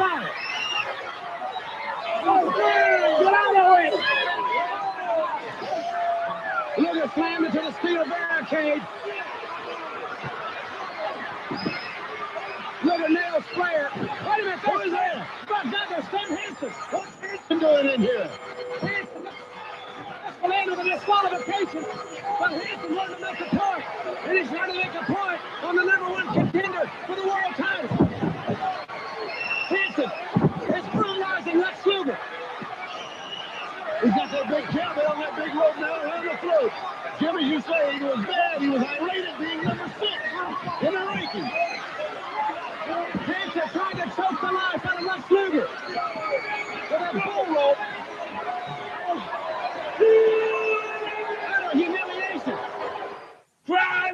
fire. Oh, man, get out of the way. Luger slammed into the steel barricade. Luger nails Flair. Wait a minute, who is there? There's Stan Hansen. What's Hansen doing in here? Hansen, that's the land of the disqualification. But Hansen wanted to make a point, and he's trying to make a point on the #1 contender for the world title. Hansen is brutalizing Lex Luger. He's got that big helmet on that big rope now around the throat. Jimmy, you say he was bad. He was irate at being #6 in the rankings. Hansen tried to choke the life out of Lex Luger with that bull rope. Humiliation. Cry,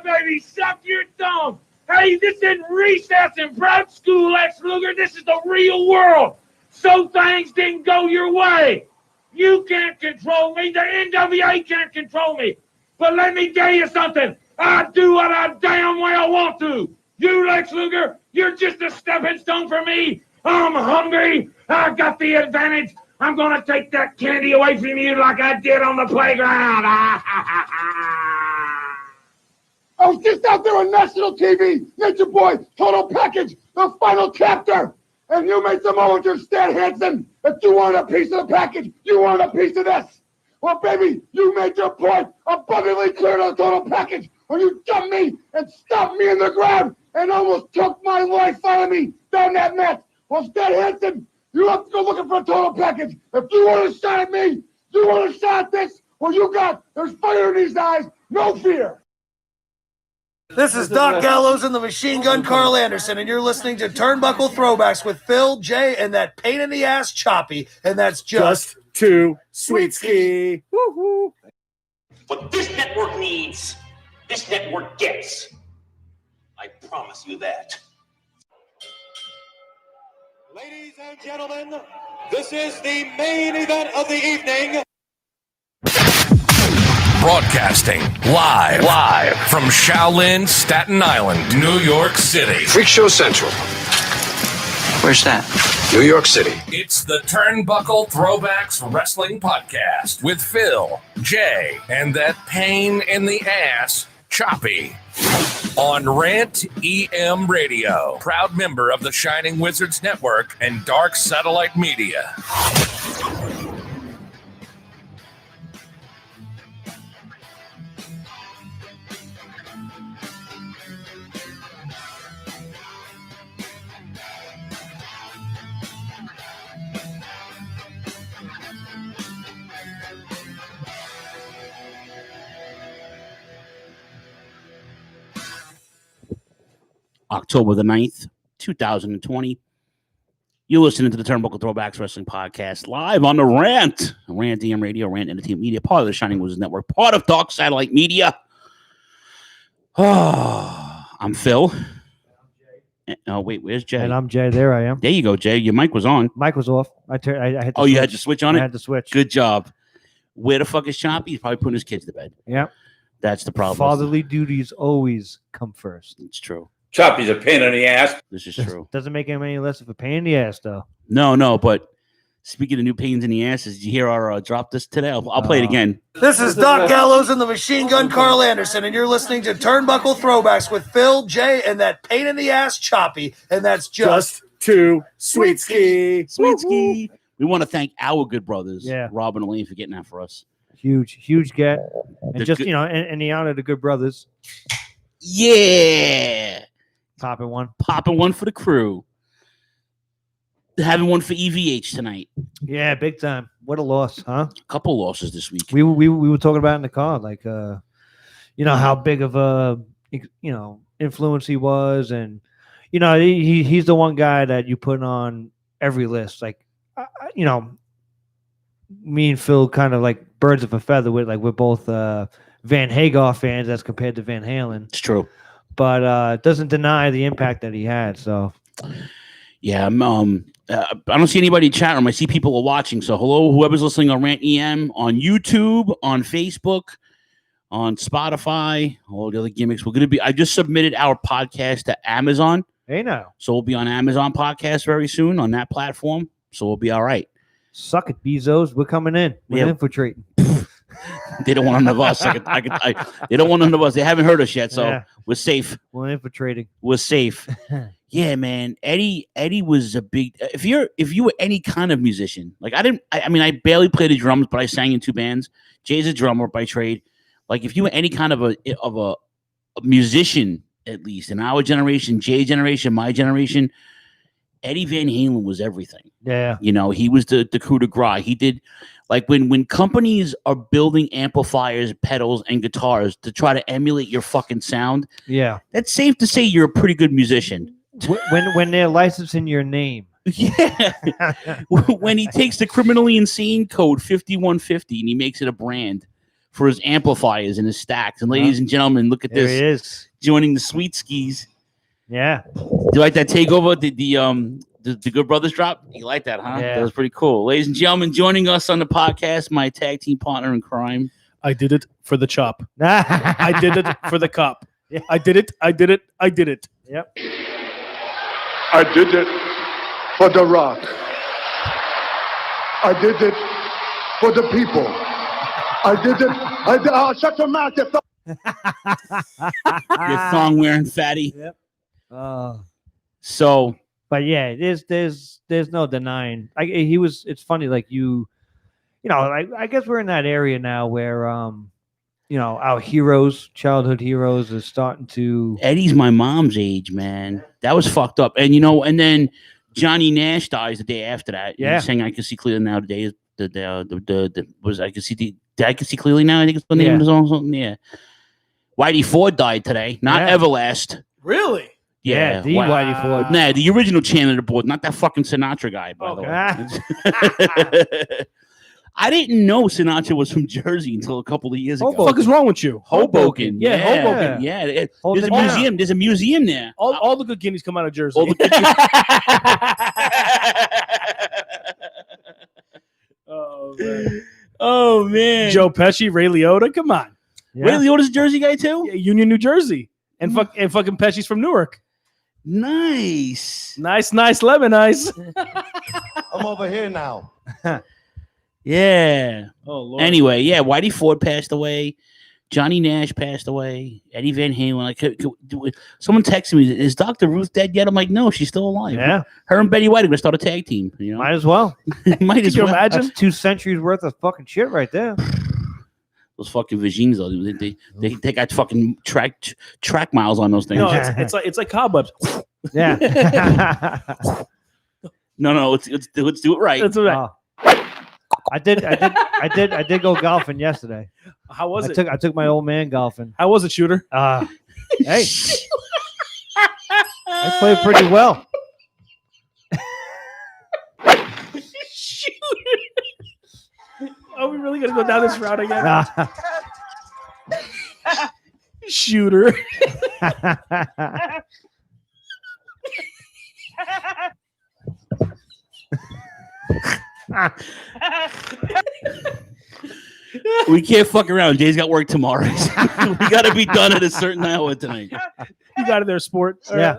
baby, suck your thumb. Hey, this isn't recess in prep school, Lex Luger. This is the real world. So things didn't go your way. You can't control me. The NWA can't control me. But let me tell you something. I do what I damn well want to. You, Lex Luger, you're just a stepping stone for me. I'm hungry. I got the advantage. I'm going to take that candy away from you like I did on the playground. I was just out there on national TV, Nature Boy, Total Package, the final chapter. And you made some moments with Stan Hansen. If you wanted a piece of the package, you wanted a piece of this. Well, baby, you made your point abundantly clear to the Total Package when you jumped me and stopped me in the ground and almost took my life out of me down that mat. Well, Stan Hansen, you have to go looking for a Total Package. If you want to shot at me, you want to shot at this, well, there's fire in these eyes, no fear. This is Doc Gallows and the Machine Gun Carl Anderson, and you're listening to Turnbuckle Throwbacks with Phil, Jay, and that pain-in-the-ass Choppy, and that's just too sweet ski. Woo-hoo. What this network needs, this network gets. I promise you that. Ladies and gentlemen, this is the main event of the evening. Broadcasting live from Shaolin, Staten Island, New York City. Freak Show Central. Where's that? New York City. It's the Turnbuckle Throwbacks Wrestling Podcast with Phil, Jay, and that pain in the ass, Choppy. On Rant EM Radio, proud member of the Shining Wizards Network and Dark Satellite Media. October the 9th, 2020. You're listening to the Turnbuckle Throwbacks Wrestling Podcast live on the Rant EM Radio, Rant Entertainment Media, part of the Shining Wizards Network, part of Dark Satellite Media. Oh, I'm Phil. Oh, wait, where's Jay? And I'm Jay. There I am. There you go, Jay. Your mic was on. Mic was off. I had to switch. You had to switch on it? I had to switch. Good job. Where the fuck is Choppy? He's probably putting his kids to bed. Yep. That's the problem. Fatherly duties always come first. It's true. Choppy's a pain in the ass. This is true. Doesn't make him any less of a pain in the ass, though. No, but speaking of new pains in the asses, did you hear our drop this today? I'll play it again. This is Doc Gallows and the Machine Gun Carl Anderson, and you're listening to Turnbuckle Throwbacks with Phil, Jay, and that pain in the ass Choppy, and that's just too sweet ski. Sweet ski. We want to thank our good brothers, yeah, Rob and Elaine, for getting that for us. Huge get. And just, in the honor of the good brothers. Yeah. Popping one for the crew. Having one for EVH tonight. Yeah, big time. What a loss, huh? A couple losses this week. We were talking about in the car, like how big of a influence he was, and he's the one guy that you put on every list. Like me and Phil kind of like birds of a feather with, like, we're both Van Hagar fans as compared to Van Halen. It's true. But doesn't deny the impact that he had. So, yeah, I don't see anybody in the chat room. I see people are watching. So, hello, whoever's listening on Rant EM, on YouTube, on Facebook, on Spotify, all the other gimmicks. I just submitted our podcast to Amazon. Hey, now. So we'll be on Amazon Podcast very soon on that platform. So we'll be all right. Suck it, Bezos. We're coming in. We're infiltrating. They don't want none of us. They don't want none of us. They haven't heard us yet, so we're safe. We're infiltrating. We're safe. Yeah, man. Eddie was a big. If you were any kind of musician, like I barely played the drums, but I sang in 2 bands. Jay's a drummer by trade. Like if you were any kind of a musician, at least in our generation, Jay generation, my generation, Eddie Van Halen was everything. Yeah. You know, he was the coup de grace. He did, like, when companies are building amplifiers, pedals, and guitars to try to emulate your fucking sound. Yeah. That's safe to say you're a pretty good musician. When they're licensing your name. Yeah. When he takes the criminally insane code 5150 and he makes it a brand for his amplifiers and his stacks. And ladies and gentlemen, look at There this. he is. Joining the Sweet Skis. Yeah. Do you like that takeover? The Good Brothers drop? You like that, huh? Yeah. That was pretty cool. Ladies and gentlemen, joining us on the podcast, my tag team partner in crime. I did it for the chop. I did it for the cop. Yeah. I did it. Yep. I did it for The Rock. I did it for the people. I did it. Shut your mouth, you Your thong wearing fatty. Yep. But yeah, there's no denying. It's funny, like I guess we're in that area now where our heroes, childhood heroes, is starting to. Eddie's my mom's age, man. That was fucked up. And and then Johnny Nash dies the day after that. Yeah. He's saying I can see clearly now. Today was I can see clearly now. I think it's the name of the song. Something. Yeah. Whitey Ford died today, not Everlast. Really? Yeah, the Whitey Ford. Nah, the original chairman of the board, not that fucking Sinatra guy, by the way. I didn't know Sinatra was from Jersey until a couple of years ago. What the fuck is wrong with you? Hoboken. Yeah, Hoboken. Yeah. There's a museum. There's a museum there. All the good guineas come out of Jersey. Oh man. Joe Pesci, Ray Liotta, come on. Yeah. Ray Liotta's a Jersey guy too? Yeah, Union, New Jersey. And fucking Pesci's from Newark. Nice. Nice, lemon ice. I'm over here now. Yeah. Oh Lord. Anyway, yeah, Whitey Ford passed away. Johnny Nash passed away. Eddie Van Halen. Someone texted me, "Is Dr. Ruth dead yet?" I'm like, "No, she's still alive." Yeah. Her and Betty White are gonna start a tag team. Might as well. Might as well. Imagine? That's 2 centuries worth of fucking shit right there. Those fucking Vagines, though, they got fucking track miles on those things. No, it's like cobwebs. Yeah. No, let's do it right. That's right. I did go golfing yesterday. How was it? I took my old man golfing. How was it, Shooter? Hey, I played pretty well. Are we really gonna go down this route again? Shooter. We can't fuck around. Jay's got work tomorrow. We got to be done at a certain hour tonight. You got it there, sport. Yeah.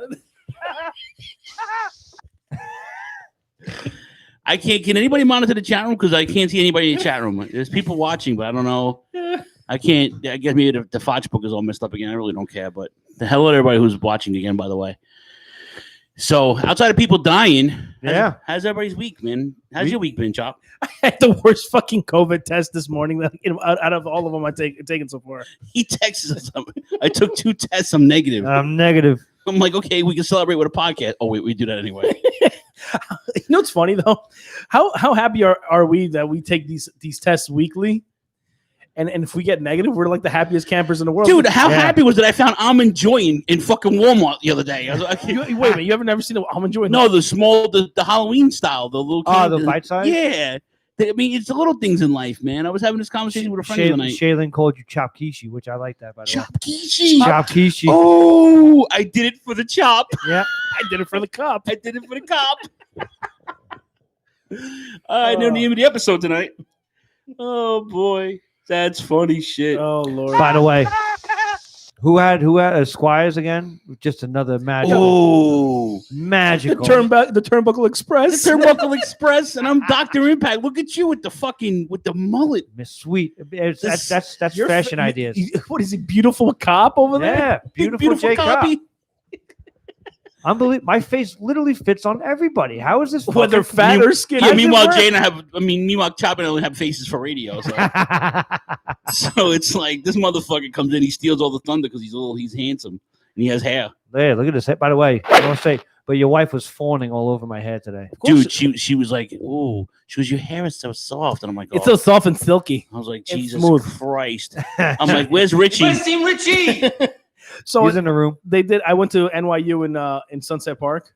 I can't. Can anybody monitor the chat room? Because I can't see anybody in the chat room. There's people watching, but I don't know. I can't. I guess maybe the Fox book is all messed up again. I really don't care. But the hell with everybody who's watching again, by the way. So outside of people dying, how's everybody's week, man? How's your week been, Chop? I had the worst fucking COVID test this morning. That out of all of them I've taken so far. He texts us. I took 2 tests. I'm negative. I'm negative. I'm like, okay, we can celebrate with a podcast. Oh wait, we do that anyway. You know what's funny though? How happy are we that we take these tests weekly? And if we get negative, we're like the happiest campers in the world. Dude, how happy was it? I found Almond Joy in fucking Walmart the other day. I was like, wait a minute, you ever never seen the Almond Joy? No, the small, the Halloween style, the little. The bite size. Yeah, I mean, it's the little things in life, man. I was having this conversation with a friend the other night. Shaylin called you Chop Kishi, which I like that, by the way. Chop Kishi. Chop Kishi. Oh, I did it for the chop. Yeah. I did it for the cop. I did it for the cop. I know the name of the episode tonight. Oh, boy. That's funny shit. Oh, Lord. By the way, Who had Squires again? Just another magical. Oh, magical. The Turnbuckle Express. The Turnbuckle Express, and I'm Dr. Impact. Look at you with the mullet. Miss Sweet. That's fashion ideas. What is he? Beautiful cop over there? Yeah, beautiful J Copy. Unbelievable. My face literally fits on everybody. How is this? Whether fat or skinny. Yeah, meanwhile, Jay and meanwhile, Chop and I don't have faces for radio. So. So it's like this motherfucker comes in, he steals all the thunder because he's handsome and he has hair. Hey, look at this head. By the way, I don't say, but your wife was fawning all over my hair today. Dude, she was like, "Oh," she goes, "Your hair is so soft," and I'm like, "It's so soft and silky." I was like, "Jesus Christ!" I'm like, "Where's Richie?" I've seen Richie. So he's in the room. They did. I went to NYU in Sunset Park.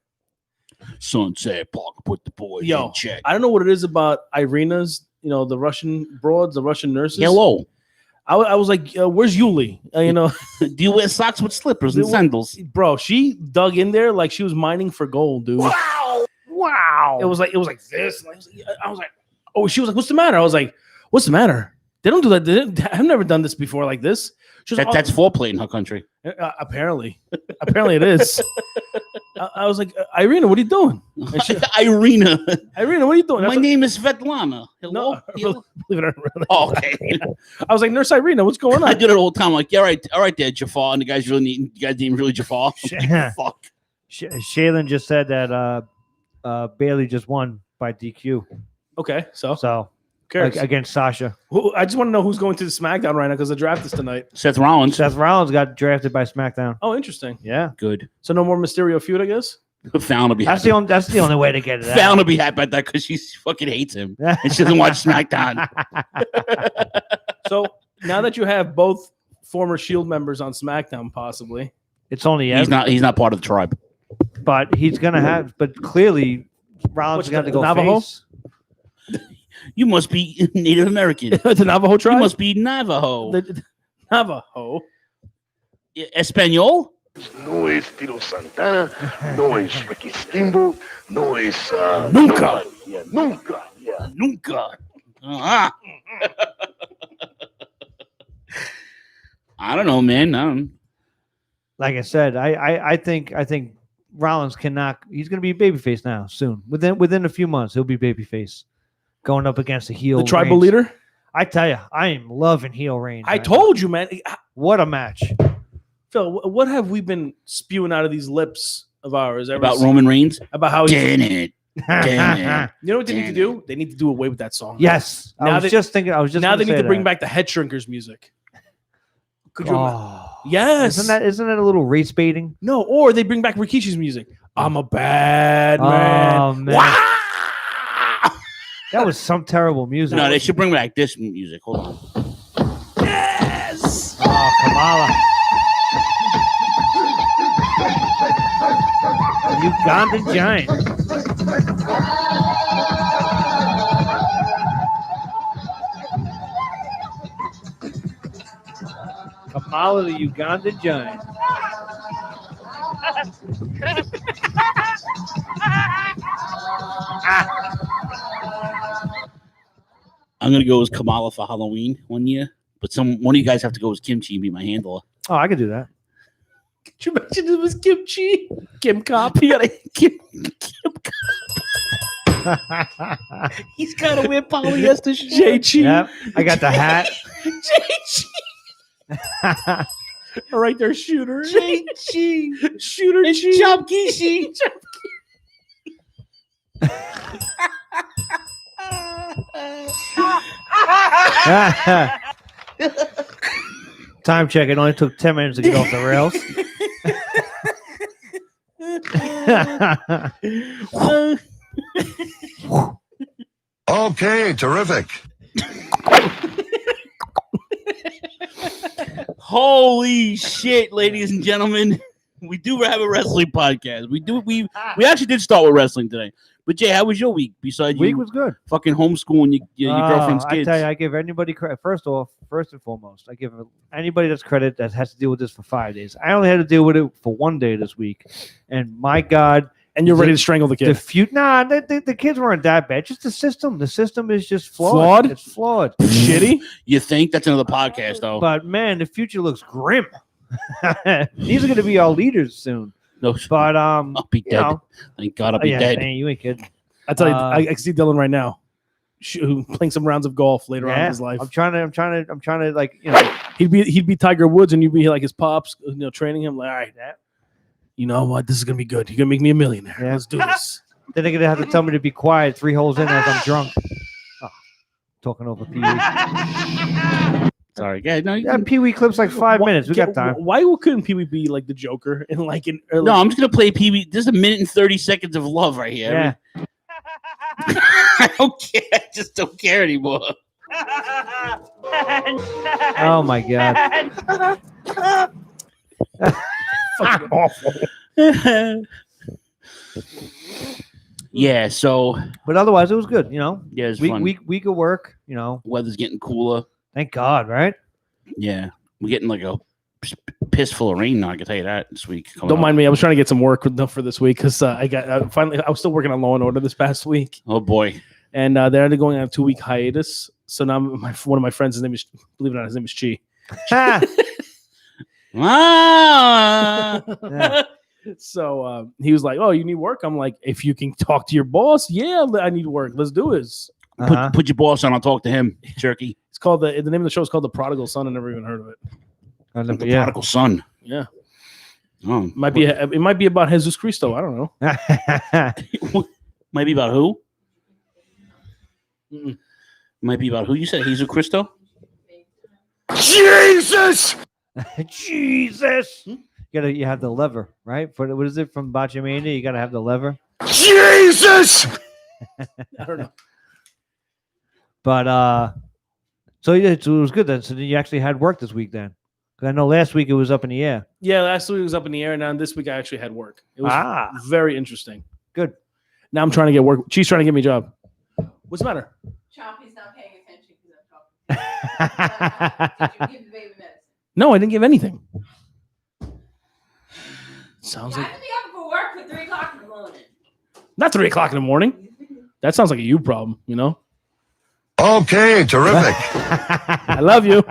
Sunset Park, put the boys in check. I don't know what it is about Irina's. The Russian broads, the Russian nurses. Hello. I was like, "Where's Yuli?" Do you wear socks with slippers and sandals, bro? She dug in there like she was mining for gold, dude. Wow. It was like this. I was like, oh, she was like, "What's the matter?" I was like, "What's the matter?" They don't do that. I've never done this before like this. She was that's foreplay in her country. Apparently it is. I was like, Irina, what are you doing? Irina, what are you doing? My name is Svetlana. Hello. No, believe it or not. Oh, okay. I was like, Nurse Irina, what's going on? I do it all the time. I'm like, yeah, all right, there, Jafar. And the guy's name's really Jafar. Like, fuck. Shaylin just said that Bailey just won by DQ. Okay, so against Sasha. I just want to know who's going to the SmackDown right now because the draft is tonight. Seth Rollins. Seth Rollins got drafted by SmackDown. Oh, interesting. Yeah, good. So no more Mysterio feud, I guess. Fallon will be happy. That's the only way to get it out. Fallon will be happy about that because she fucking hates him and she doesn't watch SmackDown. So now that you have both former Shield members on SmackDown, possibly it's only he's not part of the tribe, but he's gonna have. But clearly, Rollins is going to go Navajo. face. You must be Native American. The Navajo tribe. You must be Navajo. The Navajo. Espanol. No es Tito Santana, no es Ricky Steamboat, no es Nunca. Yeah, nunca. Yeah. Nunca. Uh-huh. I don't know, man. Like I said, I think Rollins cannot. He's going to be babyface now soon. Within a few months, he'll be babyface, going up against a heel. The tribal Reigns. leader. I tell you, I am loving heel Reigns. I told you, man. What a match. Phil, what have we been spewing out of these lips of ours about Roman Reigns? About how Damn it. You know what they need to do? They need to do away with that song. Yes. I was just thinking. Now they need to bring back the Head Shrinkers music. Could you? Yes. Isn't that a little race baiting? No. Or they bring back Rikishi's music. I'm a bad man. Oh, man. Wow. That was some terrible music. No, they should bring back this music. Hold on. Yes. Oh, Kamala. Ugandan Giant. Kamala, the Ugandan Giant. I'm gonna go as Kamala for Halloween one year, but one of you guys have to go as Kimchi and be my handler. Oh, I could do that. Could you imagine it was Kimchi? Kim Cop. He got a Kim Cop. He's got to wear polyester shit. Yep, I got the hat. JG. All right there, Shooter. JG. Shooter. It's Chop Kishi. Time check. It only took 10 minutes to get off the rails. Okay, terrific. Holy shit, ladies and gentlemen. We do have a wrestling podcast. We actually did start with wrestling today. But Jay, how was your week? Besides week was good. Fucking homeschooling your girlfriend's kids. I tell you, I give anybody credit. First and foremost, I give anybody that's credit that has to deal with this for 5 days. I only had to deal with it for 1 day this week, and my God. And you're ready to strangle the kid. The kids weren't that bad. Just the system. The system is just flawed. It's flawed. Shitty. You think? That's another podcast, though. But man, the future looks grim. These are going to be our leaders soon. No, but I'll be dead. Thank God I'll be dead. Man, you ain't kidding. I tell you, I can see Dylan right now, playing some rounds of golf later on in his life. I'm trying to like, you know, he'd be Tiger Woods, and you'd be like his pops, you know, training him. Like, all right, you know what, this is gonna be good. You're gonna make me a millionaire. Yeah. Let's do this. Then they're gonna have to tell me to be quiet 3 holes in as I'm drunk. Oh, talking over Pee Wee. Sorry, no. Pee Wee clips like 5 minutes. We got time. Why couldn't Pee Wee be like the Joker and like in? No, I'm just gonna play Pee Wee. This is 1 minute and 30 seconds of love right here. Yeah. I don't care. I just don't care anymore. Oh my God. Fucking awful. Yeah, so but otherwise it was good, you know. Yeah, it was week, fun. Week of work, you know. Weather's getting cooler. Thank God, right? Yeah, we're getting like a piss full of rain now. I can tell you that this week. Don't mind me. I was trying to get some work for this week because I was still working on Law and Order this past week. Oh boy! And they're going on a 2-week hiatus. So now one of my friends, his name is, believe it or not, his name is Chi. Yeah. So he was like, "Oh, you need work?" I'm like, "If you can talk to your boss, yeah, I need work. Let's do this." Put your boss on. I'll talk to him. Jerky. It's called the name of the show is called The Prodigal Son. I never even heard of it. The Prodigal Son. Yeah. Oh, it might be about Jesus Cristo. I don't know. Might be about who? Mm-mm. Might be about who you said? Jesus Cristo. Jesus. Jesus. You have the lever, right? For what is it from Botchamania? You got to have the lever. Jesus. I don't know. But so it was good then. So then you actually had work this week then, because I know last week it was up in the air. Yeah, last week it was up in the air, and now this week I actually had work. It was very interesting. Good. Now I'm trying to get work. She's trying to get me a job. What's the matter? Choppy's not paying attention because I'm talking. Did you give the baby medicine? No, I didn't give anything. Sounds Yeah, like I'm gonna be up for work for 3 o'clock in the morning. not 3 o'clock in the morning. That sounds like a you problem, you know? Okay, terrific. I love you.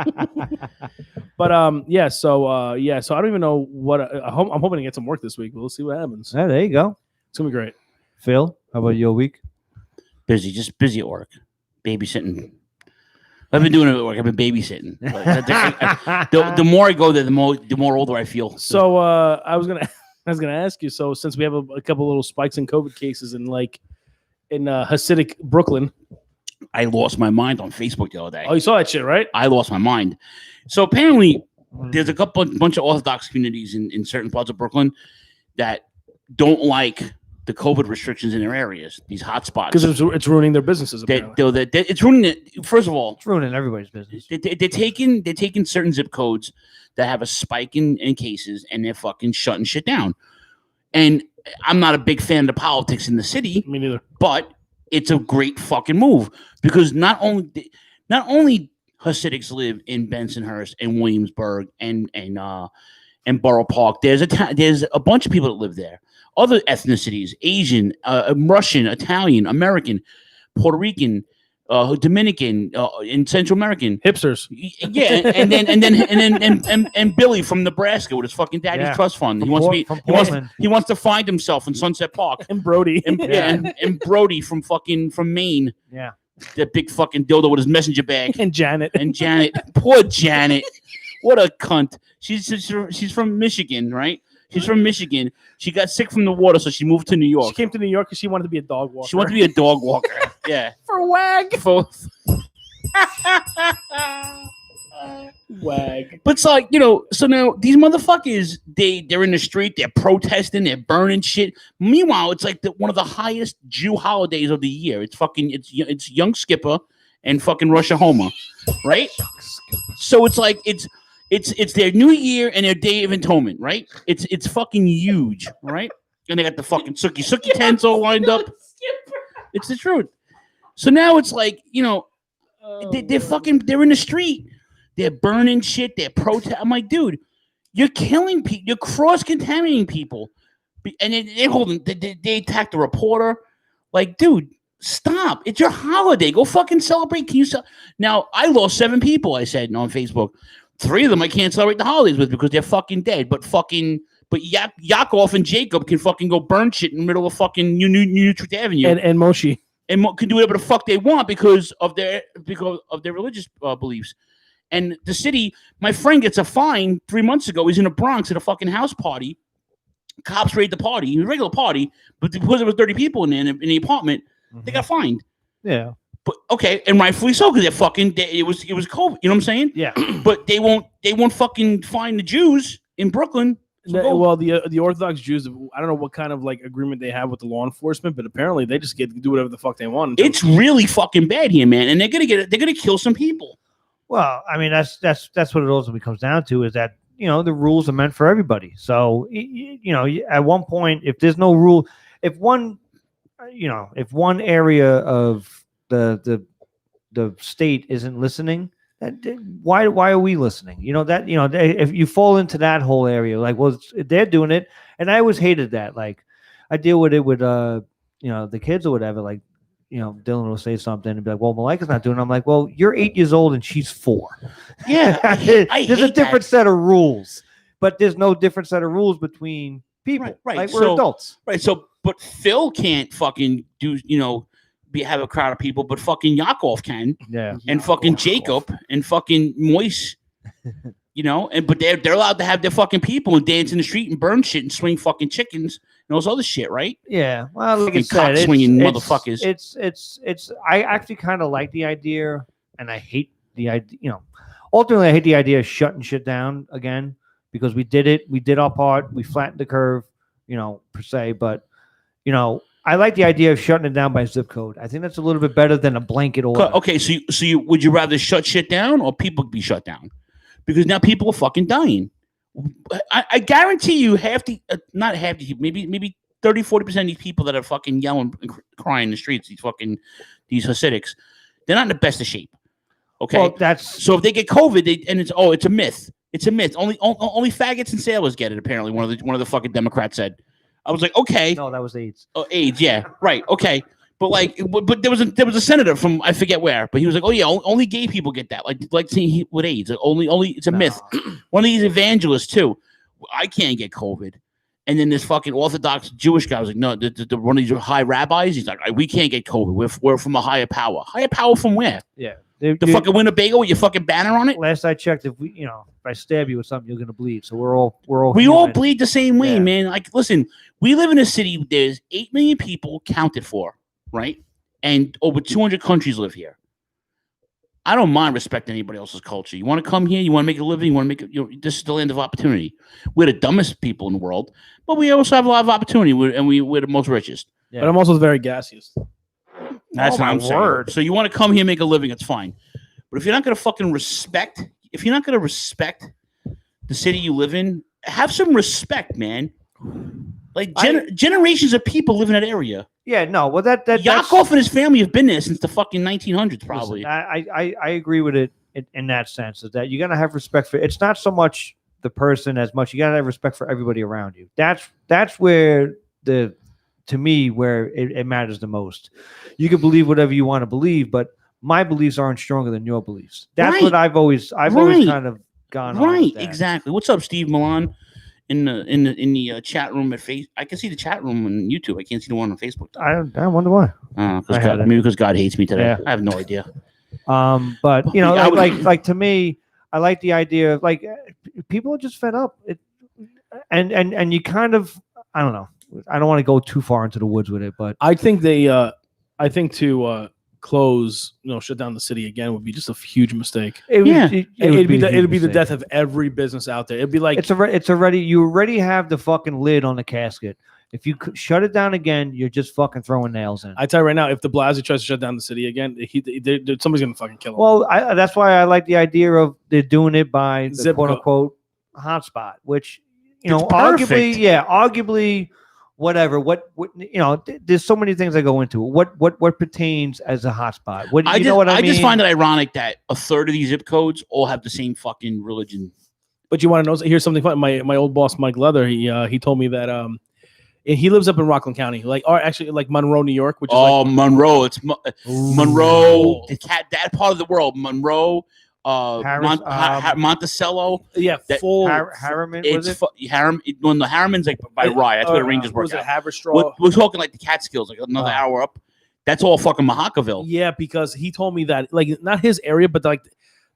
But yeah, so I don't even know what I'm hoping to get some work this week. We'll see what happens. Yeah, there you go. It's gonna be great. Phil, how about your week? Just busy at work, babysitting. I've been doing it at work. I've been babysitting. The more I go there, the more older I feel. So I was gonna ask you. So since we have a couple little spikes in COVID cases in Hasidic Brooklyn. I lost my mind on Facebook the other day. Oh, you saw that shit, right? I lost my mind. So apparently, there's a bunch of Orthodox communities in certain parts of Brooklyn that don't like the COVID restrictions in their areas, these hotspots, because it's ruining their businesses. Apparently. It's ruining it. First of all, it's ruining everybody's business. They're taking certain zip codes that have a spike in cases, and they're fucking shutting shit down. And I'm not a big fan of the politics in the city. Me neither. But it's a great fucking move because not only Hasidics live in Bensonhurst and Williamsburg and Borough Park. There's a bunch of people that live there. Other ethnicities: Asian, Russian, Italian, American, Puerto Rican, Dominican, and Central American hipsters. Yeah, and Billy from Nebraska with his fucking daddy's trust fund. He wants to find himself in Sunset Park. And Brody, and Brody from Maine. Yeah, that big fucking dildo with his messenger bag. And Janet, poor Janet. What a cunt. She's from Michigan, right? She's from Michigan. She got sick from the water, so she moved to New York. She came to New York because she wanted to be a dog walker. She wanted to be a dog walker. Yeah. For WAG. WAG. But it's like, so now these motherfuckers, they're in the street, they're protesting, they're burning shit. Meanwhile, it's like one of the highest Jew holidays of the year. It's Young Skipper and fucking Rosh Hashanah, right? So it's like it's their New Year and their Day of Atonement, right? It's fucking huge, right? And they got the fucking Suki tents all lined up. It's the truth. So now it's like, they're in the street. They're burning shit. They're protesting. I'm like, dude, you're killing people. You're cross-contaminating people. And they attacked the reporter. Like, dude, stop. It's your holiday. Go fucking celebrate. Now, I lost 7 people, I said on Facebook. 3 of them I can't celebrate the holidays with because they're fucking dead. But Yakov and Jacob can fucking go burn shit in the middle of fucking New Utrecht Avenue. And Moshe. And can do whatever the fuck they want because of their religious beliefs. And the city, my friend gets a fine 3 months ago. He's in the Bronx at a fucking house party. Cops raid the party, a regular party, but because there was 30 people in the apartment, they got fined. Yeah. But okay, and rightfully so because it was COVID. You know what I'm saying? Yeah. But they won't fucking fine the Jews in Brooklyn. Well, the Orthodox Jews, I don't know what kind of like agreement they have with the law enforcement, but apparently they just get to do whatever the fuck they want. It's really fucking bad here, man, and they're gonna kill some people. Well, I mean that's what it ultimately comes down to is that the rules are meant for everybody. So at one point, if there's no rule, if one area of the state isn't listening, why are we listening? If you fall into that whole area, like, well, they're doing it, and I always hated that. Like, I deal with it with the kids or whatever. Like, Dylan will say something and be like, "Well, Malika's not doing it." I'm like, "Well, you're 8 years old and she's 4." Yeah, there's a different set of rules, but there's no different set of rules between people. Right. Like, we're adults. Right. So, but Phil can't fucking do have a crowd of people, but fucking Yakov can. Yeah. And fucking Jacob and fucking Moise. But they're allowed to have their fucking people and dance in the street and burn shit and swing fucking chickens and all this other shit, right? Yeah. Well, like I fucking said, swinging motherfuckers. It's. I actually kind of like the idea, and I hate the idea. Ultimately, I hate the idea of shutting shit down again because we did it. We did our part. We flattened the curve, per se. But I like the idea of shutting it down by zip code. I think that's a little bit better than a blanket order. Okay, so you would you rather shut shit down or people be shut down? Because now people are fucking dying. I guarantee you not half the maybe 30-40% of these people that are fucking yelling and crying in the streets, these Hasidics, they're not in the best of shape. Okay, well, so if they get COVID, it's a myth. It's a myth. Only faggots and sailors get it. Apparently, one of the fucking Democrats said. I was like, okay. No, that was AIDS. Oh, AIDS, yeah, right, okay. But there was a senator from I forget where, but he was like, oh yeah, only gay people get that. Like saying with AIDS, only it's a myth. One of these evangelists too. I can't get COVID. And then this fucking Orthodox Jewish guy was like, no, one of these high rabbis. He's like, we can't get COVID. We're from a higher power. Higher power from where? Yeah. Fucking Winnebago with your fucking banner on it. Last I checked, if I stab you with something, you're gonna bleed. So we all bleed the same way, man. Like, listen, we live in a city. There's 8 million people counted for, right? And over 200 countries live here. I don't mind respecting anybody else's culture. You want to come here, you want to make a living, you want to make it. This is the land of opportunity. We're the dumbest people in the world, but we also have a lot of opportunity, and we're the most richest. Yeah. But I'm also the very gassiest. That's what I'm saying. So you want to come here, make a living, it's fine. But if you're not going to fucking respect, the city you live in, have some respect, man. Like generations of people live in that area. Yeah, no. Well, Yakov and his family have been there since the fucking 1900s, probably. Listen, I agree with it in that sense. Is that you gotta have respect for. It's not so much the person as much you gotta have respect for everybody around you. That's where to me where it matters the most. You can believe whatever you want to believe, but my beliefs aren't stronger than your beliefs. That's what I've always kind of gone on. Right, exactly. What's up, Steve Milan? In the chat room at Facebook, I can see the chat room on YouTube. I can't see the one on Facebook. I wonder why. Maybe because God hates me today. Yeah. I have no idea. But like to me, I like the idea of like people are just fed up. And you kind of I don't know. I don't want to go too far into the woods with it, but I think to close, shut down the city again would be just a huge mistake. It'd be the death of every business out there. It'd be like you already have the fucking lid on the casket. If you shut it down again, you're just fucking throwing nails in. I tell you right now, if De Blasio tries to shut down the city again, somebody's gonna fucking kill him. Well, that's why I like the idea of they're doing it by the quote unquote hotspot, which arguably. Whatever. What there's so many things that go into it. What pertains as a hotspot? What I mean? I just find it ironic that a third of these zip codes all have the same fucking religion. But you want to know? Here's something fun. My old boss, Mike Leather, he told me that he lives up in Rockland County, like Monroe, New York. Which is Monroe. It's Monroe. That part of the world, Monroe. Monticello. Yeah, That- full. Harriman, was It's it? When the Harriman's like by Rye. That's where the Rangers work Was it out. Haverstraw? We're talking like the Catskills, like another hour up. That's all fucking Mahakaville. Yeah, because he told me that, like, not his area, but like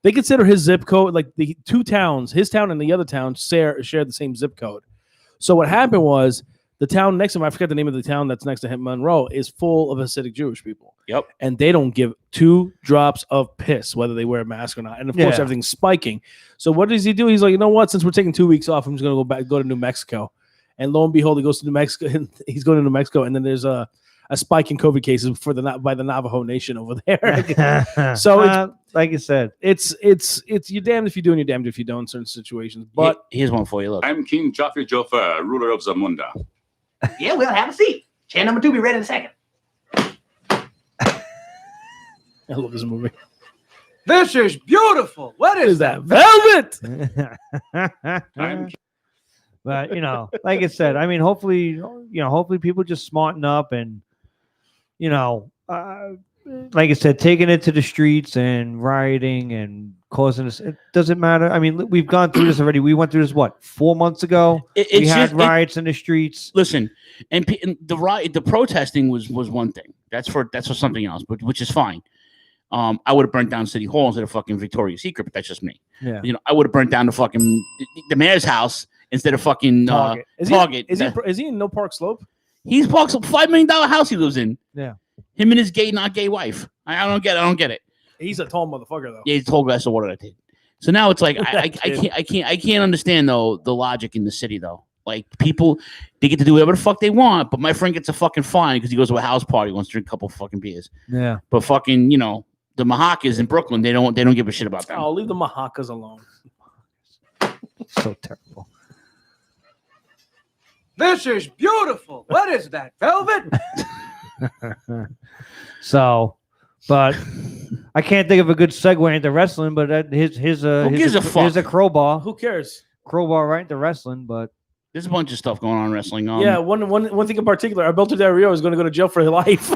they consider his zip code, like the two towns, his town and the other town share the same zip code. So what happened was the town next to him, I forget the name of the town that's next to him, Monroe, is full of Hasidic Jewish people. Yep. And they don't give 2 drops of piss whether they wear a mask or not. And of course, everything's spiking. So what does he do? He's like, you know what? Since we're taking 2 weeks off, I'm just gonna go to New Mexico. And lo and behold, he goes to New Mexico, and he's going to New Mexico, and then there's a spike in COVID cases by the Navajo Nation over there. So like you said, it's you're damned if you do and you're damned if you don't in certain situations. But here's one for you. Look, I'm King Joffrey Joffer, ruler of Zamunda. Yeah, we'll have a seat. Chair number 2 be ready in a second. I love this movie. This is beautiful. What is that? Velvet. But like I said, I mean, hopefully people just smarten up and, like I said, taking it to the streets and rioting and causing this. It doesn't matter. I mean, we've gone through this already. We went through this 4 months ago. We had riots in the streets. Listen, and the protesting was one thing. That's for something else, but which is fine. I would have burnt down City Hall instead of fucking Victoria's Secret, but that's just me. Yeah. I would have burnt down the mayor's house instead of fucking Target. Target. Is he in No Park Slope? He's Park Slope, $5 million house he lives in. Yeah. Him and his not gay wife. I don't get it. He's a tall motherfucker though. Yeah, he's a tall glass of water that did. So now it's like I can't understand though the logic in the city though. Like people, they get to do whatever the fuck they want, but my friend gets a fucking fine because he goes to a house party, wants to drink a couple fucking beers. Yeah. But fucking, the Mahakas in Brooklyn, they don't give a shit about them. Oh, leave the Mahakas alone. So terrible. This is beautiful. What is that, velvet? So, but I can't think of a good segue into wrestling. But here's a crowbar. Who cares? Crowbar right into wrestling, but there's a bunch of stuff going on in wrestling. Yeah, one thing in particular, Alberto Del Rio is going to go to jail for his life.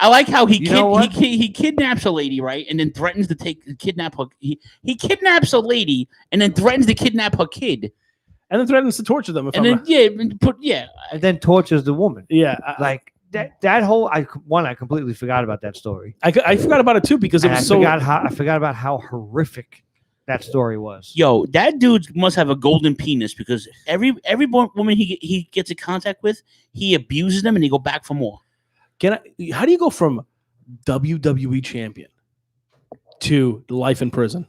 I like how he kidnaps a lady, right, and then threatens to kidnap her. He kidnaps a lady and then threatens to kidnap her kid, and then threatens to torture them. and then tortures the woman. Yeah, that whole I completely forgot about that story. I forgot about it too because it was I forgot about how horrific that story was. Yo, that dude must have a golden penis because every woman he gets in contact with, he abuses them and they go back for more. How do you go from WWE champion to life in prison?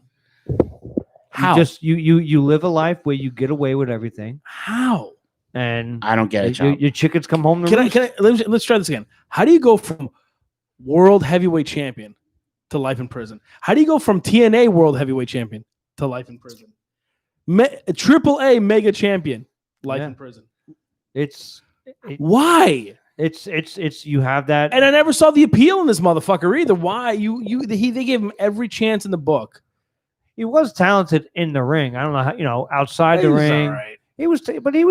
How? You live a life where you get away with everything. How? And I don't get it. Your chickens come home. Let's try this again. How do you go from world heavyweight champion to life in prison? How do you go from TNA world heavyweight champion to life in prison? AAA mega champion, life in prison. Why? It's you have that, and I never saw the appeal in this motherfucker either. Why they gave him every chance in the book. He was talented in the ring. I don't know how outside the ring. Right. He was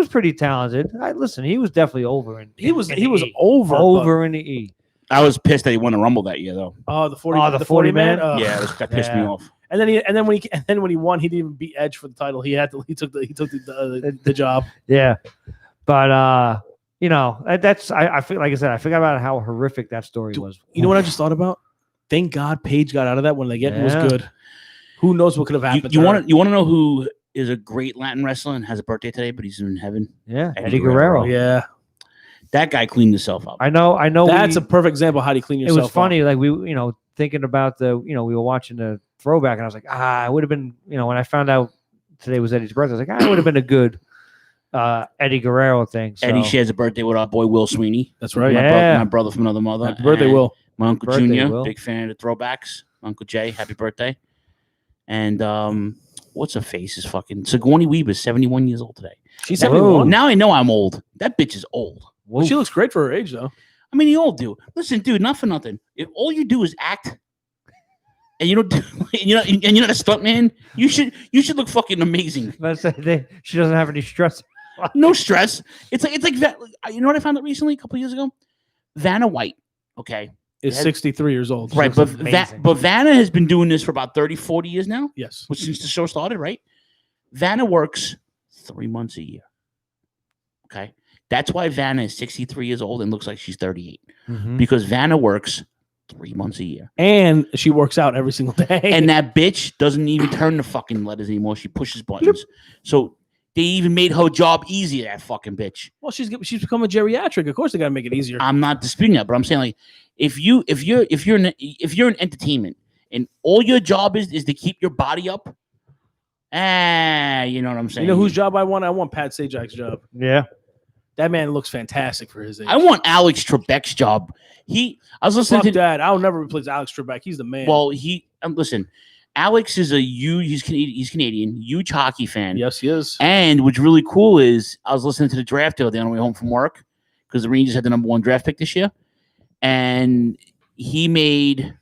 pretty talented. Listen, he was definitely over. He was over in the E. I was pissed that he won the Rumble that year though. Oh, the 40 man. Yeah, that pissed me off. And then when he won, he didn't even beat Edge for the title. He took the job. Yeah, but that's I feel like I said I forgot about how horrific that story was. You know what I just thought about? Thank God Paige got out of that when it was good. Who knows what could have happened? You want to know who is a great Latin wrestler and has a birthday today, but he's in heaven? Yeah, Eddie Guerrero. Yeah, that guy cleaned himself up. I know. That's a perfect example of how to clean yourself up. It was funny, like we thinking about we were watching the throwback, and I was like, it would have been when I found out today was Eddie's birthday, I was like, it would have been a good Eddie Guerrero thing. So. Eddie shares a birthday with our boy Will Sweeney. That's right. My brother from another mother. Happy birthday, Will. My uncle Junior, big fan of the throwbacks. Uncle Jay, happy birthday. And what's her face is fucking Sigourney Weaver, 71 years old today. She's 71. Now I know I'm old. That bitch is old. Well, she looks great for her age, though. I mean, you all do. Listen, dude, not for nothing. If all you do is act, and you don't, you're not a stuntman, you should look fucking amazing. She doesn't have any stress. No stress. It's like that. You know what I found out recently, a couple years ago? Vanna White. Okay, is 63 years old. Right, but Vanna has been doing this for about 30, 40 years now. Yes. Since the show started, right? Vanna works 3 months a year. Okay. That's why Vanna is 63 years old and looks like she's 38. Because Vanna works 3 months a year. And she works out every single day. And that bitch doesn't even turn the fucking letters anymore. She pushes buttons. So they even made her job easier, that fucking bitch. Well, she's become a geriatric. Of course they gotta make it easier. I'm not disputing that, but I'm saying, like, if you're in entertainment and all your job is to keep your body up, you know what I'm saying? You know whose job I want? I want Pat Sajak's job. Yeah. That man looks fantastic for his age. I want Alex Trebek's job. I was listening to that. I'll never replace Alex Trebek. He's the man. Well, listen. Alex is he's Canadian, huge hockey fan. Yes, he is. And what's really cool is I was listening to the draft the other day on the way home from work because the Rangers had the #1 draft pick this year, and he made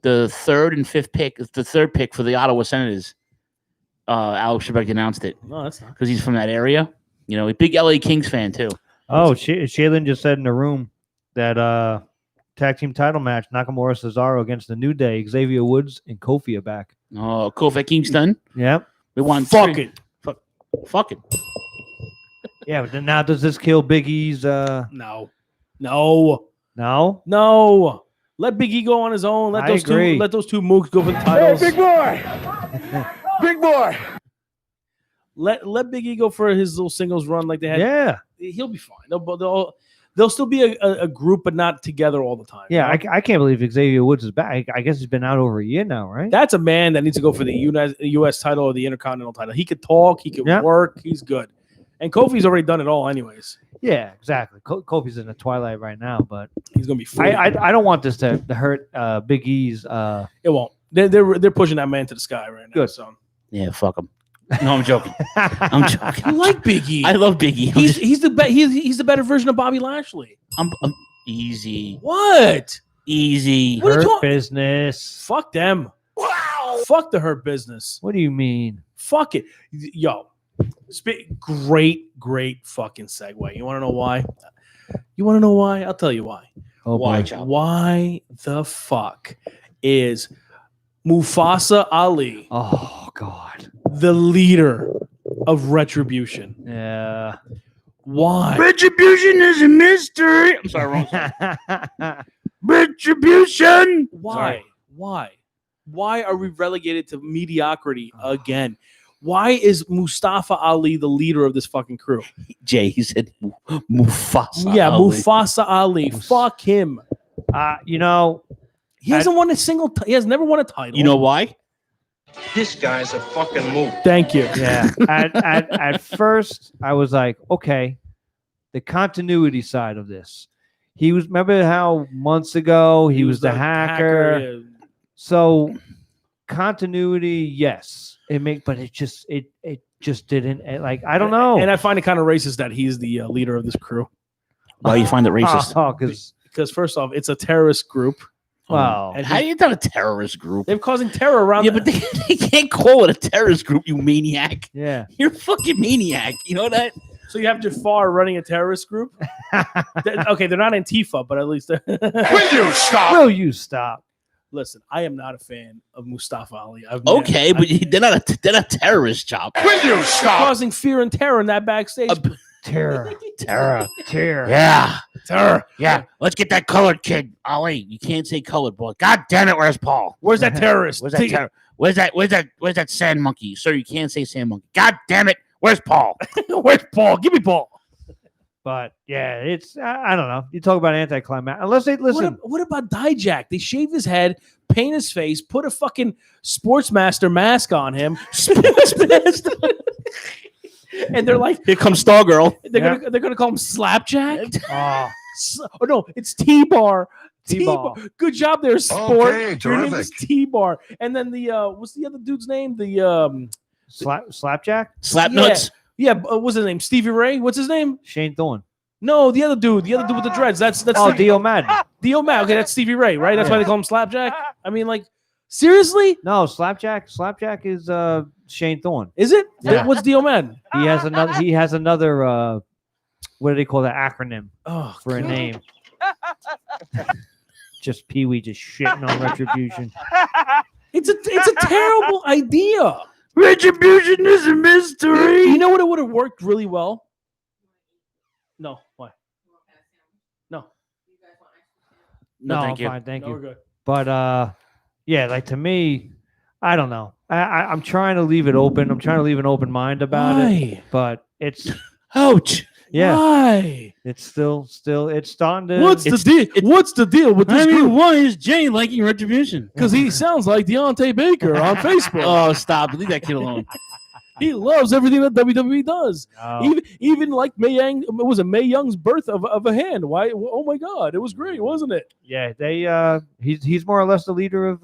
the third pick for the Ottawa Senators. Alex Trebek announced it. No, that's not because he's from that area. You know, a big LA Kings fan too. Oh, Shaylin just said in the room that tag team title match, Nakamura Cesaro against the New Day, Xavier Woods and Kofi are back. Oh, Kofi Kingston. Yep. We want fuck it. Fuck it. Yeah, but then now does this kill Big E's? No. Let Big E go on his own. Let those two mooks go for the titles. Hey, big boy. Big boy. Let Big E go for his little singles run like they had. Yeah. He'll be fine. They'll still be a group, but not together all the time. Yeah, you know? I can't believe Xavier Woods is back. I guess he's been out over a year now, right? That's a man that needs to go for the U.S. title or the Intercontinental title. He could talk. He could work. He's good. And Kofi's already done it all anyways. Yeah, exactly. Kofi's in the twilight right now, but he's going to be I don't want this to hurt Big E's. It won't. They're pushing that man to the sky right now. Good. So. Yeah, fuck him. No, I'm joking. I'm joking. I like Big E. I love Big E. He's the better version of Bobby Lashley. I'm easy. What? Easy. What Hurt Business. Fuck them. Wow. Fuck the Hurt Business. What do you mean? Fuck it. Yo. Great fucking segue. You want to know why? I'll tell you why. Oh, why? boy. Why the fuck is Mufasa Ali? Oh God. The leader of Retribution. Yeah. Why? Retribution is a mystery. I'm sorry, wrong. Retribution. Why? Sorry. Why are we relegated to mediocrity again? Why is Mustafa Ali the leader of this fucking crew? Jay, he said Mufasa. Yeah, Ali. Mufasa Ali. Fuck him. You know, he hasn't won a single. He has never won a title. You know why? This guy's a fucking move. Thank you. Yeah. At first, I was like, okay, the continuity side of this. Remember how months ago he was the hacker? Yeah. So continuity, yes, but it just didn't. I don't know. And I find it kind of racist that he's the leader of this crew. Why you find it racist? Because first off, it's a terrorist group. Wow. And how you done a terrorist group? They're causing terror around. Yeah, but they can't call it a terrorist group, you maniac. Yeah. You're a fucking maniac. You know that? So you have Jafar running a terrorist group? Okay, they're not Antifa, but at least they're... Will you stop? Listen, I am not a fan of Mustafa Ali. Okay, but they're not terrorist, Chop. Will you stop? Causing fear and terror in that backstage. Terror. Terror. Yeah. Terror. Yeah. Let's get that colored kid. Ali, you can't say colored, boy. God damn it, where's Paul? Where's that terrorist? Where's that terror? Where's that sand monkey? Sir, you can't say sand monkey. God damn it, where's Paul? Where's Paul? Give me Paul. But yeah, it's I don't know. You talk about anticlimax. Unless they listen. What about Dijak? They shave his head, paint his face, put a fucking Sportsmaster mask on him. Sportsmaster. And they're like, here comes Stargirl. They're gonna call him Slapjack. Oh no, it's T-Bar. T-Bar. Good job there, Sport. Okay, Your name terrific. is T-Bar. And then the what's the other dude's name? The Slapjack? Slapnuts? Yeah, what's his name? Stevie Ray? What's his name? Shane Thorne. No, the other dude with the dreads. That's Dio Madden. Dio Madden. Okay, that's Stevie Ray, right? That's why they call him Slapjack. I mean, like, seriously? No, Slapjack is Shane Thorne. Is it? Yeah. What's Dio Madden? He has another what do they call that acronym Oh, for a name? just Pee Wee just shitting on Retribution. It's a terrible idea. Retribution is a mystery. You know what? It would have worked really well. No, why? No, thank you. Fine, thank No, you. we're good. But yeah, like to me, I don't know. I'm trying to leave it open. I'm trying to leave an open mind about it. But it's ouch. Yeah. Why? It's still it's starting to. What's the deal? What's the deal with this group? Why is Jay liking Retribution? Because he sounds like Deontay Baker on Facebook. Oh, stop! Leave that kid alone. He loves everything that WWE does. Oh. Even like Mae Young's birth of a hand. Why? Oh my God, it was great, wasn't it? Yeah, they he's more or less the leader of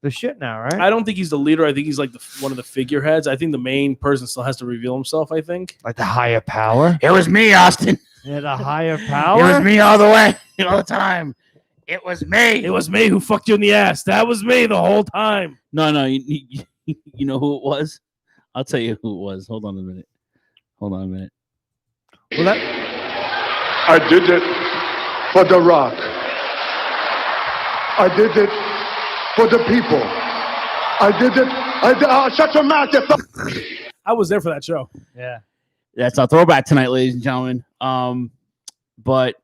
the shit now, right? I don't think he's the leader. I think he's like one of the figureheads. I think the main person still has to reveal himself. I think like the higher power. It was me, Austin. Yeah, the higher power. It was me all the way, all the time. It was me. It was me who fucked you in the ass. That was me the whole time. No, you know who it was? I'll tell you who it was. Hold on a minute. Well, I did it for The Rock. I did it for the people. I did it. Shut your mouth, you I was there for that show. Yeah. That's our throwback tonight, ladies and gentlemen. But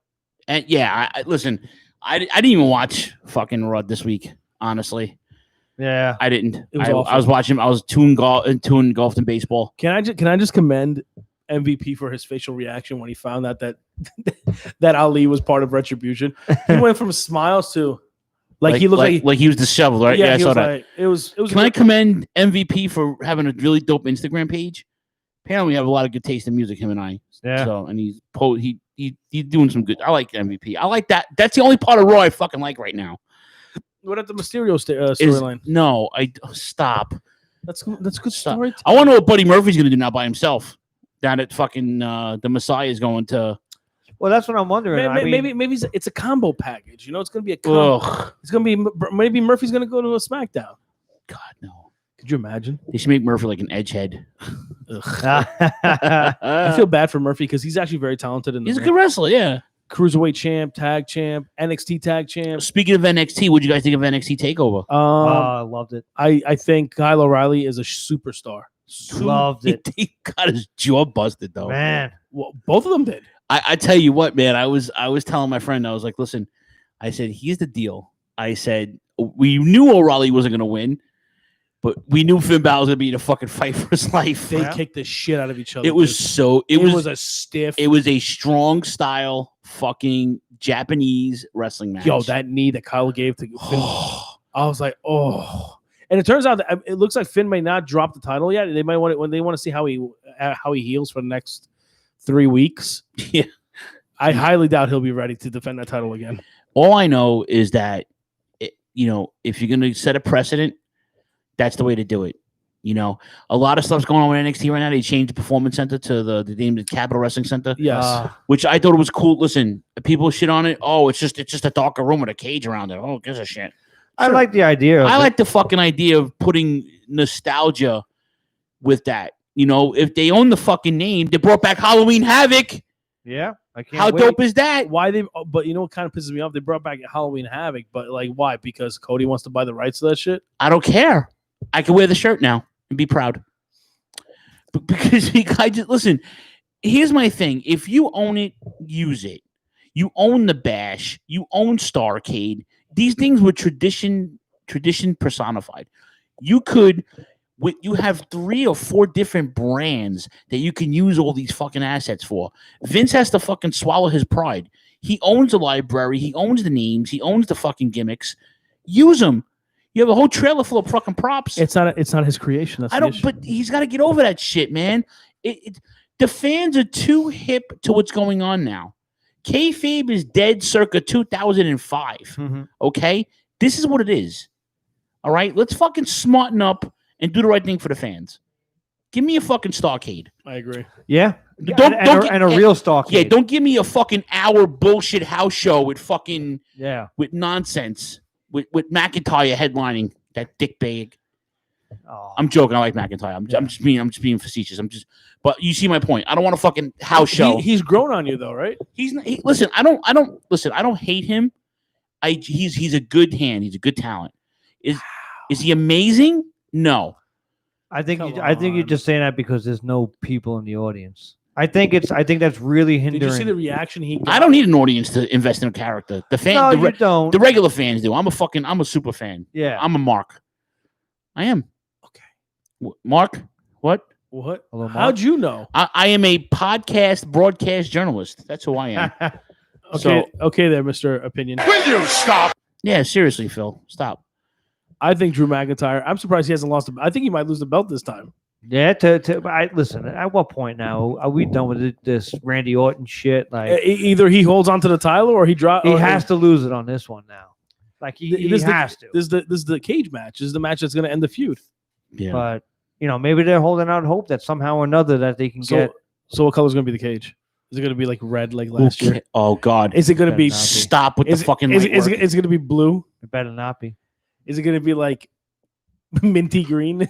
yeah, listen, I didn't even watch fucking Raw this week, honestly. Yeah, I didn't. It was I was watching. I was too engulfed in baseball. Can I just commend MVP for his facial reaction when he found out that Ali was part of Retribution? He went from smiles to like he looked like he was disheveled, right? Yeah, I saw that. like, it was. Can I commend MVP for having a really dope Instagram page? Apparently, we have a lot of good taste in music. Him and I. Yeah. So and he's doing some good. I like MVP. I like that. That's the only part of Raw I fucking like right now. What about the Mysterio storyline? No, stop. That's good story. I want to know what Buddy Murphy's going to do now by himself. Down at fucking the Messiah is going to. Well, that's what I'm wondering. Maybe it's a combo package. You know, it's going to be a combo. Ugh. It's going to be maybe Murphy's going to go to a SmackDown. God no. Could you imagine? They should make Murphy like an edgehead. I feel bad for Murphy because he's actually very talented. He's a good wrestler, yeah. Cruiserweight champ, tag champ, NXT tag champ. Speaking of NXT, what do you guys think of NXT TakeOver? I loved it. I think Kyle O'Reilly is a superstar. Loved it. He got his jaw busted though. Man. Well, both of them did. I tell you what, man. I was telling my friend, I was like, listen, I said, here's the deal. I said, we knew O'Reilly wasn't going to win, but we knew Finn Balor was going to be in a fucking fight for his life. They kicked the shit out of each other. It was it was a stiff. It was a strong style fucking Japanese wrestling match. Yo, that knee that Kyle gave to Finn, I was like, oh. And it turns out that it looks like Finn may not drop the title yet. They might want it when they want to see how he heals for the next 3 weeks. Yeah, I highly doubt he'll be ready to defend that title again. All I know is that if you're gonna set a precedent, that's the way to do it. A lot of stuff's going on with NXT right now. They changed the Performance Center to the name of the Capital Wrestling Center. Yes, which I thought it was cool. Listen, people shit on it. Oh, it's just a darker room with a cage around it. Oh, gives a shit. I like the idea. I like the fucking idea of putting nostalgia with that. If they own the fucking name, they brought back Halloween Havoc. Yeah, I can't. How dope is that? Why they? But what kind of pisses me off? They brought back Halloween Havoc, but like, why? Because Cody wants to buy the rights to that shit. I don't care. I can wear the shirt now and be proud. But because I just listen. Here's my thing: if you own it, use it. You own the Bash. You own Starrcade. These things were tradition personified. You have 3 or 4 different brands that you can use all these fucking assets for. Vince has to fucking swallow his pride. He owns the library. He owns the names. He owns the fucking gimmicks. Use them. You have a whole trailer full of fucking props. It's not his creation. That's the issue. But he's got to get over that shit, man. The fans are too hip to what's going on now. Kayfabe is dead circa 2005. Mm-hmm. Okay? This is what it is. All right? Let's fucking smarten up and do the right thing for the fans. Give me a fucking Starrcade. I agree. Yeah. And a real Starrcade. Yeah, don't give me a fucking hour bullshit house show with fucking with nonsense. With McIntyre headlining that dick bag. Oh. I'm joking. I like McIntyre. I'm just being facetious. But you see my point. I don't want a fucking house show. He's grown on you though, right? Listen, I don't hate him. He's a good hand. He's a good talent. Is he amazing? No. I think you're just saying that because there's no people in the audience. I think that's really hindering. Did you see the reaction he got? I don't need an audience to invest in a character. The fan, No, you don't. The regular fans do. I'm a super fan. Yeah. I'm a Mark. I am. Okay. Mark, what? What? Hello, Mark? How'd you know? I am a podcast broadcast journalist. That's who I am. Okay, there, Mr. Opinion. Will you stop? Yeah, seriously, Phil, stop. I think Drew McIntyre. I'm surprised he hasn't lost. I think he might lose the belt this time. Yeah. Listen. At what point now are we done with this Randy Orton shit? Like Either he holds onto the title or he drops. he has to lose it on this one now. Like he has to. This is the cage match. This is the match that's going to end the feud. Yeah. But maybe they're holding out hope that somehow or another that they can get. So what color is going to be the cage? Is it going to be like red like last year? Oh God! Is it going to be stop with the fucking? Is it going to be blue? It better not be. Is it going to be like minty green?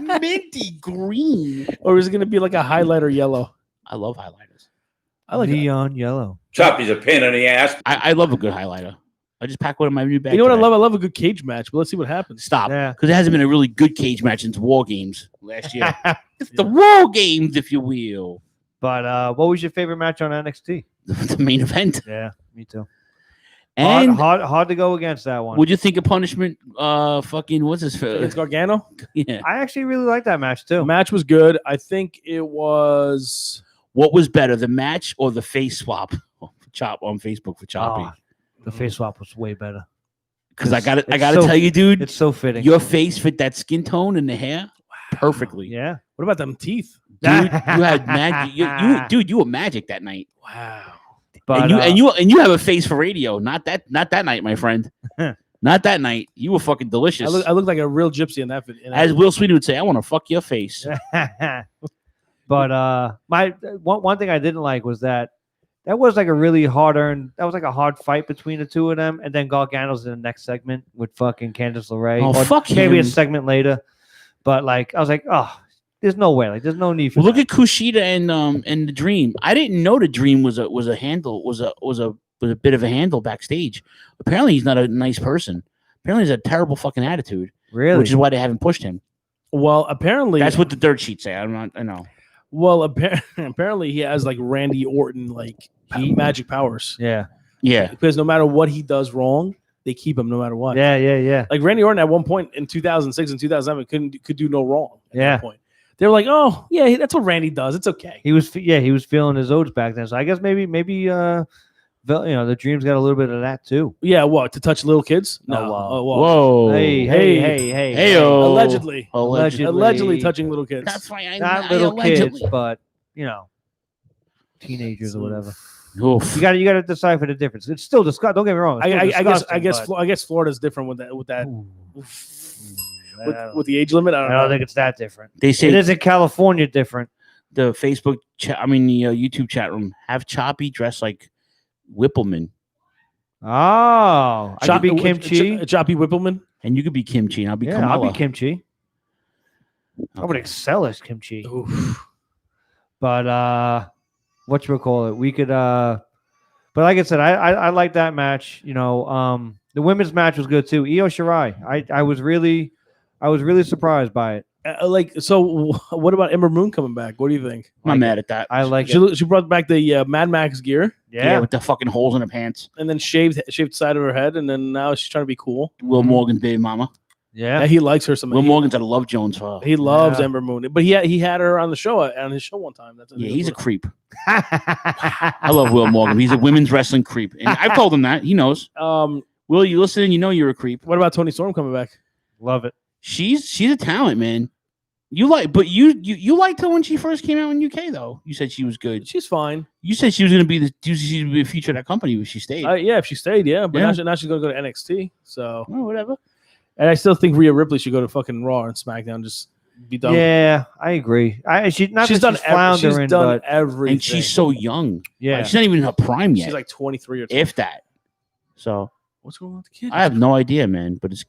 Minty green. Or is it going to be like a highlighter yellow? I love highlighters. I like neon yellow. Choppy's a pain in the ass. I love a good highlighter. I just packed one in my new bag. You know what today. I love? I love a good cage match. But let's see what happens. Stop. Yeah. Because there hasn't been a really good cage match since War Games last year. It's the War Games, if you will. But what was your favorite match on NXT? The main event. Yeah, me too. And hard to go against that one. What'd you think of Punishment? Fucking what's his? It's Gargano. Yeah. I actually really like that match too. The match was good. I think it was. What was better, the match or the face swap? Chop on Facebook for Choppy. Oh, the face swap was way better. Because I gotta tell you, dude, it's so fitting. Your face fit that skin tone and the hair perfectly. Yeah. What about them teeth? Dude, you had magic. You were magic that night. Wow. But, and you have a face for radio. Not that night, my friend. Not that night. You were fucking delicious. I look like a real gypsy in that. As Will Sweeney would say, I want to fuck your face. But my one thing I didn't like was that was like a really hard-earned. That was like a hard fight between the two of them, and then Gargano's in the next segment with fucking Candice LeRae. Oh, fuck maybe him. a segment later. But like, I was like, oh, there's no way. Like, there's no need for. Well, look at Kushida and the Dream. I didn't know the Dream was a bit of a handle backstage. Apparently, he's not a nice person. Apparently, he's a terrible fucking attitude. Really, which is why they haven't pushed him. Well, apparently that's what the dirt sheets say. I know. Well, apparently he has like Randy Orton magic powers. Yeah. Because no matter what he does wrong, they keep him no matter what. Yeah. Like Randy Orton at one point in 2006 and 2007 could do no wrong. At that point. They were like, oh yeah, that's what Randy does. It's okay. He was feeling his oats back then. So I guess maybe the Dream's got a little bit of that too. Yeah, what, to touch little kids? No. Oh, whoa. Hey. Allegedly touching little kids. That's why I not little kids, but teenagers or whatever. Oof. You got to decipher the difference. It's still disgusting. Don't get me wrong. I guess Florida's different with that. With the age limit, I don't think it's that different. They say it is in California different. The Facebook chat, the YouTube chat room, have Choppy dressed like Whippleman. Oh, I could be Kimchi. Choppy Whippleman, and you could be Kimchi, and I'll be Kamala. I'll be Kimchi. Okay. I would excel as Kimchi. Oof. But whatchamacallit? We could but like I said, I like that match. The women's match was good too. Io Shirai. I was really surprised by it. So what about Ember Moon coming back? What do you think? I'm not mad at that. I like it. She brought back the Mad Max gear. Yeah, with the fucking holes in her pants. And then shaved the side of her head, and then now she's trying to be cool. Will Morgan's baby mama. Yeah, he likes her. Will Morgan's at a Love Jones for her. He loves Ember Moon, but he had her on the show on his show one time. He's a creep. I love Will Morgan. He's a women's wrestling creep, and I've told him that. He knows. Will, you listening? You know you're a creep. What about Toni Storm coming back? Love it. She's a talent, man. You liked her when she first came out in UK, though. You said she was good. She's fine. You said she was going to be the future of that company if she stayed. Yeah, if she stayed, yeah. But now she's going to go to NXT. So whatever. And I still think Rhea Ripley should go to fucking Raw and SmackDown. Just be done. Yeah, I agree. She's done everything, and she's so young. Yeah, she's not even in her prime yet. She's like 23 or 20. if that. So what's going on with the kid? I have no idea, man. But it's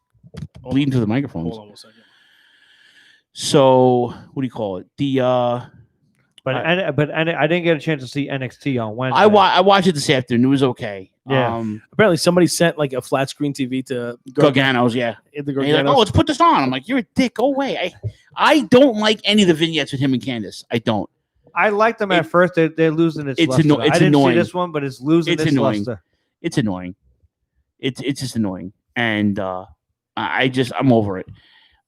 bleeding through the microphones. Hold on 1 second. So what do you call it? But I didn't get a chance to see NXT on Wednesday. I watched it this afternoon. It was okay. Yeah. Apparently, somebody sent like a flat screen TV to Gargano's. Yeah. The And he's like, Garganos. oh, let's put this on. I'm like, you're a dick. Go away. I don't like any of the vignettes with him and Candace. I don't. I liked them at first. They're losing its luster. It's I didn't annoying. see this one, but it's losing its annoying. luster. It's annoying. It's just annoying, and I'm over it.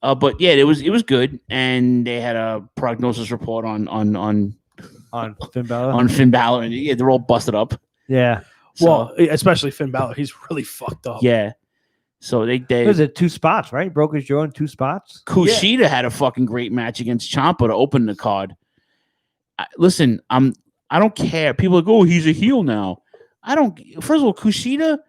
But yeah, it was good, and they had a prognosis report on Finn Balor. On Finn Balor, and yeah, they're all busted up. Yeah. Well, especially Finn Balor, he's really fucked up. Yeah. So they was it 2 spots, right? Broke his jaw in 2 spots. Kushida had a fucking great match against Ciampa to open the card. Listen, I don't care. People are like, oh, he's a heel now. I don't. First of all, Kushida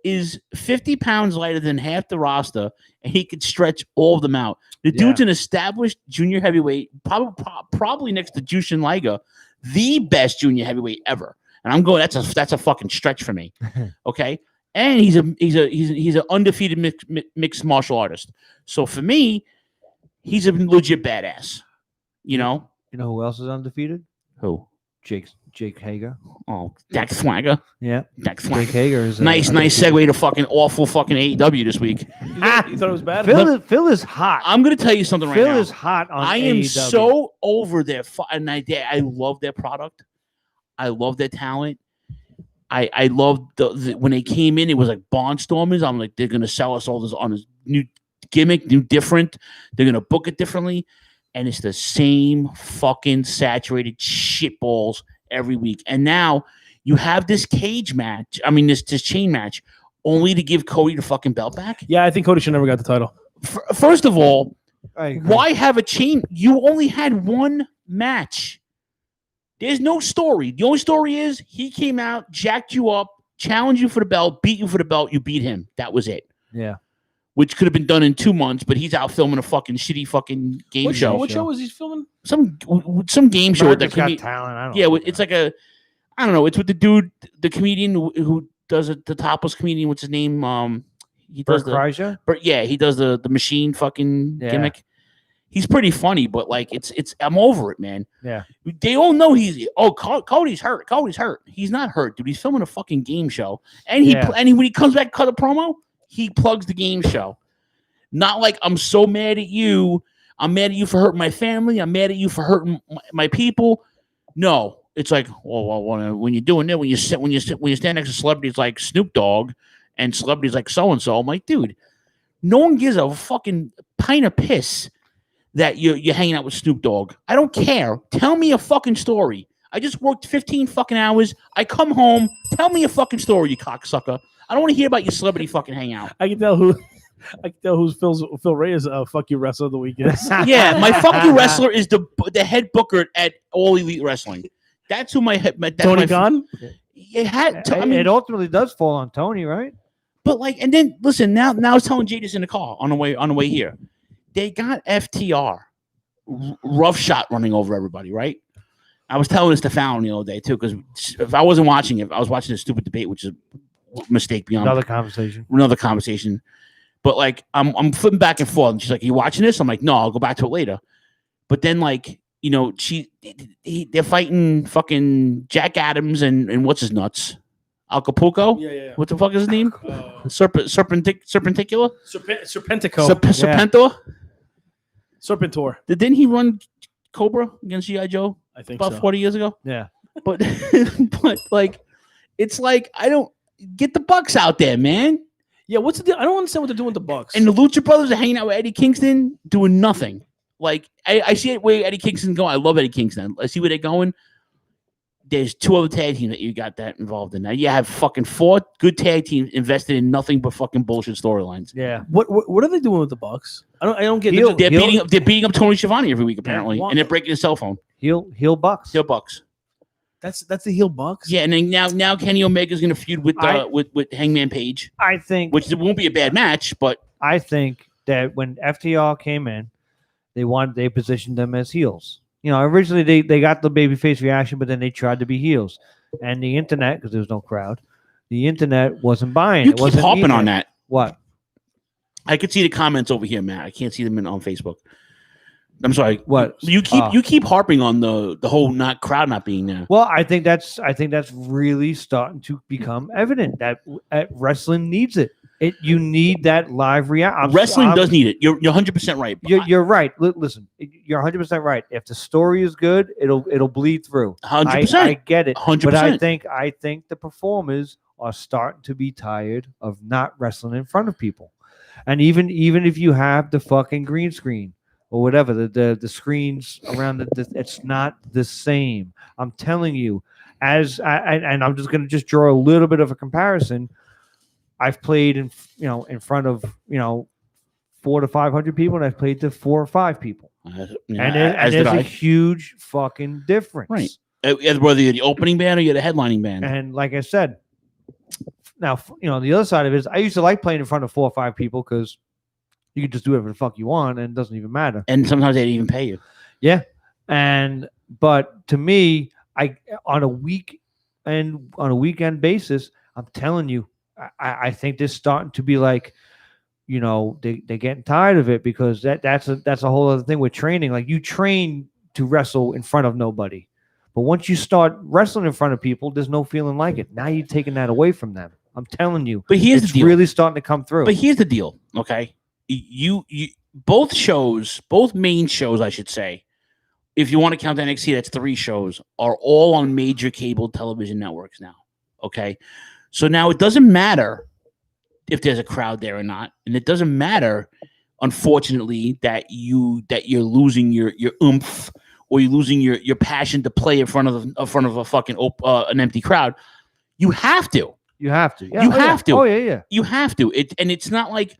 is 50 pounds lighter than half the roster, and he could stretch all of them out. The dude's an established junior heavyweight, probably next to Jushin Liger, the best junior heavyweight ever. And I'm going. That's a fucking stretch for me. Okay, and he's an undefeated mixed martial artist. So for me, he's a legit badass. You know. You know who else is undefeated? Who? Jake Hager. Oh, Dax Swagger. Yeah. Dax Swagger. Jake Hager is nice segue to fucking awful fucking AEW this week. You thought it was bad? Phil is hot. I'm going to tell you something right now. Phil is hot on I am AEW. so over their and I love their product. I love their talent. I love when they came in, it was like barnstormers. I'm like, they're going to sell us all this on this new gimmick, new different. They're going to book it differently. And it's the same fucking saturated shitballs every week. And now you have this cage match. I mean, this chain match only to give Cody the fucking belt back. Yeah, I think Cody should never got the title. First of all, why have a chain? You only had one match. There's no story. The only story is he came out, jacked you up, challenged you for the belt, beat you for the belt. You beat him. That was it. Yeah. Which could have been done in 2 months, but he's out filming a fucking shitty fucking game show. What show was he filming? Some game show with the Got Talent. I don't yeah, know. it's like I don't know. It's with the dude, the comedian who does it, the topless comedian. What's his name? He does Bert Kreischer? he does the machine fucking Yeah. gimmick. He's pretty funny, but like it's I'm over it, man. Yeah. They all know Cody's hurt. Cody's hurt. He's not hurt, dude. He's filming a fucking game show, and when he comes back, cut a promo. He plugs the game show. Not like I'm so mad at you. I'm mad at you for hurting my family. I'm mad at you for hurting my people. No, it's like, well, when you're doing that, when you stand next to celebrities like Snoop Dogg and celebrities like so and so, I'm like, dude, no one gives a fucking pint of piss that you're hanging out with Snoop Dogg. I don't care. Tell me a fucking story. I just worked 15 fucking hours. I come home. Tell me a fucking story, you cocksucker. I don't want to hear about your celebrity fucking hangout. I can tell who's Phil Reyes fuck you wrestler of the week is. Yeah, my fuck you wrestler is the head booker at All Elite Wrestling. That's who Tony Khan? It ultimately does fall on Tony, right? But like, and then listen, now I was telling Jay this in the car on the way here. They got FTR, rough shot running over everybody, right? I was telling this to Fallon the other day too, because if I wasn't watching it, I was watching this stupid debate, which is a mistake beyond Another conversation. But like, I'm flipping back and forth, and she's like, "Are you watching this?" I'm like, "No, I'll go back to it later." But then, like, you know, they're fighting fucking Jack Adams and what's his nuts, Acapulco. Yeah. What the fuck is his name? Serpenticular. Serpentico. Serpentor. Serpentor. Didn't he run Cobra against G.I. Joe? I think about so. 40 years ago. Yeah. But like, it's like, I don't get the Bucks out there, man. Yeah, what's the deal? I don't understand what they're doing with the Bucks. And the Lucha Brothers are hanging out with Eddie Kingston, doing nothing. Like, I see it where Eddie Kingston's going. I love Eddie Kingston. I see where they're going. There's 2 other tag teams that you got that involved in. Now you have fucking 4 good tag teams invested in nothing but fucking bullshit storylines. Yeah. What are they doing with the Bucks? I don't get. They're beating up Tony Schiavone every week apparently, and they're breaking his cell phone. Heel Bucks. Heel Bucks. That's the heel Bucks. Yeah, and then now Kenny Omega's going to feud with Hangman Page. I think, which it won't be a bad match, but I think that when FTR came in, they positioned them as heels. You know, originally they got the babyface reaction, but then they tried to be heels. And the internet, because there was no crowd, the internet wasn't buying. You it keep wasn't hopping eating on it. that. What? I could see the comments over here, Matt. I can't see them on Facebook. I'm sorry. What? You keep harping on the whole crowd not being there. Well, I think that's really starting to become evident that wrestling needs it. You need that live reaction. Wrestling does need it. You're 100% right. You're right. Listen, you're 100% right. If the story is good, it'll bleed through. 100%. I get it. 100%. But I think the performers are starting to be tired of not wrestling in front of people. And even if you have the fucking green screen or whatever, the screens around it's not the same. I'm telling you, and I'm just gonna draw a little bit of a comparison. I've played in front of 400 to 500 people, and I've played to 4 or 5 people, and there's a huge fucking difference. Right. Whether you're the opening band or you're the headlining band. And like I said, now the other side of it is I used to like playing in front of 4 or 5 people because you can just do whatever the fuck you want and it doesn't even matter. And sometimes they didn't even pay you. Yeah, but to me, on a weekend basis, I'm telling you. I think they're starting to be like, they're getting tired of it because that's a whole other thing with training. Like you train to wrestle in front of nobody, but once you start wrestling in front of people, there's no feeling like it. Now you're taking that away from them. I'm telling you. But here's the deal. Really starting to come through. But here's the deal, okay? You both main shows, I should say, if you want to count NXT, that's 3 shows, are all on major cable television networks now. Okay. So now it doesn't matter if there's a crowd there or not, and it doesn't matter, unfortunately, that you're losing your oomph or you're losing your passion to play in front of a fucking an empty crowd. You have to. You have to. Yeah. You have to. Oh yeah. You have to. And it's not like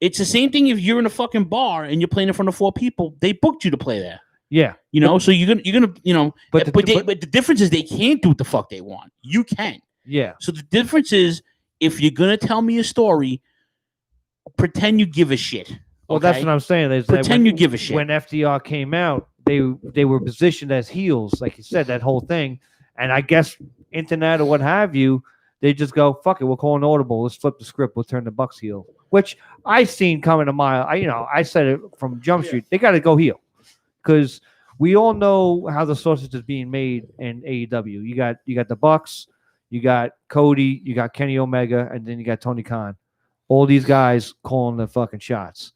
it's the same thing if you're in a fucking bar and you're playing in front of 4 people. They booked you to play there. Yeah. So you're gonna but the difference is they can't do what the fuck they want. You can. Yeah. So the difference is if you're gonna tell me a story, pretend you give a shit. Well, that's what I'm saying. Pretend you give a shit. When FDR came out, they were positioned as heels, like you said, that whole thing. And I guess internet or what have you, they just go, fuck it, we'll call an audible. Let's flip the script. We'll turn the Bucks heel, which I seen coming a mile. I said it from Jump Street. They got to go heel because we all know how the sausage is being made in AEW. You got the Bucks. You got Cody, you got Kenny Omega, and then you got Tony Khan. All these guys calling the fucking shots.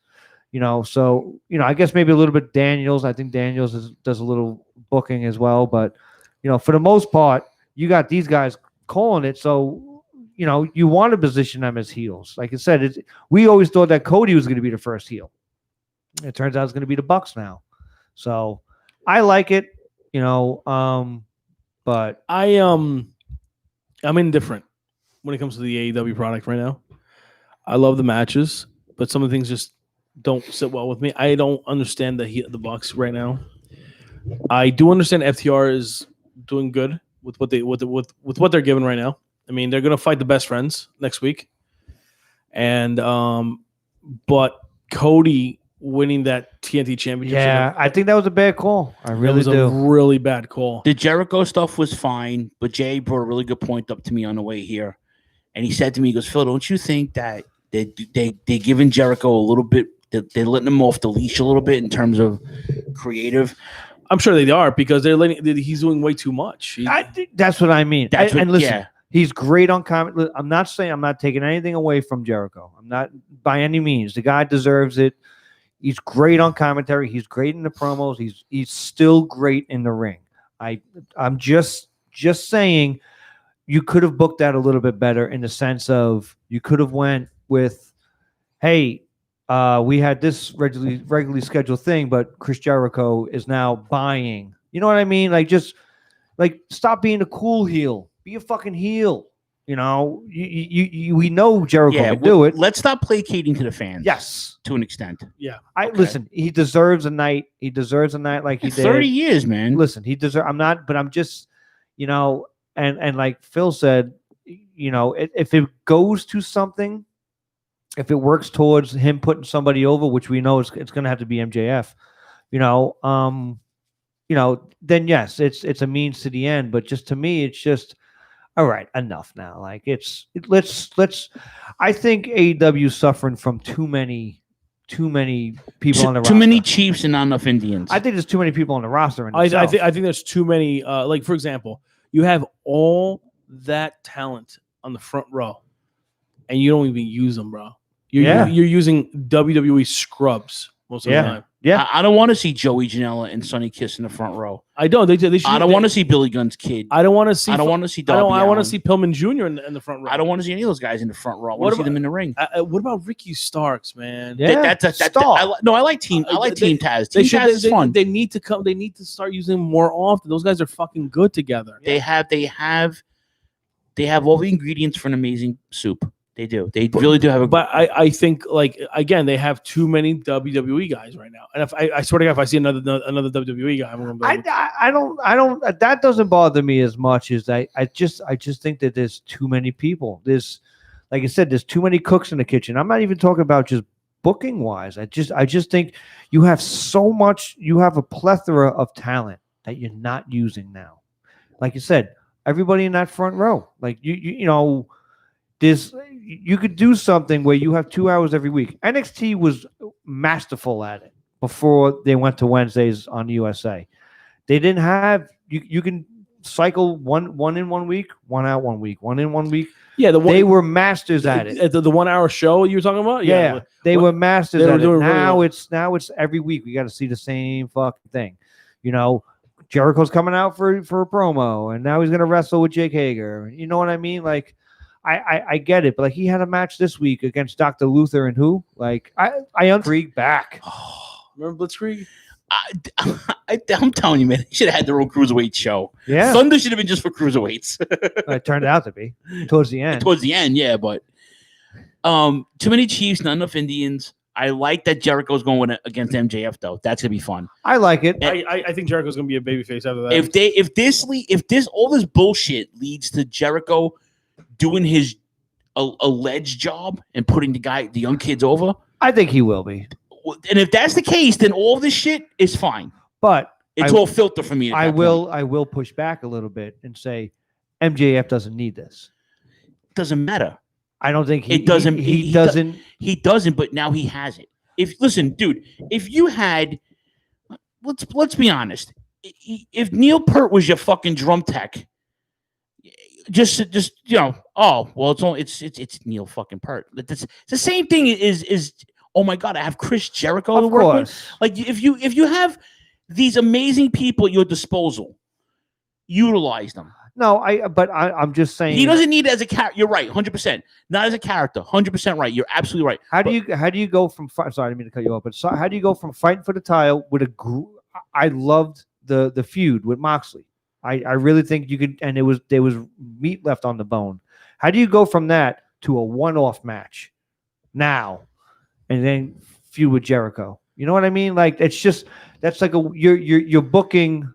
So, I guess maybe a little bit Daniels. I think Daniels does a little booking as well. But, for the most part, you got these guys calling it. So, you want to position them as heels. Like I said, we always thought that Cody was going to be the first heel. It turns out it's going to be the Bucks now. So, I like it, but I'm indifferent when it comes to the AEW product right now. I love the matches, but some of the things just don't sit well with me. I don't understand the Bucks right now. I do understand FTR is doing good with what they're given right now. I mean, they're going to fight the Best Friends next week, and but Cody winning that TNT championship. Yeah, I think that was a bad call. I really do. A really bad call. The Jericho stuff was fine, but Jay brought a really good point up to me on the way here. And he said to me, he goes, Phil, don't you think that they're giving Jericho a little bit, they're letting him off the leash a little bit in terms of creative? I'm sure they are because he's doing way too much. I think that's what I mean. And listen, he's great on comment. I'm not saying I'm not taking anything away from Jericho. I'm not by any means. The guy deserves it. He's great on commentary. He's great in the promos. He's still great in the ring. I'm just saying you could have booked that a little bit better in the sense of you could have went with, hey, we had this regularly scheduled thing, but Chris Jericho is now buying. You know what I mean? Stop being a cool heel. Be a fucking heel. We know Jericho can do it. Let's stop placating to the fans. Yes, to an extent. Yeah, listen. He deserves a night. He deserves a night like he did. 30 years, man. Listen, he deserves. I'm just, and like Phil said, if it goes to something, if it works towards him putting somebody over, which we know it's going to have to be MJF, then yes, it's a means to the end. But just to me, it's just. All right, enough now. Let's. I think AEW is suffering from too many too many people on the Too roster. many Chiefs and not enough Indians. I think there's too many people on the roster. In I itself. think there's too many. Like for example, you have all that talent on the front row, and you don't even use them, bro. You're using WWE scrubs most of the time. Yeah, I don't want to see Joey Janela and Sonny Kiss in the front row. I don't. They should, I don't want to see Billy Gunn's kid. I don't want to see. I don't want to see. I want Allen. to see Pillman Jr. in the front row. I don't want to see any of those guys in the front row. I want to see them in the ring. What about Ricky Starks, man? Yeah, I like Team. I like Team Taz. Team Taz is fun. They need to come. They need to start using them more often. Those guys are fucking good together. They have all the ingredients for an amazing soup. They do. They really do have a. But I think like again, they have too many WWE guys right now. And if I swear to God, if I see another WWE guy, I'm gonna be. I don't. That doesn't bother me as much as I just think that there's too many people. There's, like I said, there's too many cooks in the kitchen. I'm not even talking about just booking wise. I just think you have so much. You have a plethora of talent that you're not using now. Like you said, everybody in that front row. Like you know. You could do something where you have 2 hours every week. NXT was masterful at it before they went to Wednesdays on the USA. They didn't have you can cycle one in 1 week, one out 1 week, one in 1 week. Yeah, they were masters at it. The 1 hour show you were talking about? Yeah, they were masters at it. Now really it's every week we got to see the same fucking thing. You know, Jericho's coming out for a promo, and now he's gonna wrestle with Jake Hager. You know what I mean? Like. I get it, but like he had a match this week against Dr. Luther and who? Like I Blitzkrieg back. Remember Blitzkrieg? I'm telling you, man, they should have had their own cruiserweight show. Yeah, Thunder should have been just for cruiserweights. It turned out to be towards the end. Yeah, but too many Chiefs, not enough Indians. I like that Jericho's going against MJF though. That's gonna be fun. I like it. I think Jericho's gonna be a babyface after that. If all this bullshit leads to Jericho doing his alleged job and putting the young kids over, I think he will be. And if that's the case, then all this shit is fine. But it's all filter for me. I will push back a little bit and say MJF doesn't need this. Doesn't matter. I don't think He doesn't. But now he has it. If you had, let's be honest. If Neil Peart was your fucking drum tech. Just you know, it's Neil fucking Peart. It's the same thing. Is oh my god, I have Chris Jericho to work with. Like if you have these amazing people at your disposal, utilize them. No, I'm just saying he doesn't need it as a character. You're right, 100%. Not as a character, 100% right. You're absolutely right. How do you go from? Sorry, I didn't mean to cut you off. But how do you go from fighting for the title with I loved the feud with Moxley. I really think you could, and there was meat left on the bone. How do you go from that to a one-off match now, and then feud with Jericho? You know what I mean? Like that's like you're booking,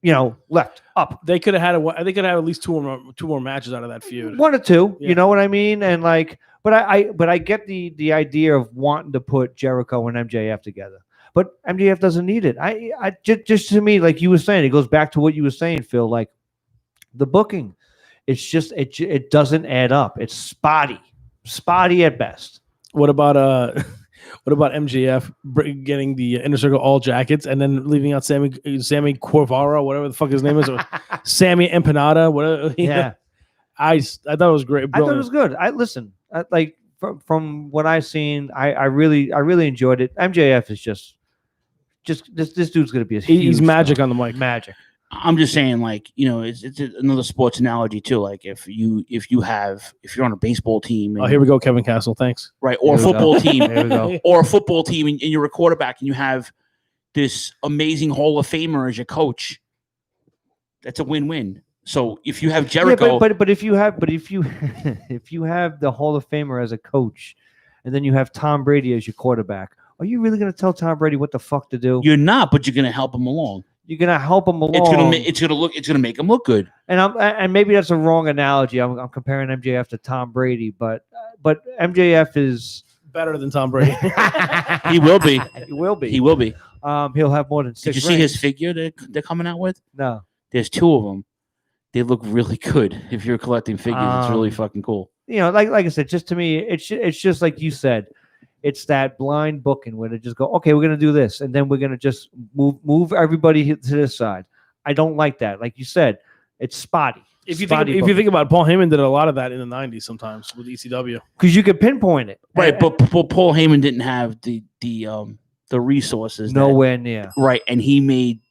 you know, left up. They could have had at least two more matches out of that feud. 1 or 2. Yeah. You know what I mean? And like, but I get the idea of wanting to put Jericho and MJF together. But MJF doesn't need it. I just to me, like you were saying, it goes back to what you were saying, Phil. Like the booking, it's just it doesn't add up. It's spotty at best. What about MJF getting the Inner Circle all jackets and then leaving out Sammy Corvaro, whatever the fuck his name is, or Sammy Empanada, whatever. Yeah, I thought it was great. Brilliant. I thought it was good. Like from what I've seen, I really enjoyed it. MJF is just this dude's gonna be he's magic on the mic. Magic. I'm just saying, like, you know, it's another sports analogy too. Like if you're on a baseball team. Here we go, Kevin Castle. Thanks. Right, or a football team. Here we go. Or a football team, and you're a quarterback, and you have this amazing Hall of Famer as your coach. That's a win-win. So if you have Jericho, but if you have if you have the Hall of Famer as a coach, and then you have Tom Brady as your quarterback, are you really going to tell Tom Brady what the fuck to do? You're not, but you're going to help him along. You're going to help him along. It's going to make him look good. And maybe that's a wrong analogy. I'm comparing MJF to Tom Brady, but MJF is better than Tom Brady. He will be. He will be. He will be. He'll have more than 6 Did you rings. see his figure they're coming out with? No. There's 2 of them. They look really good. If you're collecting figures, it's really fucking cool. You know, like I said, just to me, it's just like you said. it's that blind booking where they just go, okay, we're gonna do this, and then we're gonna just move everybody to this side. I don't like that. Like you said, it's spotty. If you think about it, Paul Heyman did a lot of that in the 90s sometimes with ECW. Because you could pinpoint it. Right, but Paul Heyman didn't have the resources. Nowhere near. Right, and he made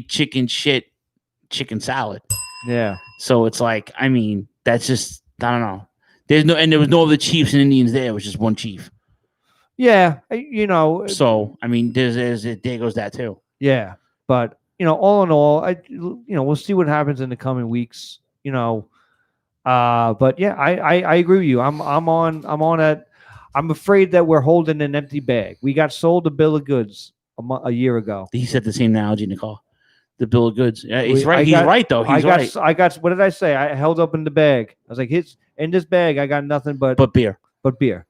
chicken salad. Yeah. So it's like, I mean, that's just, I don't know. There was no other chiefs and Indians there. It was just one chief. Yeah, So I mean, there goes that too. Yeah, but all in all, we'll see what happens in the coming weeks. But yeah, I agree with you. I'm on that. I'm afraid that we're holding an empty bag. We got sold a bill of goods a year ago. He said the same analogy, Nicole. The bill of goods. Yeah, he's right. He's right though. He's right. I got. What did I say? I held up in the bag. I was like, in this bag, I got nothing but beer. But beer.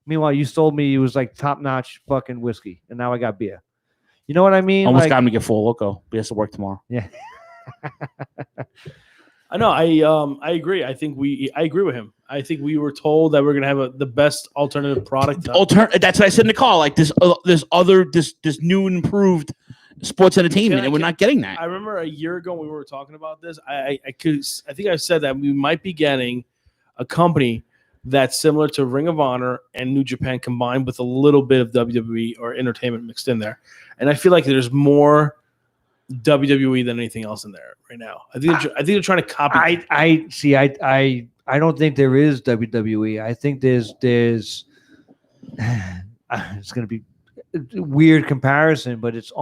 Meanwhile, you sold me. It was like top notch fucking whiskey, and now I got beer. You know what I mean? Almost got him to get full loco. But he has to work tomorrow. Yeah. I know. I agree. I agree with him. I think we were told that we're gonna have the best alternative product. That's what I said in the call. Like this new and improved sports entertainment, and we're not getting that. I remember a year ago when we were talking about this. I think I said that we might be getting a company that's similar to Ring of Honor and New Japan combined with a little bit of WWE or entertainment mixed in there. And I feel like there's more WWE than anything else in there right now. I think they're trying to copy. I don't think there is WWE. I think there's it's going to be a weird comparison, but it's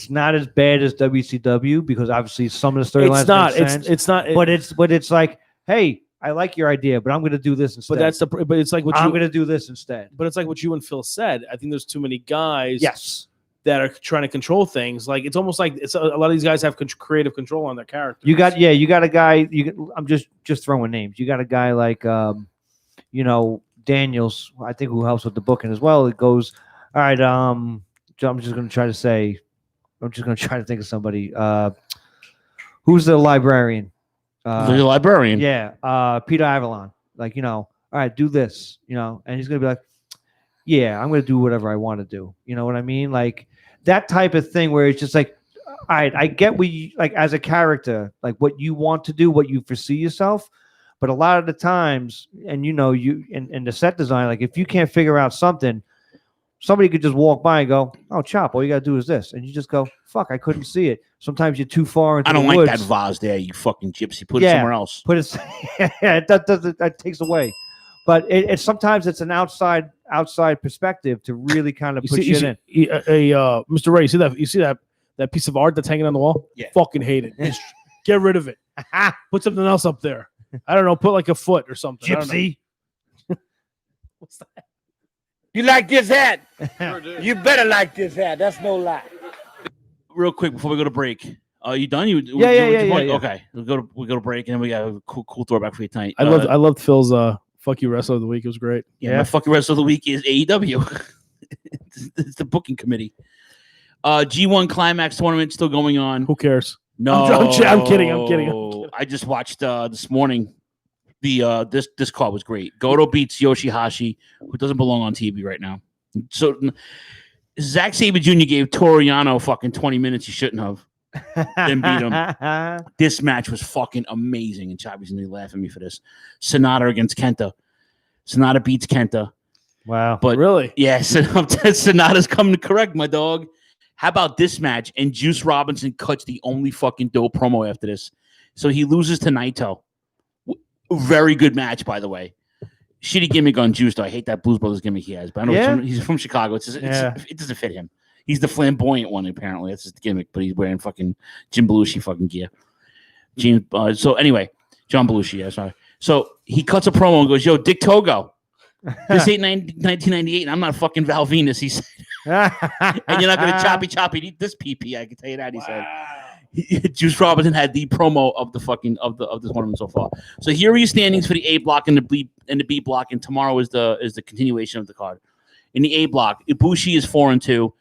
not as bad as WCW because obviously some of the storylines it's not. Make sense, it's not. But it's like, hey, I like your idea, but I'm going to do this instead. But it's like I'm going to do this instead. But it's like what you and Phil said. I think there's too many guys. Yes. That are trying to control things. Like it's almost like a lot of these guys have creative control on their characters. You got a guy. I'm just throwing names. You got a guy like Daniels. I think who helps with the booking as well. It goes, all right. I'm just going to try to think of somebody. Who's the librarian? The librarian. Yeah. Peter Avalon. Like all right, do this. And he's going to be like, yeah, I'm going to do whatever I want to do. You know what I mean? Like that type of thing where it's just like, all right, I get what you like as a character, like what you want to do, what you foresee yourself. But a lot of the times, and you in the set design, like if you can't figure out something, somebody could just walk by and go, "Oh, Chop, all you got to do is this." And you just go, "Fuck, I couldn't see it." Sometimes you're too far into the woods. I don't like that vase there, you fucking gypsy. Put it somewhere else. That takes away. But it's sometimes it's an outside perspective to really kind of put shit in. Mr. Ray, you see that piece of art that's hanging on the wall? Yeah. Fucking hate it. Just get rid of it. Put something else up there. I don't know. Put like a foot or something. Gypsy. What's that? You like this hat? You better like this hat. That's no lie. Real quick before we go to break. You done? Yeah. Okay. We'll go to break and then we got a cool throwback for you tonight. I loved Phil's Fuck You Wrestler of the Week. It was great. Yeah. My Fuck You Wrestler of the Week is AEW. It's the booking committee. G1 Climax tournament still going on. Who cares? No, I'm kidding. I just watched this morning. This call was great. Goto beats Yoshihashi, who doesn't belong on TV right now. So Zack Sabre Jr. gave Toru Yano fucking 20 minutes he shouldn't have. Then beat him. This match was fucking amazing, and Choppy's gonna laugh at me for this. Sonata against Kenta. Sonata beats Kenta. Wow. But really? Yeah, Sonata's coming to correct my dog. How about this match? And Juice Robinson cuts the only fucking dope promo after this. So he loses to Naito. Very good match, by the way. Shitty gimmick on Juice, though. I hate that Blues Brothers gimmick he has. But I know he's from Chicago. It doesn't fit him. He's the flamboyant one, apparently. That's just the gimmick. But he's wearing fucking Jim Belushi fucking gear. So anyway, John Belushi, yeah, sorry. So he cuts a promo and goes, "Yo, Dick Togo, this ain't 1998, and I'm not fucking Val Venus," he said. And you're not going to choppy eat this PP, I can tell you that, he said. Juice Robinson had the promo of the fucking of this tournament so far. So here are your standings for the A block and the B block, and tomorrow is the continuation of the card. In the A block, Ibushi is 4-2,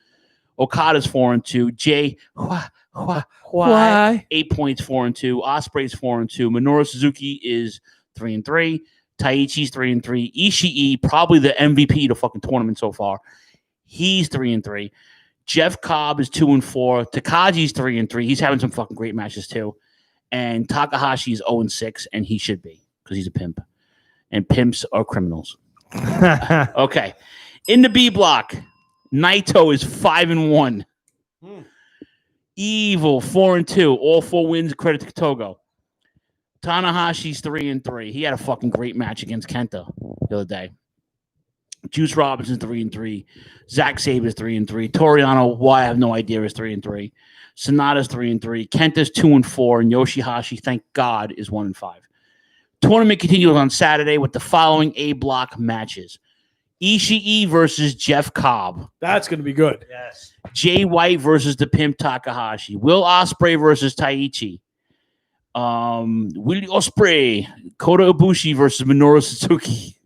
Okada's 4-2, Jay why 8 points 4-2, Ospreay's 4-2, Minoru Suzuki is 3-3, Taichi's 3-3. Ishii, probably the MVP of the fucking tournament so far. He's 3-3. Jeff Cobb is 2-4. Takaji's 3-3. He's having some fucking great matches too. And Takahashi is 0-6, and he should be because he's a pimp. And pimps are criminals. Okay. In the B block, Naito is 5-1. Evil 4-2. All 4 wins. Credit to Togo. Tanahashi's 3-3. He had a fucking great match against Kenta the other day. Juice Robinson's 3-3. Zack Saber's 3-3. Toriano, why I have no idea, is 3-3. Sonata's 3-3. Kenta's 2-4. And Yoshihashi, thank God, is 1-5. Tournament continues on Saturday with the following A block matches. Ishii versus Jeff Cobb. That's going to be good. Yes. Jay White versus the Pimp Takahashi. Will Ospreay versus Taichi. Willie Ospreay. Kota Ibushi versus Minoru Suzuki.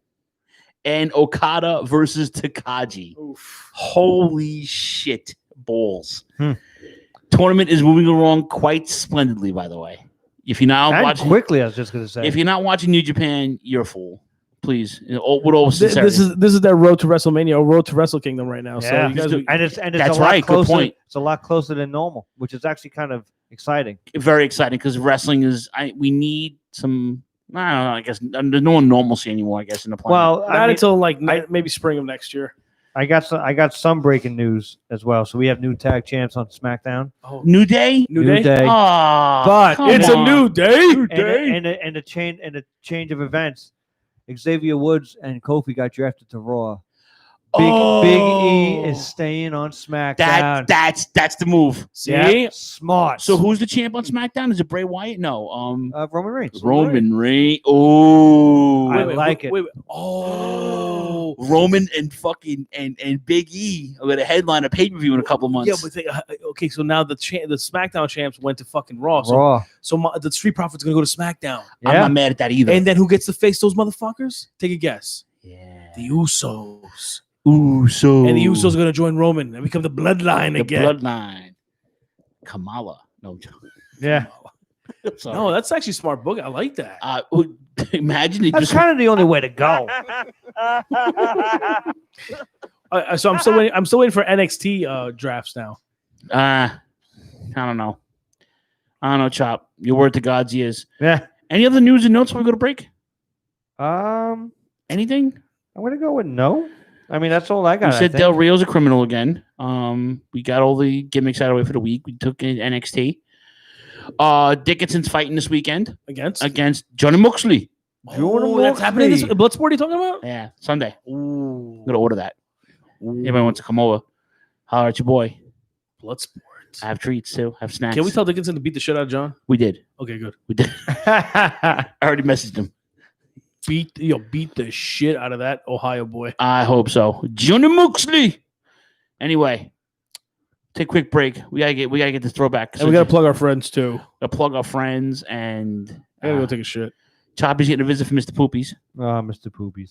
And Okada versus Takagi. Oof. Holy shit balls. Tournament is moving along quite splendidly, by the way. If you're not watching quickly, I was just going to say. If you're not watching New Japan, you're a fool. Please, with all sincerity. This is their road to WrestleMania, or road to Wrestle Kingdom right now. Yeah. So you guys, it's That's a lot right. Good closer, point. It's a lot closer than normal, which is actually kind of exciting. Very exciting because wrestling is. We need some. I don't know. I guess there's no normalcy anymore. I guess in the planet. Well, not until maybe spring of next year. I got some breaking news as well. So we have new tag champs on SmackDown. Oh, New Day. New Day. Oh, but it's a new day. And a change of events. Xavier Woods and Kofi got drafted to Raw. Big E is staying on SmackDown. That's the move. See, yeah, smart. So who's the champ on SmackDown? Is it Bray Wyatt? No. Roman Reigns. Roman Reigns. Oh, I like it. Oh, Roman and fucking and Big E are going to headline a pay per view in a couple months. Yeah, but okay, so now the SmackDown champs went to fucking Raw. So the Street Profits going to go to SmackDown. Yeah. I'm not mad at that either. And then who gets to face those motherfuckers? Take a guess. Yeah, the Usos. And the Usos are going to join Roman and become the Bloodline again. Bloodline. Kamala. No. Yeah. No, that's actually smart book. I like that. Imagine it. That's kind of the only way to go. So I'm still waiting for NXT drafts now. I don't know. Chop. Your word to God's ears. Yeah. Any other news and notes before we go to break? Anything? I'm gonna go with no. I mean, that's all I got. We said Del Rio's a criminal again. We got all the gimmicks out of the way for the week. We took in NXT. Dickinson's fighting this weekend against Johnny Moxley. That's happening this Bloodsport you talking about? Yeah, Sunday. I'm gonna order that. Everyone wants to come over. Holler at your boy. Bloodsport. I have treats too. I have snacks. Can we tell Dickinson to beat the shit out of John? We did. Okay, good. We did. I already messaged him. Beat the shit out of that Ohio boy. I hope so. Johnny Moxley. Anyway, take a quick break. We gotta get this throwback. And we gotta plug our friends too. Gotta plug our friends and I gotta go take a shit. Choppy's getting a visit from Mr. Poopies. Mr. Poopies.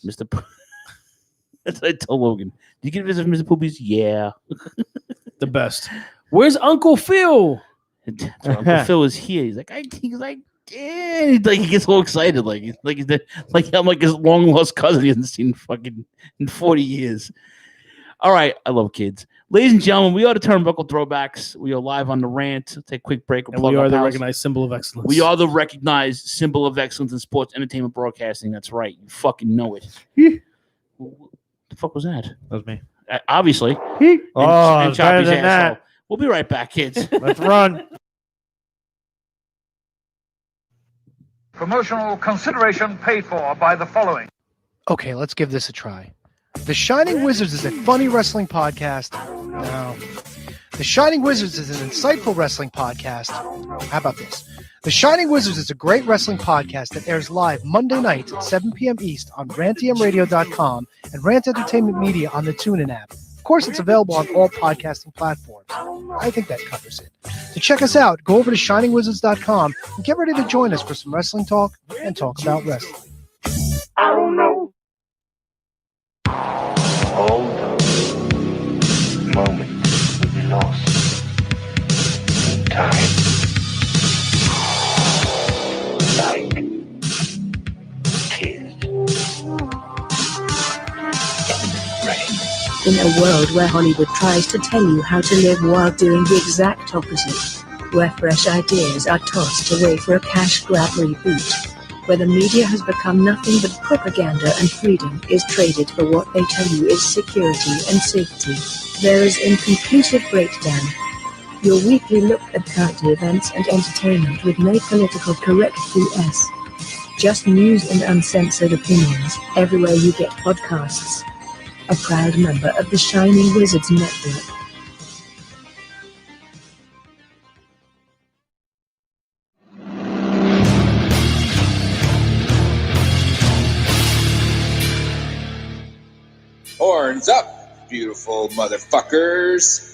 That's what I told Logan. Did you get a visit from Mr. Poopies? Yeah. The best. Where's Uncle Phil? Uncle Phil is here. He's like, yeah. Like he gets all excited, like I'm like his long lost cousin he hasn't seen fucking in 40 years. All right, I love kids, ladies and gentlemen. We are the Turnbuckle Throwbacks. We are live on the rant. We'll take a quick break. And we are the recognized symbol of excellence. We are the recognized symbol of excellence in sports entertainment broadcasting. That's right. You fucking know it. What the fuck was that? That was me. Obviously. And Choppy's asshole. That. We'll be right back, kids. Let's run. Promotional consideration paid for by the following. Okay, let's give this a try. The Shining Wizards is a funny wrestling podcast. No. The Shining Wizards is an insightful wrestling podcast. How about this? The Shining Wizards is a great wrestling podcast that airs live Monday nights at 7 p.m. East on rantmradio.com and Rant Entertainment Media on the TuneIn app. Of course, it's available on all podcasting platforms. I think that covers it. To check us out, go over to shiningwizards.com and get ready to join us for some wrestling talk and talk about wrestling. I don't know. All those moments will be lost in time. Like kids. In a world where Hollywood tries to tell you how to live while doing the exact opposite, where fresh ideas are tossed away for a cash grab reboot, where the media has become nothing but propaganda and freedom is traded for what they tell you is security and safety, there is Inconclusive Breakdown. Your weekly look at current events and entertainment with no political correct BS. Just news and uncensored opinions, everywhere you get podcasts. A proud member of the Shining Wizards Network. Horns up, beautiful motherfuckers.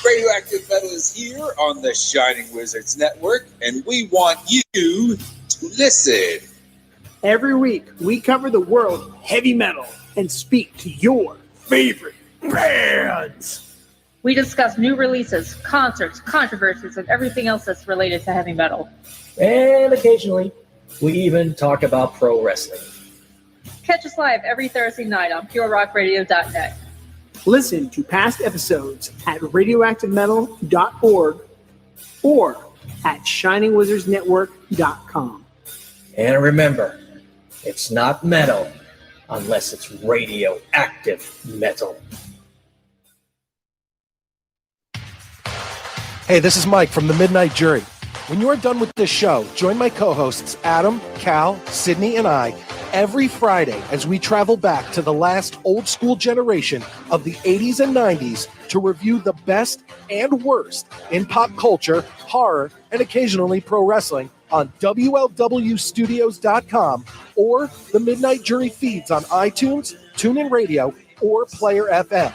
Radioactive Metal is here on the Shining Wizards Network, and we want you to listen. Every week, we cover the world of heavy metal and speak to your favorite bands. We discuss new releases, concerts, controversies, and everything else that's related to heavy metal. And occasionally, we even talk about pro wrestling. Catch us live every Thursday night on purerockradio.net. Listen to past episodes at radioactivemetal.org or at shiningwizardsnetwork.com. And remember, it's not metal unless it's radioactive metal. Hey, this is Mike from the Midnight Jury. When you are done with this show, join my co-hosts Adam, Cal, Sydney, and I every Friday as we travel back to the last old school generation of the 80s and 90s to review the best and worst in pop culture, horror, and occasionally pro wrestling on WLWstudios.com or the Midnight Jury feeds on iTunes, TuneIn Radio, or Player FM.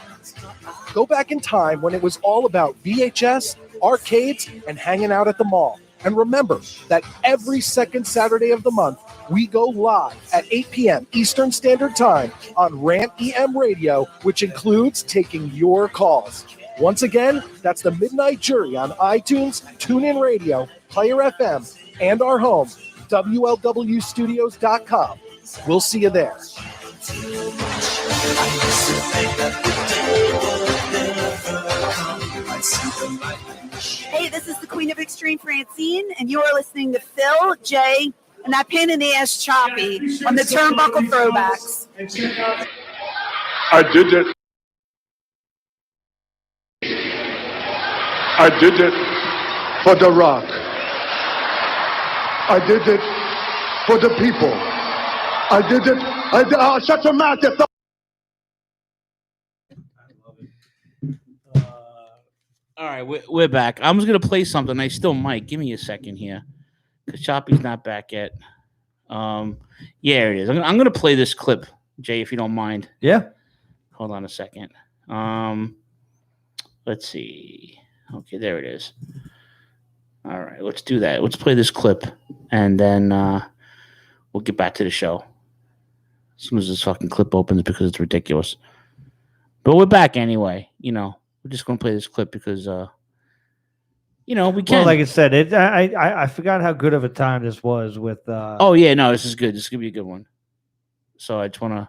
Go back in time when it was all about VHS, arcades, and hanging out at the mall. And remember that every second Saturday of the month, we go live at 8 p.m. Eastern Standard Time on Rant EM Radio, which includes taking your calls. Once again, that's the Midnight Jury on iTunes, TuneIn Radio, Player FM, and our home, WLWstudios.com. We'll see you there. Hey, this is the Queen of Extreme, Francine, and you are listening to Phil, Jay, and that pain in the ass Choppy on the Turnbuckle Throwbacks. I did it. I did it for The Rock. I did it for the people. I did it. Shut your mouth, you All right, we're back. I'm just going to play something. I still might. Give me a second here because Choppy's not back yet. Yeah, it is. I'm going to play this clip, Jay, if you don't mind. Yeah. Hold on a second. Let's see. Okay, there it is. All right, let's do that. Let's play this clip, and then we'll get back to the show as soon as this fucking clip opens because it's ridiculous. But we're back anyway, We're just going to play this clip because, we can. Well, like I said, I forgot how good of a time this was with. Oh yeah, no, this is good. This is gonna be a good one. So I just want to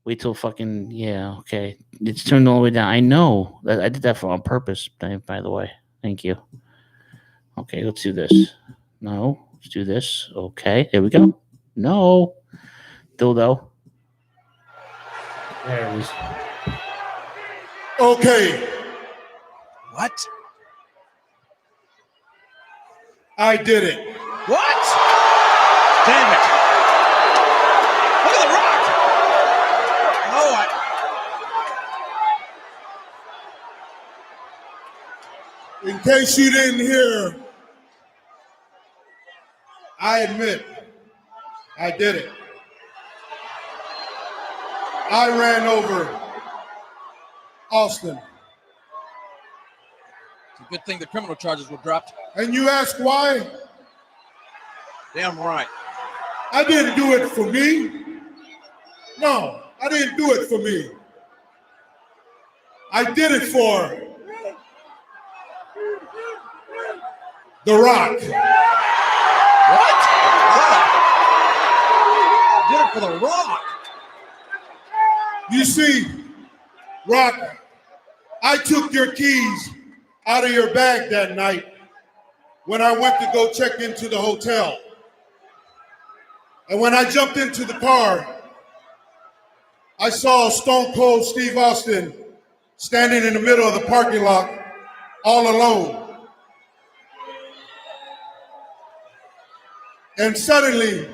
wait till fucking okay. It's turned all the way down. I know that I did that on purpose. By the way, thank you. Okay, let's do this. No, let's do this. Okay, here we go. No, dildo. There it is. Okay. What? I did it. What? Damn it. Look at The Rock. No, In case you didn't hear, I admit, I did it. I ran over Austin. It's a good thing the criminal charges were dropped. And you ask why? Damn right. I didn't do it for me. No, I didn't do it for me. I did it for The Rock. What? for The Rock. You see, Rock, I took your keys out of your bag that night when I went to go check into the hotel. And when I jumped into the car, I saw Stone Cold Steve Austin standing in the middle of the parking lot all alone. And suddenly,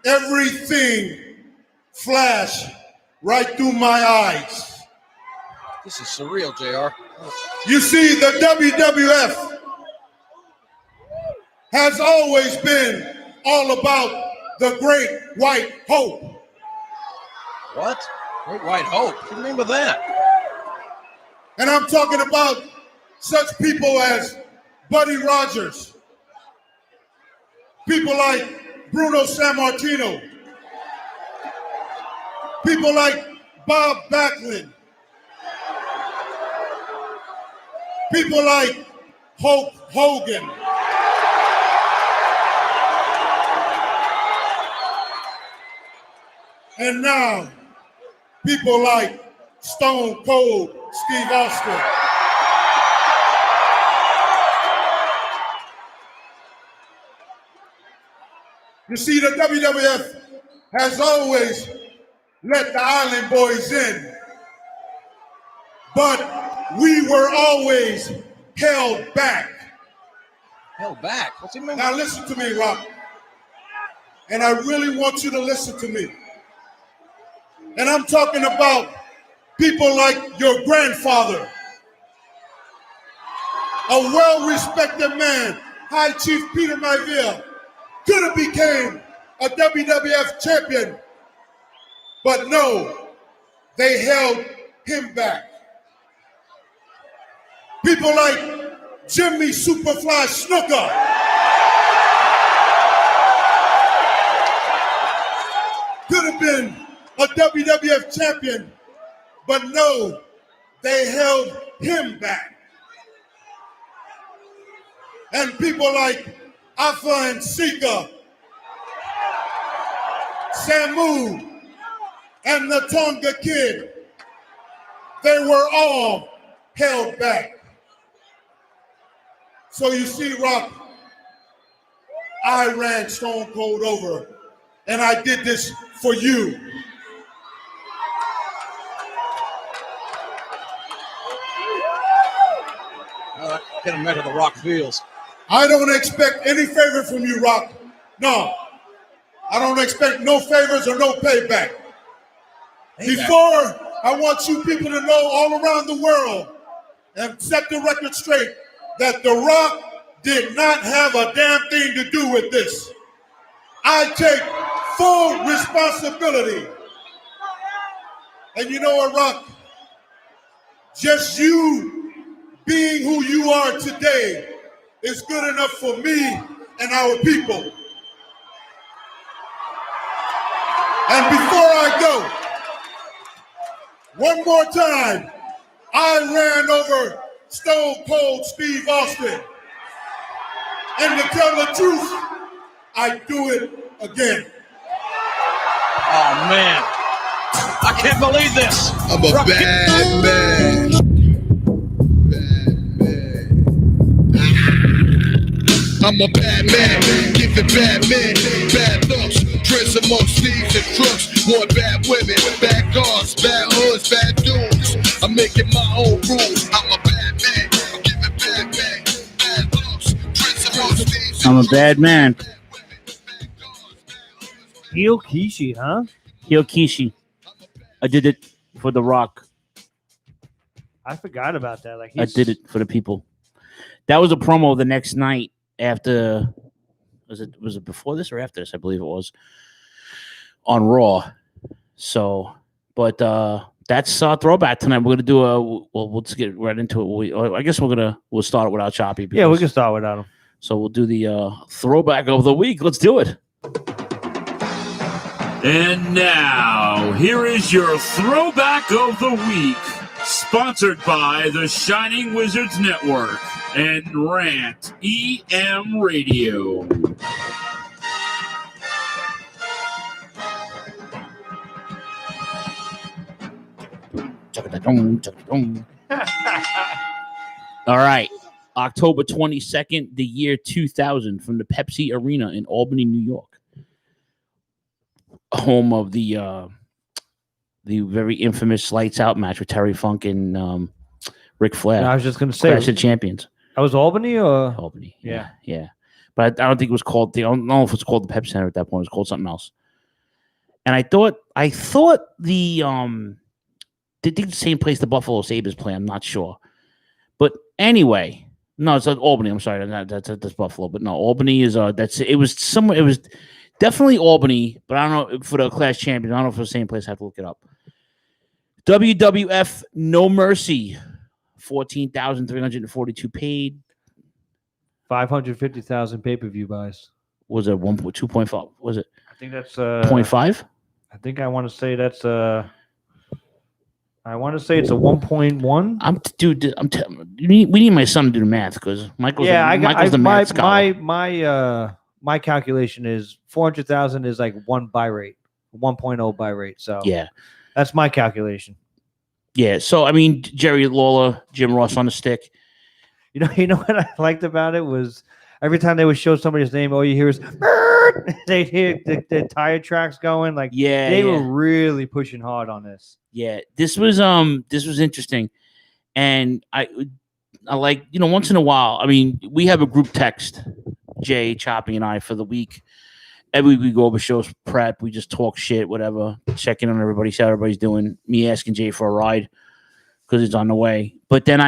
everything flashed right through my eyes. This is surreal, JR. You see, the WWF has always been all about the Great White Hope. What? Great White Hope? What do you mean by that? And I'm talking about such people as Buddy Rogers, people like Bruno Sammartino, people like Bob Backlund, people like Hulk Hogan, and now people like Stone Cold Steve Austin. You see, the WWF has always let the Island Boys in, but we were always held back. Held back? What's he mean? Now listen to me, Rock. And I really want you to listen to me. And I'm talking about people like your grandfather, a well-respected man, High Chief Peter Maivia, could have became a WWF champion, but no, they held him back. People like Jimmy Superfly Snuka, could have been a WWF champion, but no, they held him back. And people like Afa and Sika, Samu, and the Tonga Kid, they were all held back. So you see, Rock, I ran Stone Cold over, and I did this for you. I can't imagine The Rock feels. I don't expect any favor from you, Rock. No. I don't expect no favors or no payback. Before, I want you people to know all around the world and set the record straight that The Rock did not have a damn thing to do with this. I take full responsibility. And you know what, Rock? Just you being who you are today is good enough for me and our people. And before I go, one more time, I ran over Stone Cold Steve Austin. And to tell the truth, I do it again. Oh, man. I can't believe this. I'm a bad man. I'm a bad man, giving bad men bad looks. Dress amongst thieves and crooks. Want bad women, bad cars, bad hoods, bad dudes. I'm making my own rules. I'm a bad man, I'm giving bad men bad looks. Dress amongst thieves and I'm a bad man. Heel Kishi, huh? Heel Kishi. I did it for The Rock. I forgot about that. Like I did it for the people. That was a promo the next night after. Was it before this or after this? I believe it was on Raw. So, but that's Throwback tonight. We're gonna do we'll just get right into it. I guess we'll start it without Choppy. Yeah, we can start without him. So we'll do the Throwback of the week. Let's do it. And now, here is your Throwback of the Week, sponsored by the Shining Wizards Network and Rant EM Radio. All right. October 22nd, the year 2000, from the Pepsi Arena in Albany, New York. Home of the very infamous Lights Out match with Terry Funk and Ric Flair. I was just going to say. Clash of Champions. That was Albany or? Albany. Yeah. But I don't think it was called, I don't know if it was called the Pepsi Center at that point. It was called something else. And I thought they did the same place the Buffalo Sabres play. I'm not sure. But anyway, no, it's Albany. I'm sorry. That's Buffalo. But no, Albany is, it was somewhere, it was definitely Albany, but I don't know for the Clash Champions. I don't know if it was the same place. I have to look it up. WWF No Mercy, 14,342 paid. 550,000 pay-per-view buys. Was it 2.5? Was it? I think that's 0.5. I think I want to say that's I want to say it's a 1.1. We need my son to do the math because Michael's the math scholar. My calculation is 400,000 is like 1 buy rate, 1.0 buy rate. So yeah, that's my calculation. Yeah. So I mean, Jerry Lawler, Jim Ross on the stick. You know what I liked about it was every time they would show somebody's name, all you hear is "Bird!" They'd hear the tire tracks going. Like they were really pushing hard on this. Yeah, this was interesting, and I like once in a while. I mean, we have a group text, Jay, Choppy, and I for the week. Every week we go over shows prep. We just talk shit, whatever, check in on everybody, see how everybody's doing. Me asking Jay for a ride because it's on the way. But then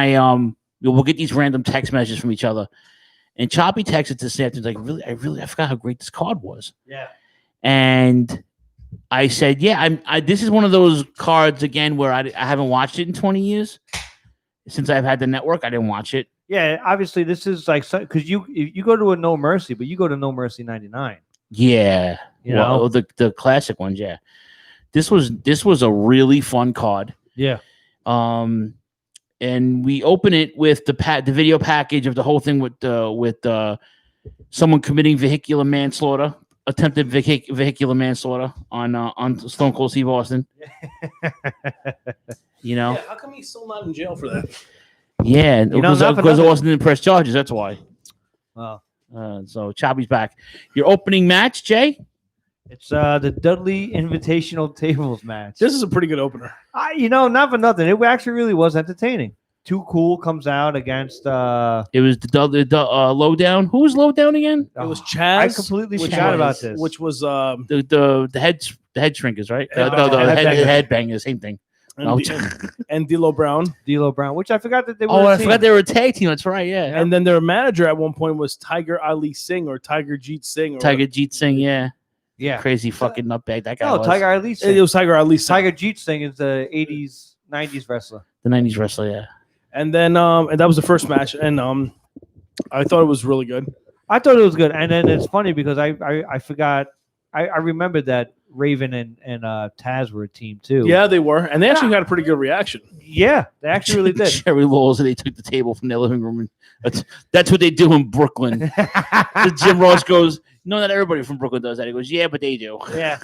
we'll get these random text messages from each other. And Choppy texted to say, like, I forgot how great this card was. Yeah. And I said, yeah, this is one of those cards, again, where I haven't watched it in 20 years. Since I've had the network, I didn't watch it. Yeah, obviously, this is like, because you go to a No Mercy, but you go to No Mercy 99. Yeah. The classic ones, yeah. This was a really fun card. Yeah. And we open it with the video package of the whole thing with someone committing vehicular manslaughter, attempted vehicular manslaughter on Stone Cold Steve Austin. Yeah, how come he's still not in jail for that? Yeah, because Austin didn't press charges. That's why. Wow. So Choppy's back. Your opening match, Jay? It's the Dudley Invitational Tables match. This is a pretty good opener. Not for nothing. It actually really was entertaining. Too Cool comes out against. It was the Lowdown. Who was Lowdown again? It was Chaz. I completely forgot about this. Which was the head shrinkers, right? The head bangers, same thing. And D'Lo Brown. D'Lo Brown, which I forgot that they were. Oh, I forgot they were a tag team. That's right. Yeah. And then their manager at one point was Tiger Ali Singh or Tiger Jeet Singh. Tiger Jeet Singh, yeah. Yeah. Crazy fucking nutbag that guy. No, was. Tiger Ali Singh. It was Tiger Ali Singh. Tiger Jeet Singh is the 80s, 90s wrestler. The 90s wrestler, yeah. And then and that was the first match, and I thought it was really good. I thought it was good, and then it's funny because I forgot. I remembered that Raven and Taz were a team too. Yeah, they were, and they actually got a pretty good reaction. Yeah, they actually really did. Jerry Lawler, they took the table from their living room. And that's what they do in Brooklyn. Jim Ross goes, no, not everybody from Brooklyn does that. He goes, yeah, but they do. Yeah.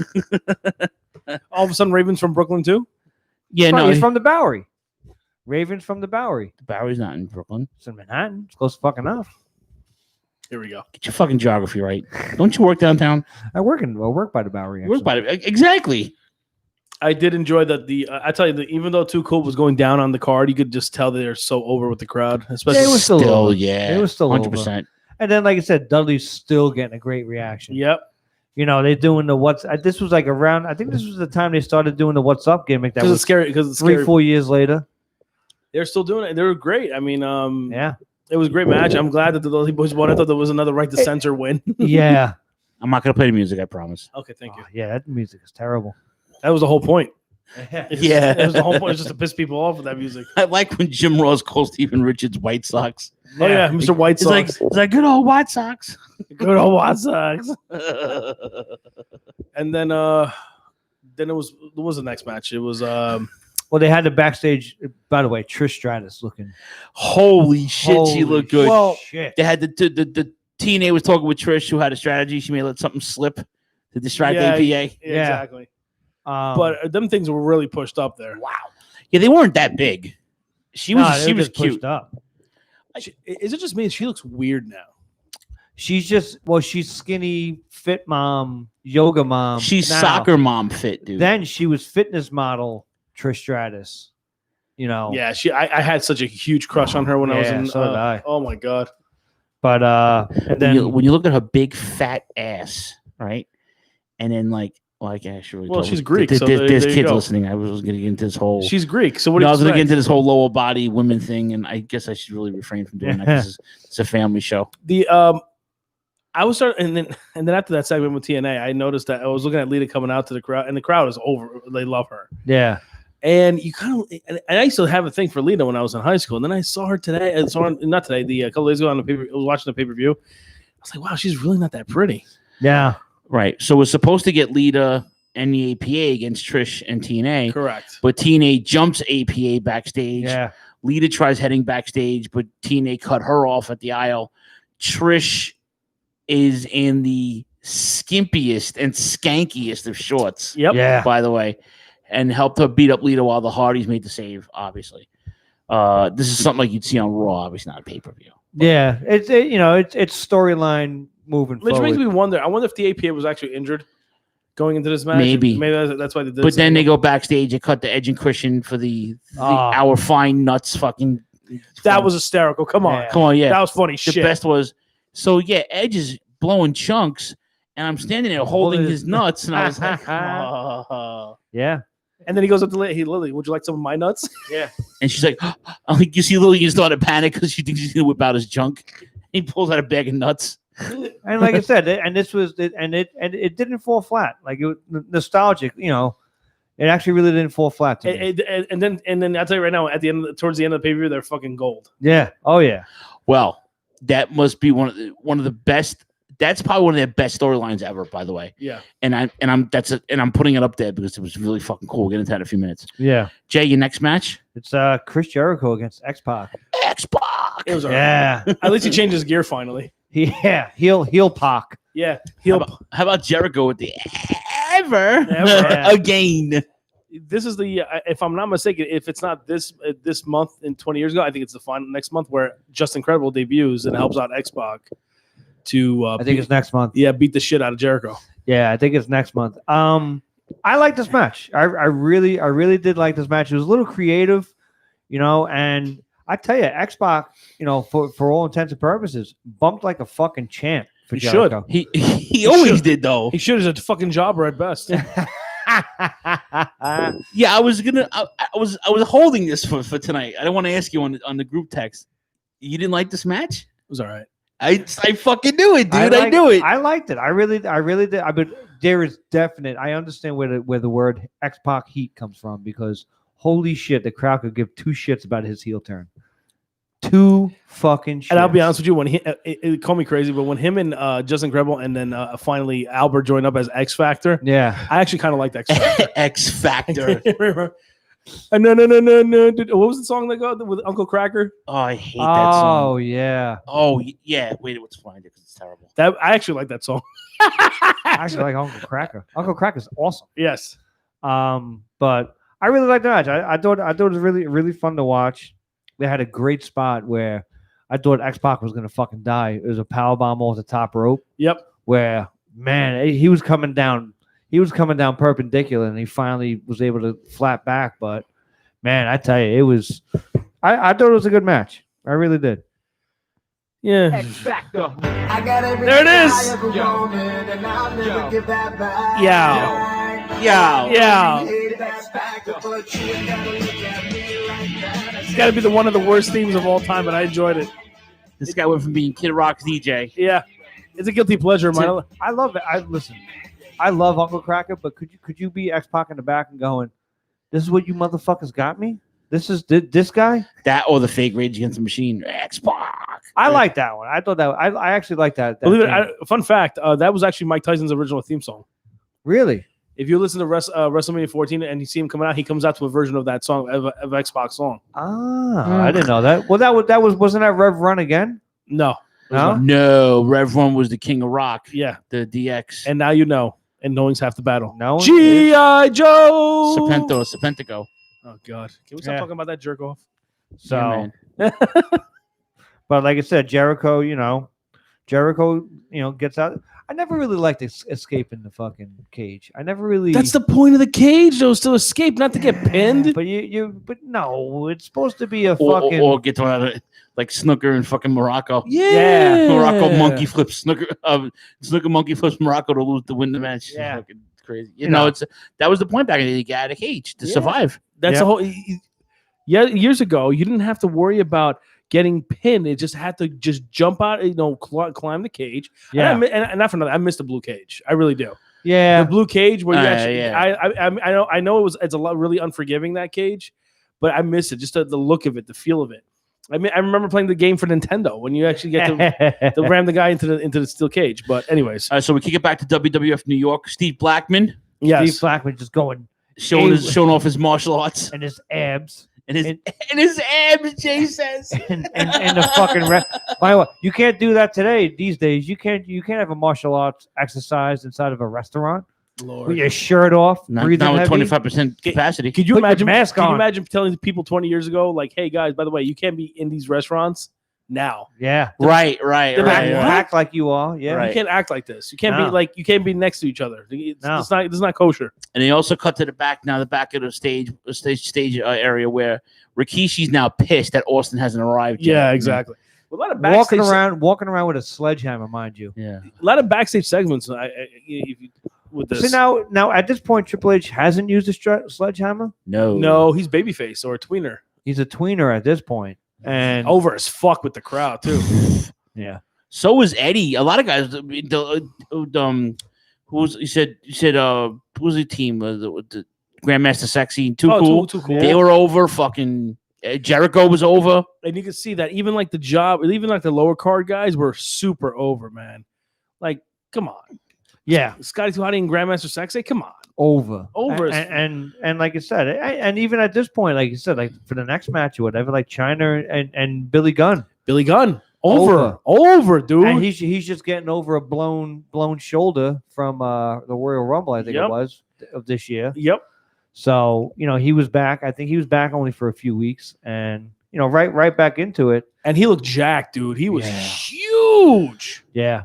All of a sudden, Raven's from Brooklyn too? Yeah, no, he's from the Bowery. Raven's from the Bowery. The Bowery's not in Brooklyn. It's in Manhattan. It's close fucking enough. Here we go. Get your fucking geography right. Don't you work downtown? I work by the Bowery. Work by exactly. I did enjoy that. I tell you, even though Too Cool was going down on the card, you could just tell they're so over with the crowd. Especially it was still over. Yeah, it was still 100%. Over. And then, like I said, Dudley's still getting a great reaction. Yep. They're doing the what's. This was like around. I think this was the time they started doing the what's up gimmick. That was scary. Because it's 3-4 years later. They're still doing it. They were great. I mean, yeah, it was a great match. I'm glad that the Dudley Boys won. I thought there was another right to censor win. Yeah. I'm not going to play the music, I promise. Okay, thank you. Yeah, that music is terrible. That was the whole point. Yeah. That was the whole point. It's just to piss people off with that music. I like when Jim Ross calls Steven Richards White Sox. Oh, yeah, Mr. White Sox. He's like, good old White Sox. Good old White Sox. And then it was the next match. It was well, they had the backstage. By the way, Trish Stratus looking. Holy shit, she looked good. Well, shit. They had the TNA was talking with Trish, who had a strategy. She may let something slip to distract APA. Yeah, exactly. But them things were really pushed up there. Wow. Yeah, they weren't that big. She was Nah, she they was just pushed cute. up. Is it just me? She looks weird now. She's skinny, fit mom, yoga mom. She's now. soccer mom fit, dude. Then she was fitness model Trish Stratus. You know. Yeah, I had such a huge crush on her when I was in. So did I. Oh my god. But and then when you look at her big fat ass, right, and then like. Well, I can't actually. Well, she's Greek, so there's there you kids go. listening. I was going to get into this whole. She's Greek, so what? I do was you going to get expect? into this whole lower body women thing, and I guess I should really refrain from doing that because it's a family show. I was starting, and then after that segment with TNA, I noticed that I was looking at Lita coming out to the crowd, and the crowd is over. They love her. Yeah. And you kind of, and I used to have a thing for Lita when I was in high school, and then I saw her today. I saw her, not today, a couple days ago on the paper. I was watching the pay-per-view. I was like, wow, she's really not that pretty. Yeah. Right. So we're supposed to get Lita and the APA against Trish and TNA. Correct. But TNA jumps APA backstage. Yeah. Lita tries heading backstage, but TNA cut her off at the aisle. Trish is in the skimpiest and skankiest of shorts. Yep. Yeah. By the way, and helped her beat up Lita while the Hardys made the save, obviously. This is something like you'd see on Raw, obviously not a pay-per-view. Yeah. It's storyline moving Which forward. makes me wonder. I wonder if the APA was actually injured going into this match. Maybe that's why they did. But then they go backstage and cut the Edge and Christian for the our fine nuts fucking. That was hysterical. Come on. Come on, yeah. That was funny The shit. best was, so yeah, Edge is blowing chunks, and I'm standing there holding his nuts, and I was like, yeah. And then he goes up to Lily. Hey, Lily, would you like some of my nuts? Yeah. And she's like, like you see Lily is starting to panic because she thinks he's gonna whip out his junk. He pulls out a bag of nuts. And like I said, it didn't fall flat. Like it was nostalgic, you know. It actually really didn't fall flat to me. And then I'll tell you right now, at the end, towards the end of the pay-per-view, they're fucking gold. Yeah. Oh yeah. Well, that must be one of the best. That's probably one of their best storylines ever, by the way. Yeah. And I'm putting it up there because it was really fucking cool. We'll get into that in a few minutes. Yeah. Jay, your next match? It's Chris Jericho against X-Pac. X-Pac. It was all right. Yeah. At least he changed his gear finally. Yeah. Heel Pac. Yeah. How about Jericho with the ever Yeah. again? This is the if I'm not mistaken, if it's not this month and 20 years ago, I think it's the final next month where Just Incredible debuts and helps out X-Pac to I think it's next month. Yeah, beat the shit out of Jericho. Yeah, I think it's next month. I like this match. I really did like this match. It was a little creative, you know, and I tell you, X-Pac, you know, for all intents and purposes, bumped like a fucking champ for He Jericho. should. He always did though. He should. He's a fucking jobber at best. Yeah, I was holding this for tonight. I don't want to ask you on the group text. You didn't like this match? It was all right. I fucking knew it, dude. I knew it. I liked it. I really did. I mean, there is definite. I understand where the word X-Pac heat comes from because holy shit, the crowd could give two shits about his heel turn. Two fucking shits. And I'll be honest with you, when it called me crazy, but when him and Just Incredible and then finally Albert joined up as X Factor, yeah, I actually kind of liked X Factor. X Factor. No. What was the song that got with Uncle Cracker? Oh, I hate that song. Oh yeah. Oh yeah. Wait, let's find it because it's terrible. I actually like that song. I actually like Uncle Cracker. Uncle Cracker's awesome. Yes. But I really liked the match. I thought it was really fun to watch. They had a great spot where I thought X-Pac was gonna fucking die. It was a powerbomb off the top rope. Yep. Where he was coming down. He was coming down perpendicular, and he finally was able to flat back. But man, I tell you, it was. I thought it was a good match. I really did. Yeah. X-Factor. There it is. Yeah. It's got to be one of the worst themes of all time, but I enjoyed it. This guy went from being Kid Rock's DJ. Yeah. It's a guilty pleasure of mine. I love it. I love Uncle Cracker, but could you be X-Pac in the back and going, "This is what you motherfuckers got me. This is this guy." That or the fake Rage Against the Machine. X-Pac. I like that one. I thought that I actually like that. Believe it. Fun fact: that was actually Mike Tyson's original theme song. Really? If you listen to WrestleMania 14 and you see him coming out, he comes out to a version of that song, of X-Pac song. Ah, I didn't know that. Well, wasn't that Rev Run again? No. No. Rev Run was the King of Rock. Yeah. The DX. And now you know. And knowing's half the battle. No. G.I. Joe. Serpentico. Oh God, can we stop talking about that jerk off? So, but like I said, Jericho, gets out. I never really liked escaping the fucking cage. I never really. That's the point of the cage, though, is to escape, not to get pinned. But no, it's supposed to be a or, fucking or get thrown out of like snooker in fucking Morocco. Yeah. Morocco monkey flips snooker. Snooker monkey flips Morocco to win the match. Yeah. Fucking crazy. You know, that was the point back in the day. You got out of the cage to survive. That's the whole. Yeah, years ago, you didn't have to worry about getting pinned. It just had to just jump out, climb the cage. Yeah. And not for nothing, I miss the blue cage. I really do. Yeah. The blue cage where you actually, yeah. I know it's a lot really unforgiving, that cage, but I miss it. Just the look of it, the feel of it. I mean, I remember playing the game for Nintendo when you actually get to ram the guy into the steel cage. But anyways, so we kick it back to WWF New York. Steve Blackman. Yes. Steve Blackman just going showing off his martial arts and his abs. And his abs, Jay says. and the fucking by the way, you can't do that today. These days, you can't have a martial arts exercise inside of a restaurant. Lord. With your shirt off, breathing with heavy. 25% capacity. Could you Put your imagine? mask Can you on. imagine telling people 20 years ago, like, "Hey guys, by the way, you can't be in these restaurants now." Yeah, right. Act like you are. Yeah, You can't act like this. You can't be like you can't be next to each other. It's not kosher. And they also cut to the back now, the back of the stage area where Rikishi's now pissed that Austin hasn't arrived yet. Yeah, exactly. A lot of walking around with a sledgehammer, mind you. Yeah, a lot of backstage segments. With this. So now at this point, Triple H hasn't used a sledgehammer. No, he's babyface or a tweener. He's a tweener at this point, and over as fuck with the crowd too. Yeah. So was Eddie. A lot of guys. Who was you said who was the team? The Grandmaster Sexy and Too Cool. Too Cool. They were over. Fucking Jericho was over. And you can see that even like the lower card guys were super over, man. Like, come on. Yeah. Scotty 2 Hotty and Grandmaster Sexy, come on. Over. And like I said, and even at this point, like you said, like for the next match or whatever, like Chyna and Billy Gunn. Over, dude. And he's just getting over a blown shoulder from the Royal Rumble, I think it was, of this year. Yep. So, he was back. I think he was back only for a few weeks, and right back into it. And he looked jacked, dude. He was huge. Yeah.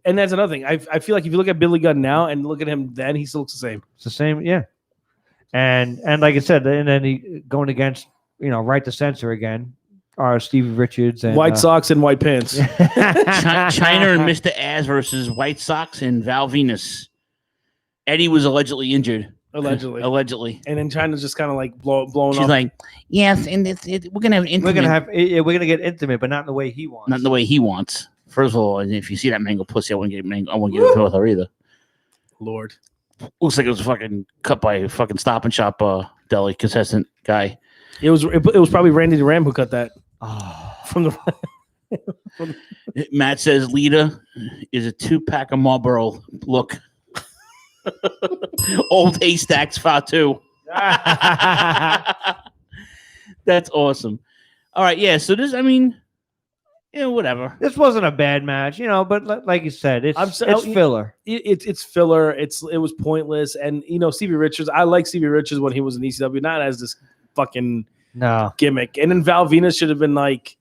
And that's another thing. I feel like if you look at Billy Gunn now and look at him then, he still looks the same. It's the same, yeah. And like I said, and then he going against, Right to Censor again, are Stevie Richards and White socks and white pants. Chyna and Mr. Ass versus White Sox and Val Venus. Eddie was allegedly injured. Allegedly. And then Chyna's just kind of like blown off. She's like, yes, and we're gonna have intimate. We're gonna get intimate, but not in the way he wants. Not in the way he wants. First of all, if you see that mango pussy, I wouldn't get into with her either. Lord. Looks like it was fucking cut by a fucking Stop and Shop deli contestant guy. It was probably Randy the Ram who cut that. From the Matt says Lita is a 2-pack of Marlboro look. Old Haystacks Fatu. That's awesome. All right, yeah. So this, whatever. This wasn't a bad match, but like you said, it's filler. It's filler. It was pointless. And Stevie Richards, I like Stevie Richards when he was in ECW, not as this fucking gimmick. And then Val Venus should have been like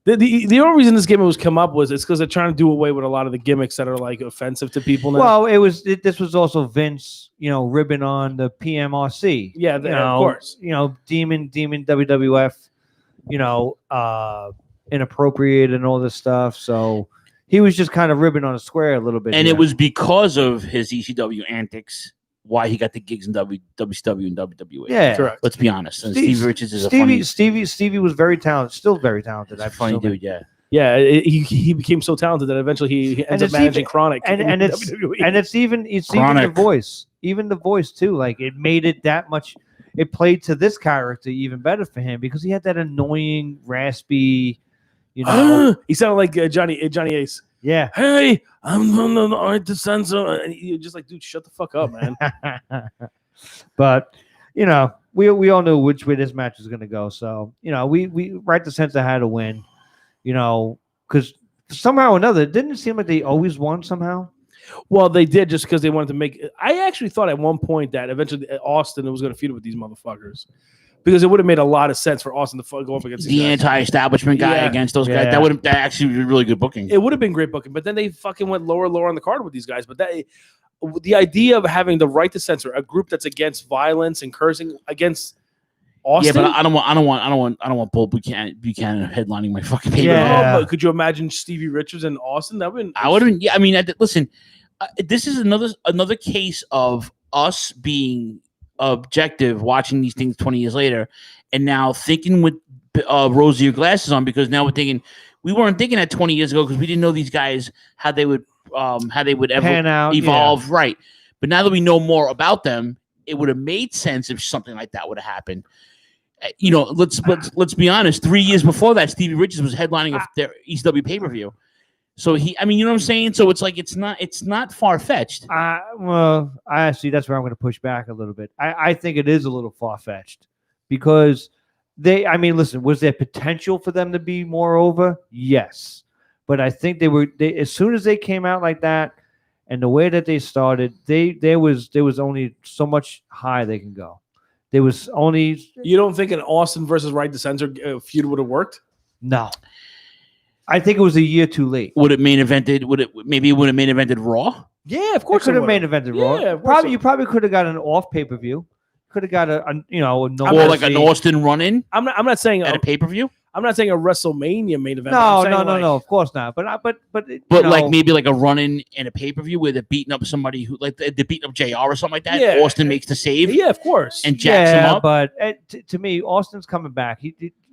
the only reason this gimmick was come up was it's because they're trying to do away with a lot of the gimmicks that are like offensive to people now. Well, this was also Vince, ribbing on the PMRC. Yeah, of course. Demon WWF, inappropriate and all this stuff. So he was just kind of ribbing on a square a little bit. And it was because of his ECW antics why he got the gigs in WCW and WWE. Yeah, correct. Let's be honest. And Stevie Richards is Stevie was very talented, still very talented. That's a funny dude. Yeah. Yeah, he became so talented that eventually he ends up managing Chronic. And it's even the voice. Even the voice too. Like it made it that much. It played to this character even better for him because he had that annoying, raspy. He sounded like Johnny Ace. Yeah. Hey, I'm from the Right to Censor. And you're just like, dude, shut the fuck up, man. But we all knew which way this match was going to go. So we Right to Censor had to win. Because somehow or another, it didn't seem like they always won somehow. Well, they did just because they wanted to make. I actually thought at one point that eventually Austin was going to feud with these motherfuckers because it would have made a lot of sense for Austin to go up against the anti-establishment guy against those guys. That would have actually been really good booking. It would have been great booking, but then they fucking went lower on the card with these guys. But the idea of having the right to censor a group that's against violence and cursing against Austin. Yeah, but I don't want Bull Buchanan headlining my fucking paper. Yeah. But could you imagine Stevie Richards and Austin? That would. I would have been. Yeah, I mean, listen. This is another case of us being objective, watching these things 20 years later, and now thinking with rosier glasses on, because now we're thinking we weren't thinking that 20 years ago because we didn't know these guys how they would ever Pan out, evolve, right? But now that we know more about them, it would have made sense if something like that would have happened. You know, let's be honest. 3 years before that, Stevie Richards was headlining their ECW pay-per-view. So you know what I'm saying? So it's like it's not far-fetched. Well, I see that's where I'm going to push back a little bit. I think it is a little far-fetched because listen, was there potential for them to be more over? Yes. But I think they as soon as they came out like that and the way that they started, there was only so much high they can go. There was only. You don't think an Austin versus Right to Censor feud would have worked? No. I think it was a year too late. Would it main evented? Would it have main evented Raw? Yeah, of course. Could have main evented Raw. Yeah, you probably could have got an off pay-per-view. Could have got a or like an Austin run-in. I'm not saying at a pay-per-view. I'm not saying a WrestleMania main event. No, of course not. But like maybe like a run-in and a pay-per-view where they're beating up somebody who they're beating up JR or something like that. Yeah. Austin makes the save. Yeah, of course. And jacks him up. But to me, Austin's coming back.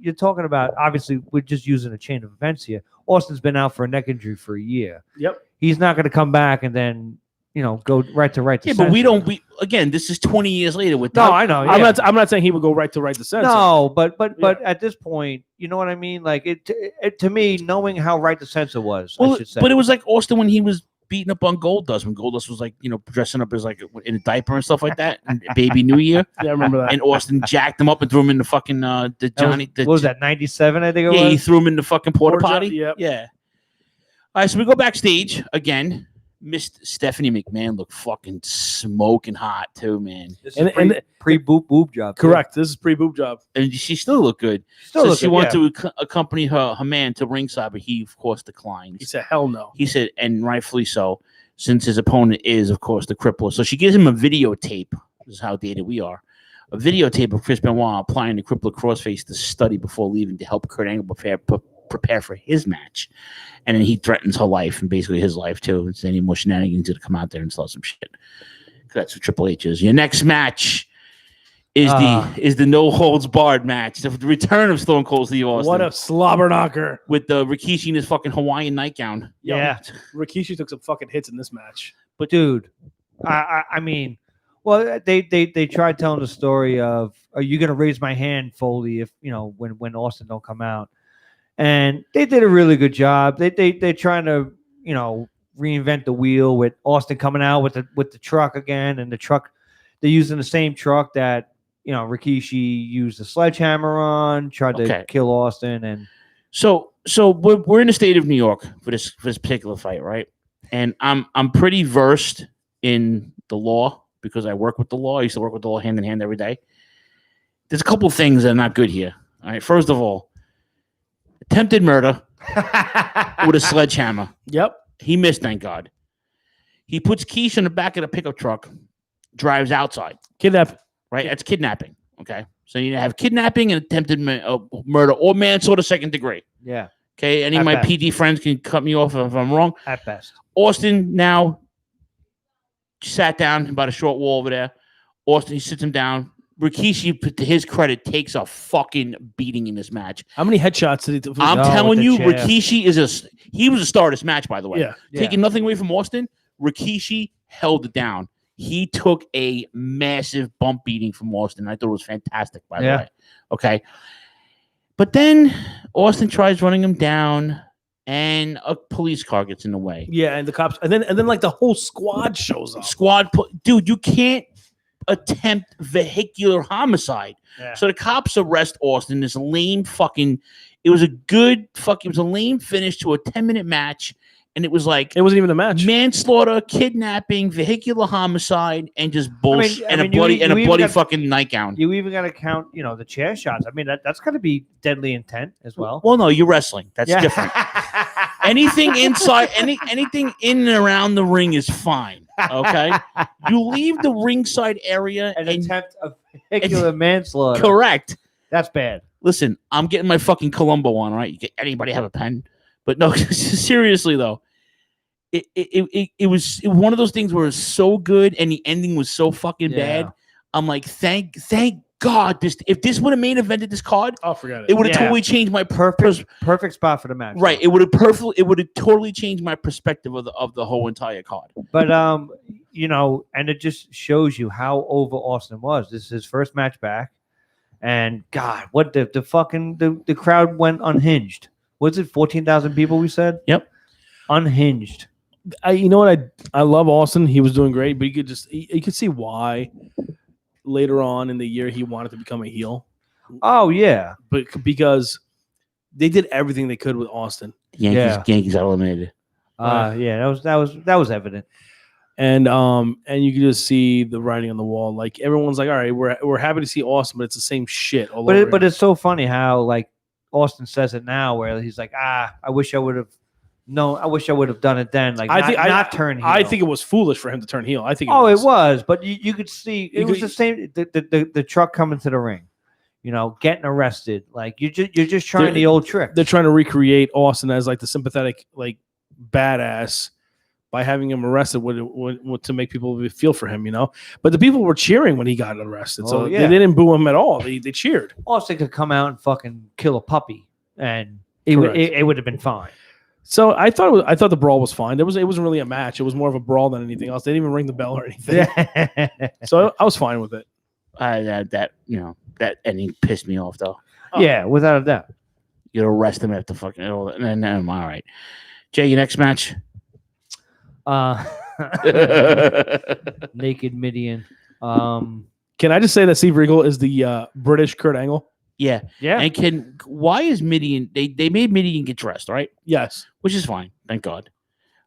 You're talking about, obviously, we're just using a chain of events here. Austin's been out for a neck injury for a year. Yep. He's not going to come back and then go right to Yeah, but again, this is 20 years later with I know. Yeah. I'm not saying he would go right to censor. No, but at this point, you know what I mean? Like it to me, knowing how right to censor was, I should say. But it was like Austin when he was beating up on Goldust, when Goldust was like, dressing up as like in a diaper and stuff like that, and Baby New Year. Yeah, I remember that. And Austin jacked him up and threw him in the fucking what was that, 97? I think it was. Yeah, he threw him in the fucking porta potty. Yep. Yeah. All right, so we go backstage again. Missed Stephanie McMahon look fucking smoking hot too, man. This is pre-boob job. Correct. This is pre-boob job. And she still looked good. She wanted to accompany her man to ringside, but he, of course, declined. He said, hell no. He said, and rightfully so, since his opponent is, of course, the Crippler. So she gives him a videotape. This is how dated we are. A videotape of Chris Benoit applying the Crippler crossface to study before leaving to help Kurt Angle prepare for his match. And then he threatens her life and basically his life too. It's any more shenanigans to come out there and start some shit. That's what Triple H is. Your next match is the no holds barred match. The return of Stone Cold Steve Austin. What a slobber knocker. With the Rikishi in his fucking Hawaiian nightgown. Yeah. Rikishi took some fucking hits in this match. But dude, I mean, well, they tried telling the story of, are you gonna raise my hand, Foley, if when Austin don't come out? And they did a really good job. They're trying to, reinvent the wheel with Austin coming out with the truck again, and the truck they're using the same truck that Rikishi used the sledgehammer on, tried to kill Austin, and so we're in the state of New York for this particular fight, right? And I'm pretty versed in the law because I work with the law. I used to work with the law hand in hand every day. There's a couple of things that are not good here. All right, first of all, attempted murder with a sledgehammer. Yep. He missed, thank God. He puts Keish in the back of the pickup truck, drives outside. Kidnapping. Right? That's kidnapping. Okay. So you have kidnapping and attempted murder or manslaughter second degree. Yeah. Okay. Any of my PD friends can cut me off if I'm wrong. At best. Austin now sat down about a short wall over there. Austin, he sits him down. Rikishi, to his credit, takes a fucking beating in this match. How many headshots did he do? I'm telling you, Rikishi he was a star of this match, by the way. Yeah. Taking nothing away from Austin, Rikishi held it down. He took a massive bump beating from Austin. I thought it was fantastic, by the way. Okay. But then Austin tries running him down, and a police car gets in the way. Yeah, and the cops, and then like the whole squad shows up. Dude, you can't attempt vehicular homicide. Yeah. So the cops arrest Austin. This lame fucking. It was a lame finish to a 10-minute match, And it was like it wasn't even a match. Manslaughter, kidnapping, vehicular homicide, and just bullshit I mean, and a bloody got, fucking nightgown. You even got to count, the chair shots. I mean, that's got to be deadly intent as well. Well, no, you're wrestling. That's different. Anything inside, anything in and around the ring is fine. Okay, you leave the ringside area and attempt a vehicular manslaughter. Correct. That's bad. Listen, I'm getting my fucking Columbo on, right? Anybody have a pen? But no, seriously though, it was one of those things where it's so good and the ending was so fucking bad. I'm like, thank God, if this would have main evented this card, forget it would have totally changed my perfect spot for the match. Right, it would have totally changed my perspective of the whole entire card. But and it just shows you how over Austin was. This is his first match back, and God, what the crowd went unhinged. Was it 14,000 people? We said. Yep, unhinged. You know what? I love Austin. He was doing great, but you could see why later on in the year he wanted to become a heel. Oh yeah, but because they did everything they could with Austin. Yankees got eliminated. That was evident. And you can just see the writing on the wall. Like everyone's like, all right, we're happy to see Austin, but it's the same shit all over. But it's so funny how like Austin says it now, where he's like, I wish I would have done it then. Like not turn heel. I think it was foolish for him to turn heel. I think. It was, but you could see it was the same. The truck coming to the ring, getting arrested. Like you're just trying the old trick. They're trying to recreate Austin as like the sympathetic, like badass by having him arrested to make people feel for him, But the people were cheering when he got arrested, so they didn't boo him at all. They cheered. Austin could come out and fucking kill a puppy, and it would have been fine. So I thought the brawl was fine. It wasn't really a match. It was more of a brawl than anything else. They didn't even ring the bell or anything. So I was fine with it. That ending pissed me off though. Yeah, without a doubt. You arrest him after fucking all that. And all right. Jay, your next match. Naked Midian. Can I just say that Steve Regal is the British Kurt Angle? Yeah. And why is Midian? They made Midian get dressed, right? Yes, which is fine, thank God,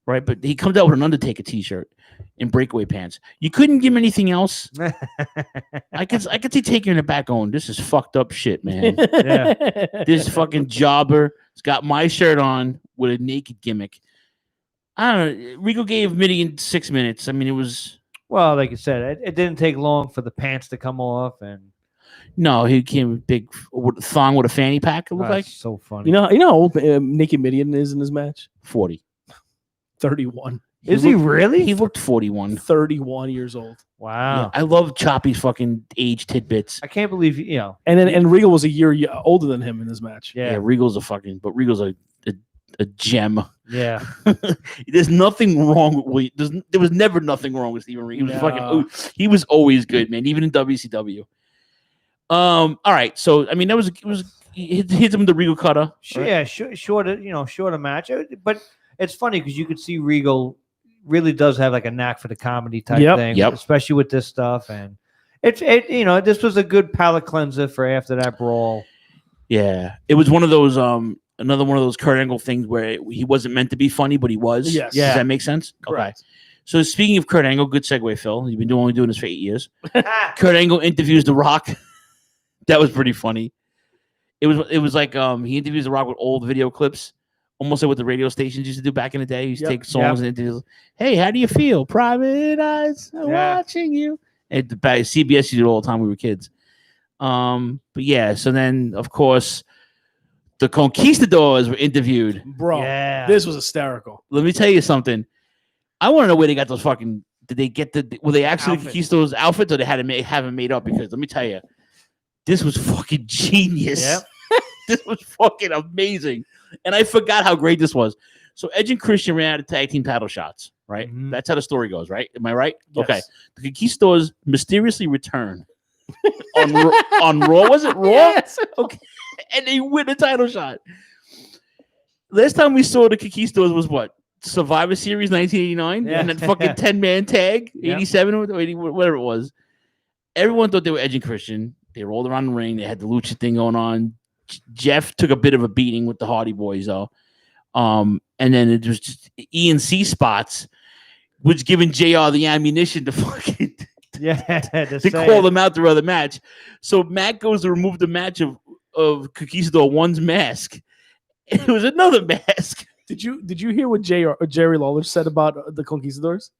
right? But he comes out with an Undertaker T-shirt and breakaway pants. You couldn't give him anything else. I could see taking in the back going, this is fucked up shit, man. This fucking jobber has got my shirt on with a naked gimmick. I don't know. Regal gave Midian 6 minutes. I mean, it was like you said, it didn't take long for the pants to come off and. No, he came big thong with a fanny pack. It looked like so funny. You know how old Naked Midian is in this match? 40, 31. Is he really? He looked 41. 31 years old. Wow. Yeah, I love Choppy's fucking age tidbits. I can't believe And Regal was a year older than him in this match. Yeah, Regal's a gem. Yeah. There's nothing wrong with there was never nothing wrong with Steven Regal. He was he was always good, man, even in WCW. All right, so I mean it was he hits him with the Regal cutter. Right? Yeah, shorter match. But it's funny because you could see Regal really does have like a knack for the comedy type thing, especially with this stuff. And this was a good palate cleanser for after that brawl. Yeah, it was one of those another one of those Kurt Angle things where he wasn't meant to be funny, but he was. Yes. Yeah. Does that make sense? Correct. Okay. So speaking of Kurt Angle, good segue, Phil. You've been doing this for 8 years. Kurt Angle interviews The Rock. That was pretty funny. It was like he interviews The Rock with old video clips, almost like what the radio stations used to do back in the day. He used to take songs and interviews. Hey, how do you feel? Private eyes watching you. And CBS used to do it all the time when we were kids. But yeah, so then of course the Conquistadors were interviewed. Bro, this was hysterical. Let me tell you something. I want to know where they got those fucking. Did they get were they actually Conquistadors outfits or they had to have them made up? Because let me tell you. This was fucking genius. Yep. This was fucking amazing. And I forgot how great this was. So Edge and Christian ran out of tag team title shots, right? Mm-hmm. That's how the story goes, right? Am I right? Yes. Okay. The Conquistadors mysteriously return on Raw. Was it Raw? Yes. Okay. And they win the title shot. Last time we saw the Conquistadors was what? Survivor Series 1989? Yeah. And then fucking 10-man tag, 87 or 80, whatever it was. Everyone thought they were Edge and Christian. They rolled around the ring. They had the lucha thing going on. Jeff took a bit of a beating with the Hardy Boys, though. And and then it was just E&C spots, which giving JR the ammunition to fucking to call them out throughout the match. So Matt goes to remove the match of Conquistador 1's mask. It was another mask. Did you hear what Jerry Lawler said about the Conquistadors?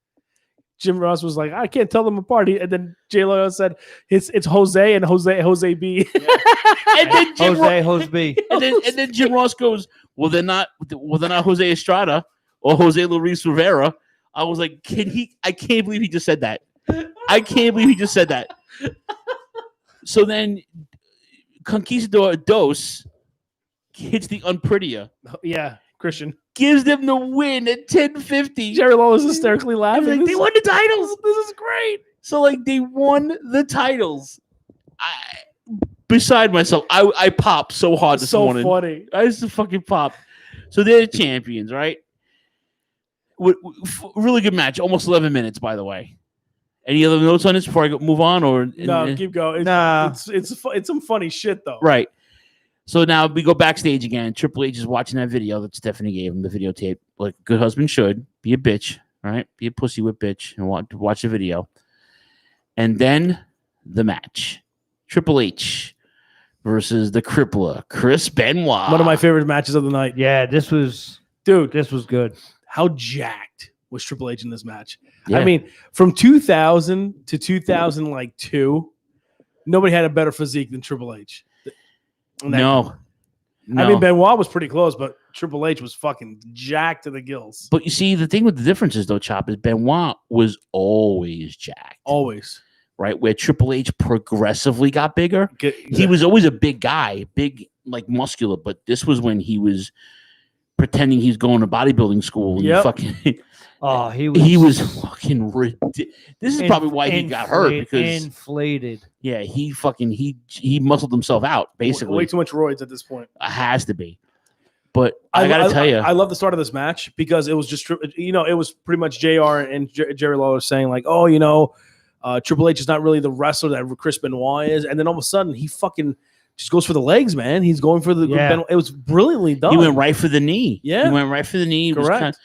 Jim Ross was like, I can't tell them apart. And then Jay Lawler said, it's Jose and Jose B. Yeah. And then Jose B. And then Jim Ross goes, well, they're not Jose Estrada or Jose Luis Rivera. I was like, I can't believe he just said that. I can't believe he just said that. So then Conquistador Dos hits the Unprettier. Yeah, Christian. Gives them the win at 10:50. Jerry Lawler's hysterically laughing. Like, they won the titles. This is great. So, like, they won the titles. Beside myself, I popped so hard this morning. So funny. I used to fucking pop. So they're the champions, right? Really good match. Almost 11 minutes, by the way. Any other notes on this before I move on? Or no, keep going. It's some funny shit though. Right. So now we go backstage again. Triple H is watching that video that Stephanie gave him, the videotape, like a good husband should. Be a bitch, right? Be a pussy with bitch and watch the video. And then the match. Triple H versus the Crippler, Chris Benoit. One of my favorite matches of the night. Yeah, this was good. How jacked was Triple H in this match? Yeah. I mean, from 2000 to 2002, nobody had a better physique than Triple H. No. I mean, Benoit was pretty close, but Triple H was fucking jacked to the gills. But you see, the thing with the difference is, though, Chop, is Benoit was always jacked. Always. Right? Where Triple H progressively got bigger. Exactly. He was always a big guy, big, like, muscular, but this was when he was pretending he's going to bodybuilding school. And fucking... Oh, he was fucking ridiculous. This is probably why he got hurt, because inflated. Yeah, he muscled himself out basically. Way too much roids at this point. It has to be. But I gotta tell you, I love the start of this match because it was just it was pretty much JR and Jerry Lawler saying like, Triple H is not really the wrestler that Chris Benoit is, and then all of a sudden he fucking just goes for the legs, man. He's going for the. It was brilliantly done. He went right for the knee. Yeah, he went right for the knee. Correct.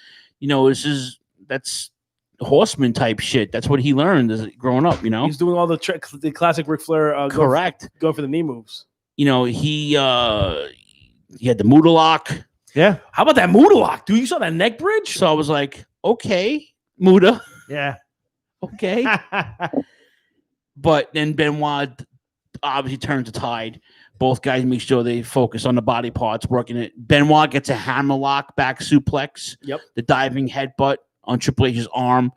That's horseman type shit. That's what he learned as growing up. He's doing all the classic Ric Flair. Correct. Go for the knee moves. He had the Muda lock. Yeah. How about that Muda lock, dude? You saw that neck bridge? So I was like, okay, Muda. Yeah. Okay. But then Benoit obviously turns the tide. Both guys make sure they focus on the body parts, working it. Benoit gets a hammerlock back suplex. Yep. The diving headbutt on Triple H's arm.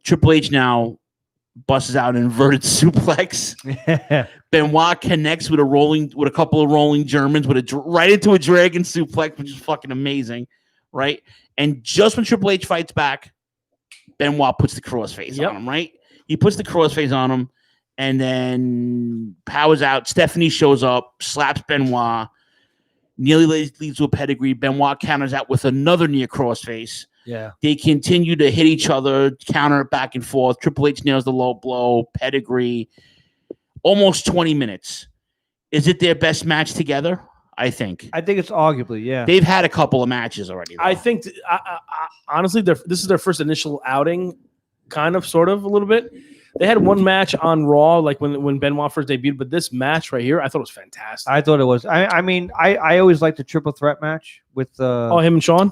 Triple H now busts out an inverted suplex. Benoit connects with a couple of rolling Germans right into a dragon suplex, which is fucking amazing, right? And just when Triple H fights back, Benoit puts the crossface on him, right? He puts the crossface on him. And then powers out. Stephanie shows up, slaps Benoit, nearly leads to a pedigree. Benoit counters out with another near crossface. Yeah. They continue to hit each other, counter it back and forth. Triple H nails the low blow, pedigree. Almost 20 minutes. Is it their best match together? I think. I think it's arguably, yeah. They've had a couple of matches already, though. I think, honestly, this is their first initial outing, kind of, sort of, a little bit. They had one match on Raw, like when Benoit first debuted, but this match right here, I thought it was fantastic. I thought it was. I mean, I always liked the triple threat match with him and Sean,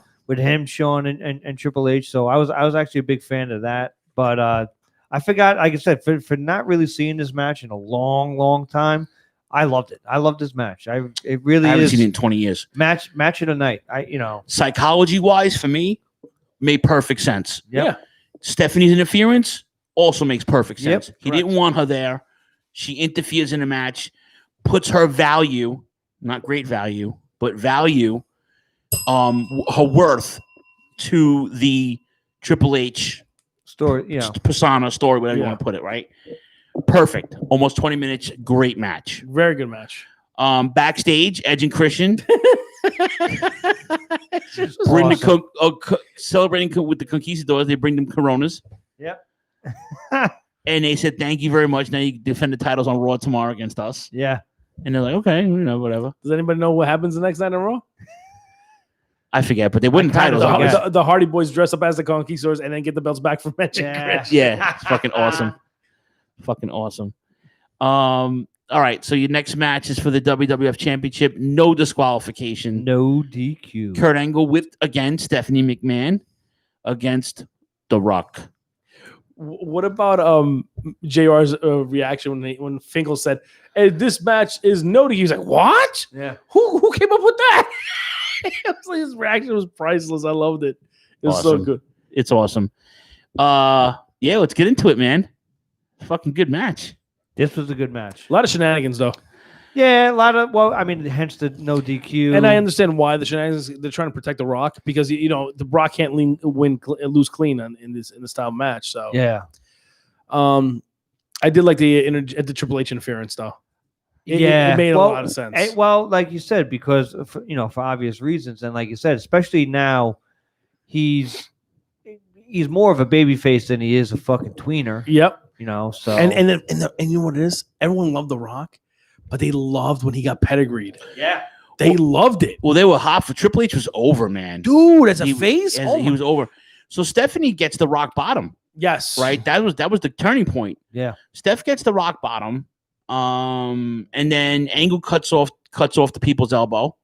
and Triple H. So I was actually a big fan of that. But I forgot, like I said, for not really seeing this match in a long, long time, I loved it. I loved this match. It really I haven't is seen it in 20 years. Match of the night. Psychology wise, for me, made perfect sense. Yep. Yeah. Stephanie's interference also makes perfect sense. Yep, he didn't want her there. She interferes in a match, puts her value, not great value, but value, her worth to the Triple H story, persona story, whatever you want to put it, right? Perfect. Almost 20 minutes. Great match. Very good match. Backstage, Edge and Christian celebrating with the Conquistadors. They bring them Coronas. Yep. And they said, thank you very much. Now you can defend the titles on Raw tomorrow against us. Yeah. And they're like, okay, whatever. Does anybody know what happens the next night on Raw? I forget, but they win titles. The Hardy Boys dress up as the Conquistadors and then get the belts back from Edge and Chris. Yeah, it's fucking awesome. Fucking awesome. All right, so your next match is for the WWF Championship. No disqualification. No DQ. Kurt Angle with, again, Stephanie McMahon against The Rock. What about JR's reaction when Finkel said, hey, this match is no DQ? He's like, what? Yeah. Who came up with that? His reaction was priceless. I loved it. It was so good. It's awesome. Yeah, let's get into it, man. Fucking good match. This was a good match. A lot of shenanigans, though. Yeah, a lot of, well, I mean, hence the no DQ. And I understand why the shenanigans, they're trying to protect The Rock because, the Rock can't lose clean in this style match. So, yeah. I did like the Triple H interference, though. It made a lot of sense. Well, like you said, because, for obvious reasons. And like you said, especially now, he's more of a babyface than he is a fucking tweener. Yep. So and you know what it is? Everyone loved The Rock, but they loved when he got pedigreed. Yeah, they loved it. Well, they were hot for Triple H was over, man. Dude, as a face, he was over. So Stephanie gets the rock bottom. Yes, right. That was the turning point. Yeah, Steph gets the rock bottom, and then Angle cuts off the people's elbow.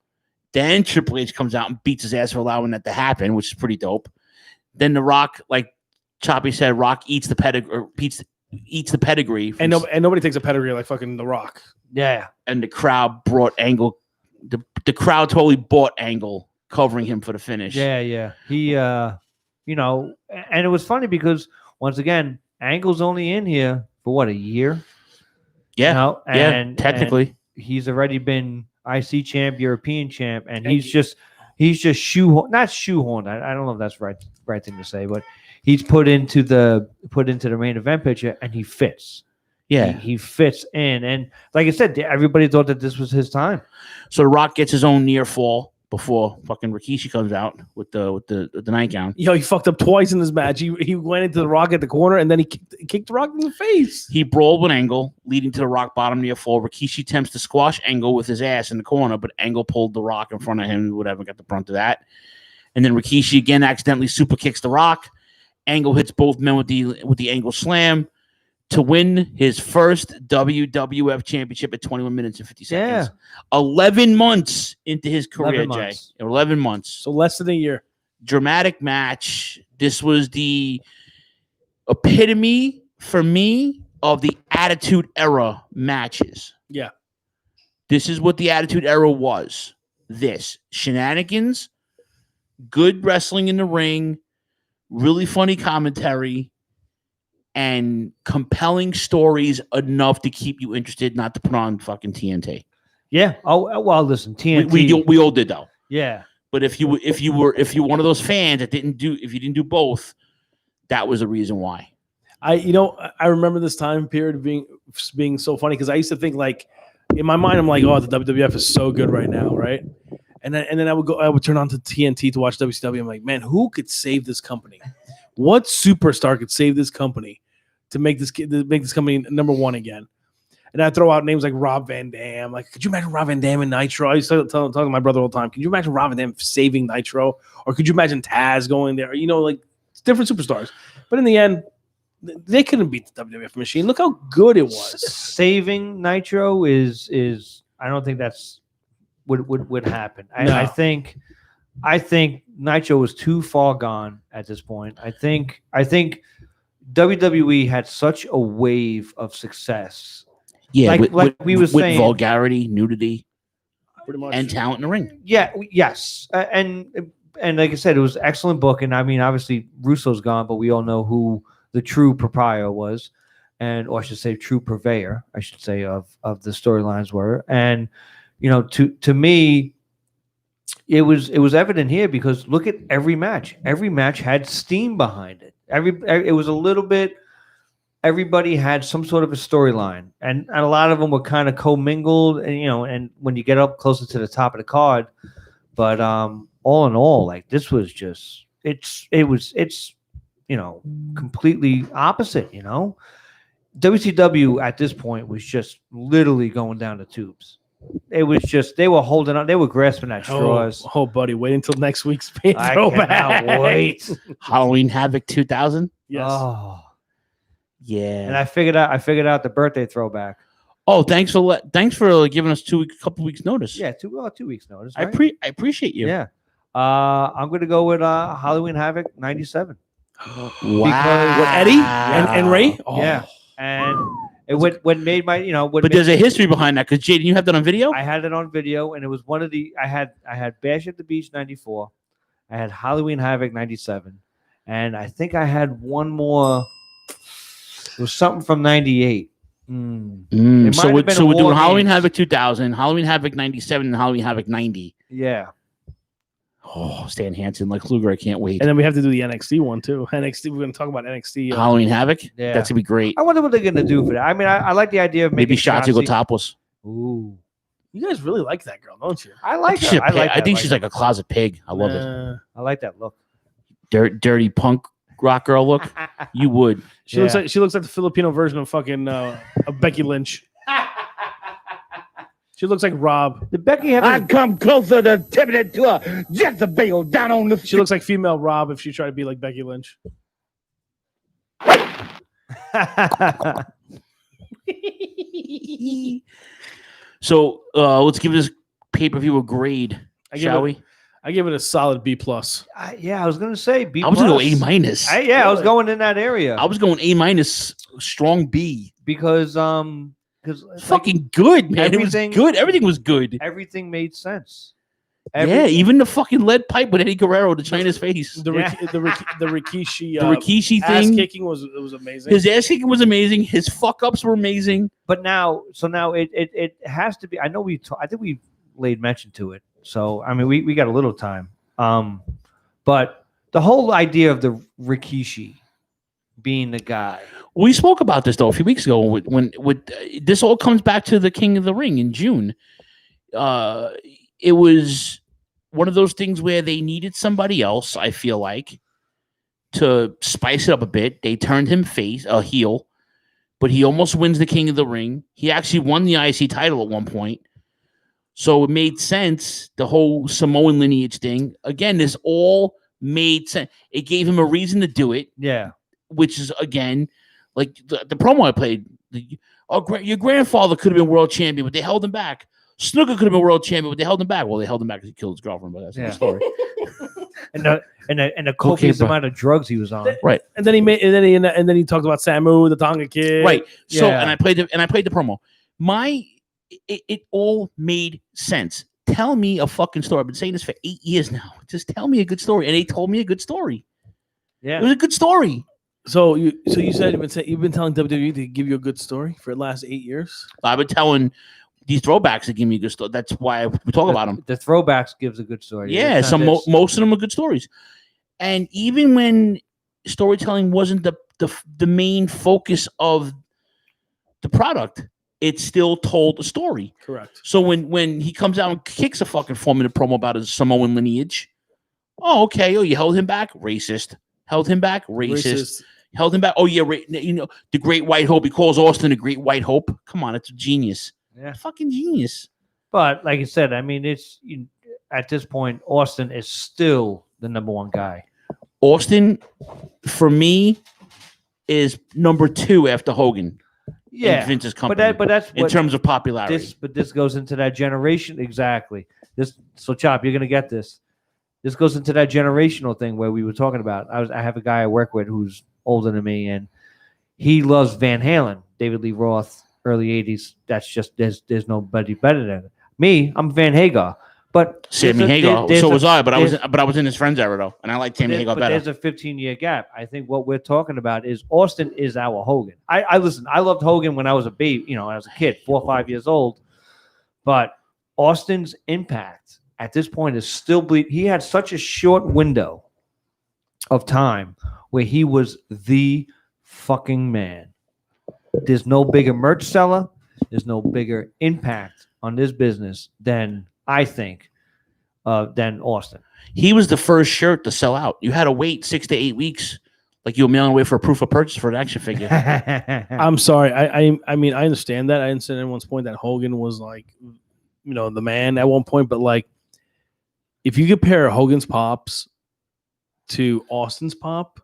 Then Triple H comes out and beats his ass for allowing that to happen, which is pretty dope. Then The Rock, like Choppy said, Rock eats the pedigree, and nobody takes a pedigree like fucking The Rock. Yeah, and the crowd brought Angle. The crowd totally bought Angle, covering him for the finish. Yeah. He, and it was funny because once again, Angle's only in here for what, a year? Yeah, technically, and he's already been IC champ, European champ, and he's just shoehorned. Not shoehorned. I don't know if that's the right thing to say, but he's put into the main event picture, and he fits. Yeah, he fits in, and like I said, everybody thought that this was his time. So The Rock gets his own near fall before fucking Rikishi comes out with the nightgown. Yo, he fucked up twice in this match. He went into The Rock at the corner, and then he kicked The Rock in the face. He brawled with Angle, leading to the Rock bottom near fall. Rikishi attempts to squash Angle with his ass in the corner, but Angle pulled The Rock in front of him. Whatever, got the brunt of that. And then Rikishi again accidentally super kicks The Rock. Angle hits both men with the Angle slam to win his first WWF championship at 21 minutes and 50 seconds. Yeah. 11 months into his career, 11 months. Jay. 11 months. So less than a year. Dramatic match. This was the epitome for me of the Attitude Era matches. Yeah. This is what the Attitude Era was. This. Shenanigans, good wrestling in the ring, really funny commentary, and compelling stories enough to keep you interested, not to put on fucking TNT. Yeah. Oh well, listen, TNT. We all did though. Yeah. But if you were one of those fans that didn't do both, that was the reason why. I remember this time period being so funny because I used to think like in my mind I'm like, oh, the WWF is so good right now, right? And then I would turn on to TNT to watch WCW. I'm like, man, who could save this company? What superstar could save this company to make this company number one again? And I throw out names like Rob Van Dam. Like, could you imagine Rob Van Dam in Nitro? I used to talk to my brother all the time. Could you imagine Rob Van Dam saving Nitro? Or could you imagine Taz going there? Like different superstars. But in the end, they couldn't beat the WWF machine. Look how good it was. Saving Nitro is I don't think that's would happen. No. I think Nitro was too far gone at this point. I think WWE had such a wave of success. Yeah, like we were saying, vulgarity, nudity, pretty much, and talent in the ring. Yeah, yes, and like I said, it was excellent booking. I mean, obviously Russo's gone, but we all know who the true proprietor was, or I should say, true purveyor. I should say of the storylines were, and to me. It was evident here because look at every match. Every match had steam behind it. It was a little bit. Everybody had some sort of a storyline, and a lot of them were kind of commingled. And and when you get up closer to the top of the card, but all in all, like this was just it's completely opposite. WCW at this point was just literally going down the tubes. it was just they were holding on. They were grasping at straws. Oh, buddy, wait until next week's paint I throwback. cannot wait. Halloween Havoc 2000. Yes. Oh, Yeah. and I figured out the birthday throwback. Oh, thanks for giving us couple weeks notice. Yeah, 2 weeks notice. I Right? I appreciate you. Yeah. I'm going to go with Halloween Havoc 97. Wow. What, Eddie and Ray? Oh. Yeah. And it what made my, but there's a history behind that because Jaden, you have that on video? I had it on video, and it was one of the I had Bash at the Beach 94. I had Halloween Havoc 97. And I think I had one more. It was something from 98. So we're doing Halloween Havoc 2000, Halloween Havoc 97, and Halloween Havoc 90. Yeah. Oh, Stan Hansen, like Luger, I can't wait. And then we have to do the NXT one too. NXT, we're going to talk about NXT. Halloween Havoc? Yeah. That's going to be great. I wonder what they're going to do for that. I mean, I like the idea of Maybe making Shotzi go topless. Ooh. You guys really like that girl, don't you? I like She's her. a I pig. like I that. think she's like a closet pig. I love it. I like that look. Dirty punk rock girl look. You would. She looks like the Filipino version of fucking of Becky Lynch. She looks like Rob. Did Becky have? I come closer to tipping it to a Jezebel down on the. She looks like female Rob if she tried to be like Becky Lynch. So let's give this pay-per-view a grade, shall we? I give it a solid B+. Yeah, I was going to say B+. I was going to go A-. I was going in that area. I was going A-, strong B. Because fucking good, man. It was good. Everything was good. Everything made sense. Yeah, even the fucking lead pipe with Eddie Guerrero to China's face. The Rikishi Rikishi ass thing. kicking was amazing. His ass kicking was amazing. His fuck ups were amazing. But now it has to be. I know I think we laid mention to it. So I mean we got a little time. But the whole idea of the Rikishi being the guy. We spoke about this though a few weeks ago when this all comes back to the King of the Ring in June. It was one of those things where they needed somebody else, I feel like, to spice it up a bit. They turned him heel, but he almost wins the King of the Ring. He actually won the IC title at one point. So it made sense, the whole Samoan lineage thing. Again, this all made sense. It gave him a reason to do it. Yeah. Which is, again, like the promo I played. Your grandfather could have been world champion, but they held him back. Snooker could have been world champion, but they held him back. Well, they held him back because he killed his girlfriend, but that's another story. and the copious amount of drugs he was on. Right. And then he talked about Samu, the Tonga kid. Right. So and I played the promo. It all made sense. Tell me a fucking story. I've been saying this for 8 years now. Just tell me a good story. And they told me a good story. Yeah. It was a good story. So you said you've been telling WWE to give you a good story for the last 8 years? I've been telling these throwbacks to give me a good story. That's why we talk about them. The throwbacks gives a good story. Yeah, most of them are good stories. And even when storytelling wasn't the main focus of the product, it still told a story. Correct. So when he comes out and kicks a fucking 4-minute promo about his Samoan lineage, oh, okay. Oh, you held him back? Racist. Held him back? Racist. Held him back? Oh, yeah. The Great White Hope. He calls Austin the Great White Hope. Come on, it's a genius. Yeah. Fucking genius. But like I said, I mean, at this point, Austin is still the number one guy. Austin, for me, is number 2 after Hogan. Yeah, in Vince's company. But that's in terms of popularity. This goes into that generation exactly. So Chop, you're gonna get this. This goes into that generational thing where we were talking about. I have a guy I work with who's older than me, and he loves Van Halen, David Lee Roth, early '80s. That's just there's nobody better than it. Me. I'm Van Hagar. But Sammy Hagar. So was I, but I was in his friend's era though, and I like Sammy Hagar better. There's a 15-year gap. I think what we're talking about is Austin is our Hogan. I listen. I loved Hogan when I was a baby. When I was a kid, 4 or 5 years old. But Austin's impact at this point is still he had such a short window of time where he was the fucking man. There's no bigger merch seller. There's no bigger impact on this business than I think than Austin. He was the first shirt to sell out. You had to wait 6 to 8 weeks, like you were mailing away for a proof of purchase for an action figure. I'm sorry. I mean, I understand that. I understand everyone's point that Hogan was like the man at one point, but like if you compare Hogan's pops to Austin's pop,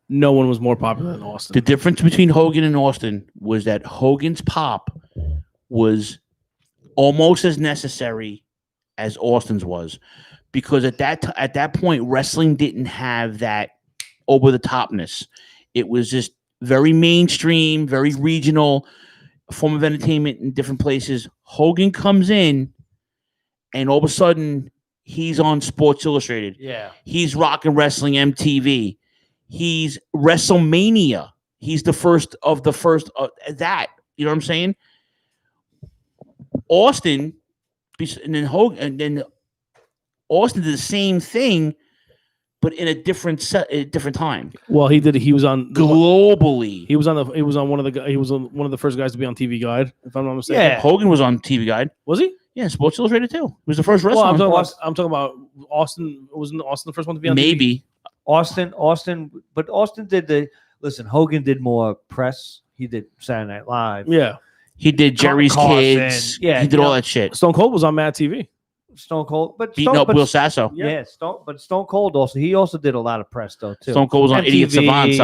no one was more popular than Austin. The difference between Hogan and Austin was that Hogan's pop was almost as necessary as Austin's was, because at that point wrestling didn't have that over the topness. It was just very mainstream, very regional form of entertainment in different places. Hogan comes in, and all of a sudden he's on Sports Illustrated. Yeah, he's rocking wrestling MTV. He's WrestleMania. He's the first of that. You know what I'm saying? Austin, and then Hogan, and then Austin did the same thing, but in a different time. Well, he did. He was on globally. He was on one of the first guys to be on TV Guide, if I'm not mistaken. Yeah, Hogan was on TV Guide. Was he? Yeah, Sports Illustrated too. He was the first wrestler. Well, I'm talking about Austin. Wasn't Austin the first one to be on Maybe. TV? Austin, but Austin did Hogan did more press. He did Saturday Night Live. Yeah. He did Jerry's Carson. Kids. Yeah, he did all that shit. Stone Cold was on Mad TV. Stone Cold, but beating up Will Sasso. Yeah, Stone Cold also. He also did a lot of press though too. Stone Cold was on Idiot Savants.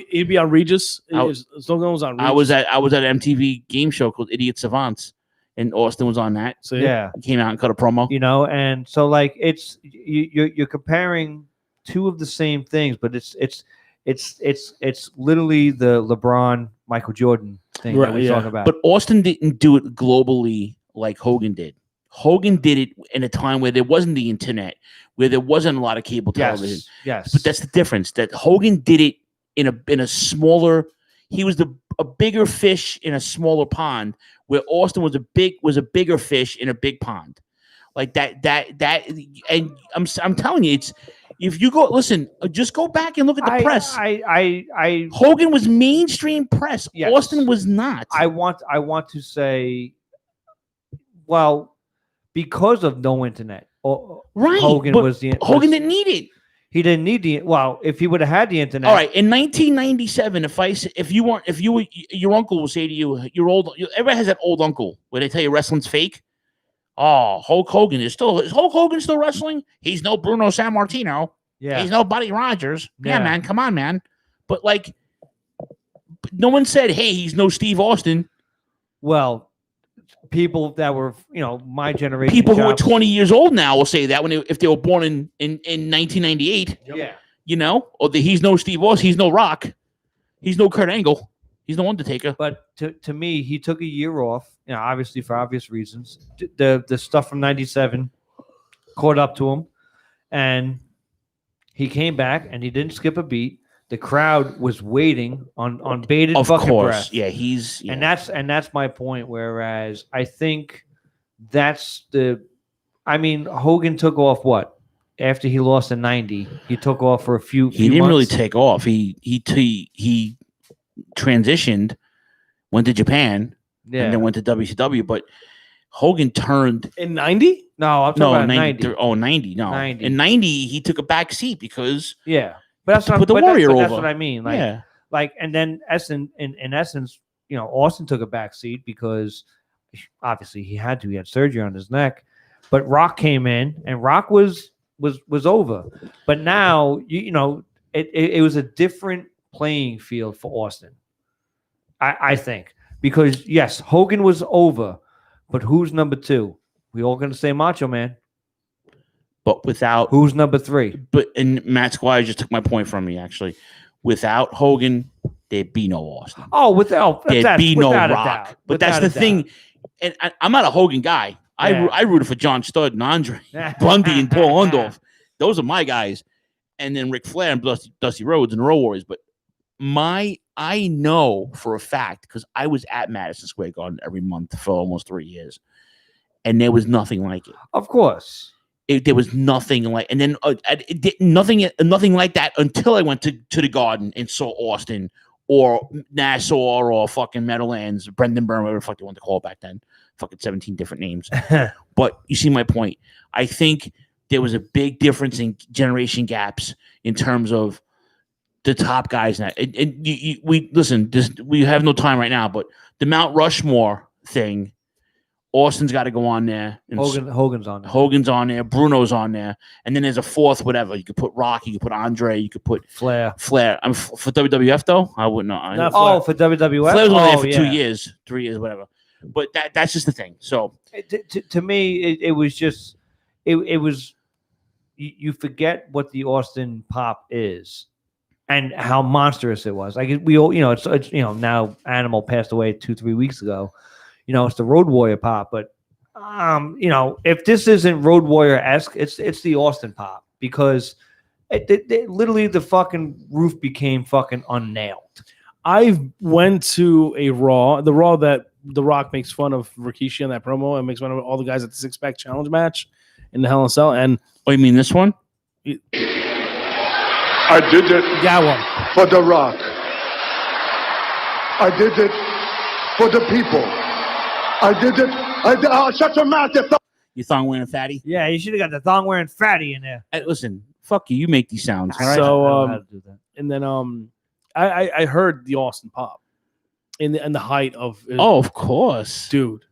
He'd be on Regis. Stone Cold was on Regis. I was at an MTV game show called Idiot Savants, and Austin was on that. So yeah, he came out and cut a promo. And so like it's you're comparing two of the same things, but it's literally the LeBron Michael Jordan thing that we're talking about. But Austin didn't do it globally like Hogan did. Hogan did it in a time where there wasn't the internet, where there wasn't a lot of cable television. Yes. But that's the difference. That Hogan did it in a smaller. He was a bigger fish in a smaller pond, where Austin was a bigger fish in a big pond. Like that. And I'm telling you, it's. If you go listen, just go back and look at the press. Hogan was mainstream press. Yes. Austin was not. I want to say, well, because of no internet, right? Hogan Hogan didn't need it. He didn't need if he would have had the internet. All right, in 1997, if your uncle will say to you, everybody has that old uncle where they tell you wrestling's fake. Oh, Hulk Hogan is Hulk Hogan still wrestling? He's no Bruno Sammartino. Yeah. He's no Buddy Rogers. Yeah, man. Come on, man. But no one said, hey, he's no Steve Austin. Well, people that were, my generation. People who are 20 years old now will say that if they were born in 1998. Yeah. Or he's no Steve Austin. He's no Rock. He's no Kurt Angle. He's no Undertaker. But to me, he took a year off, obviously for obvious reasons. The stuff from 97 caught up to him, and he came back, and he didn't skip a beat. The crowd was waiting on bated fucking breath. Yeah, and that's my point. Whereas I think Hogan took off what? After he lost in 90, he took off for a few He didn't months. really take off. He transitioned, went to Japan, and then went to WCW. But Hogan turned in 90. No, I'm talking about 90. Oh, 90. No, 90. In 90 he took a back seat because but that's what the Warrior over. That's what I mean. And then in essence, Austin took a back seat because obviously he had to. He had surgery on his neck, but Rock came in, and Rock was over. But now it was a different playing field for Austin, I think, because yes, Hogan was over, but who's number two? We all gonna say Macho Man, but without who's number three? And Matt Squire just took my point from me. Actually, without Hogan, there'd be no Austin. Oh, there'd be no Rock. But that's the thing. And I'm not a Hogan guy. I rooted for John Studd and Andre Bundy and Paul Orndorff. Those are my guys. And then Ric Flair and Dusty Rhodes and the Road Warriors. But I know for a fact, because I was at Madison Square Garden every month for almost 3 years, and there was nothing like it. Of course, there was nothing like, and then nothing like that until I went to the Garden and saw Austin or Nassau or fucking Meadowlands, Brendan Byrne, whatever the fuck they wanted to call it back then. Fucking 17 different names. But you see my point. I think there was a big difference in generation gaps in terms of the top guys now. And we have no time right now, but the Mount Rushmore thing Austin's got to go on there. And Hogan's on there. Hogan's on there. Bruno's on there. And then there's a fourth, whatever. You could put Rock. You could put Andre. You could put Flair. For WWF, though? I wouldn't know. For WWF? Flair was only there for 2 years, 3 years, whatever. But that's just the thing. So to me, it was just it was you forget what the Austin pop is and how monstrous it was. Like we all, it's now Animal passed away 2-3 weeks ago. It's the Road Warrior pop, but if this isn't Road Warrior-esque, it's the Austin pop because it literally the fucking roof became fucking unnailed. I went to a Raw, the Raw that The Rock makes fun of Rikishi on that promo and makes fun of all the guys at the six-pack challenge match in the Hell in a Cell. And you mean this one? I did it that one for The Rock. I did it for the people. I did it. Shut your mouth, you thong wearing fatty? Yeah, you should have got the thong wearing fatty in there. Hey, listen, fuck you. You make these sounds. All right? So, and then I heard the Austin pop in the height of. Of course, dude.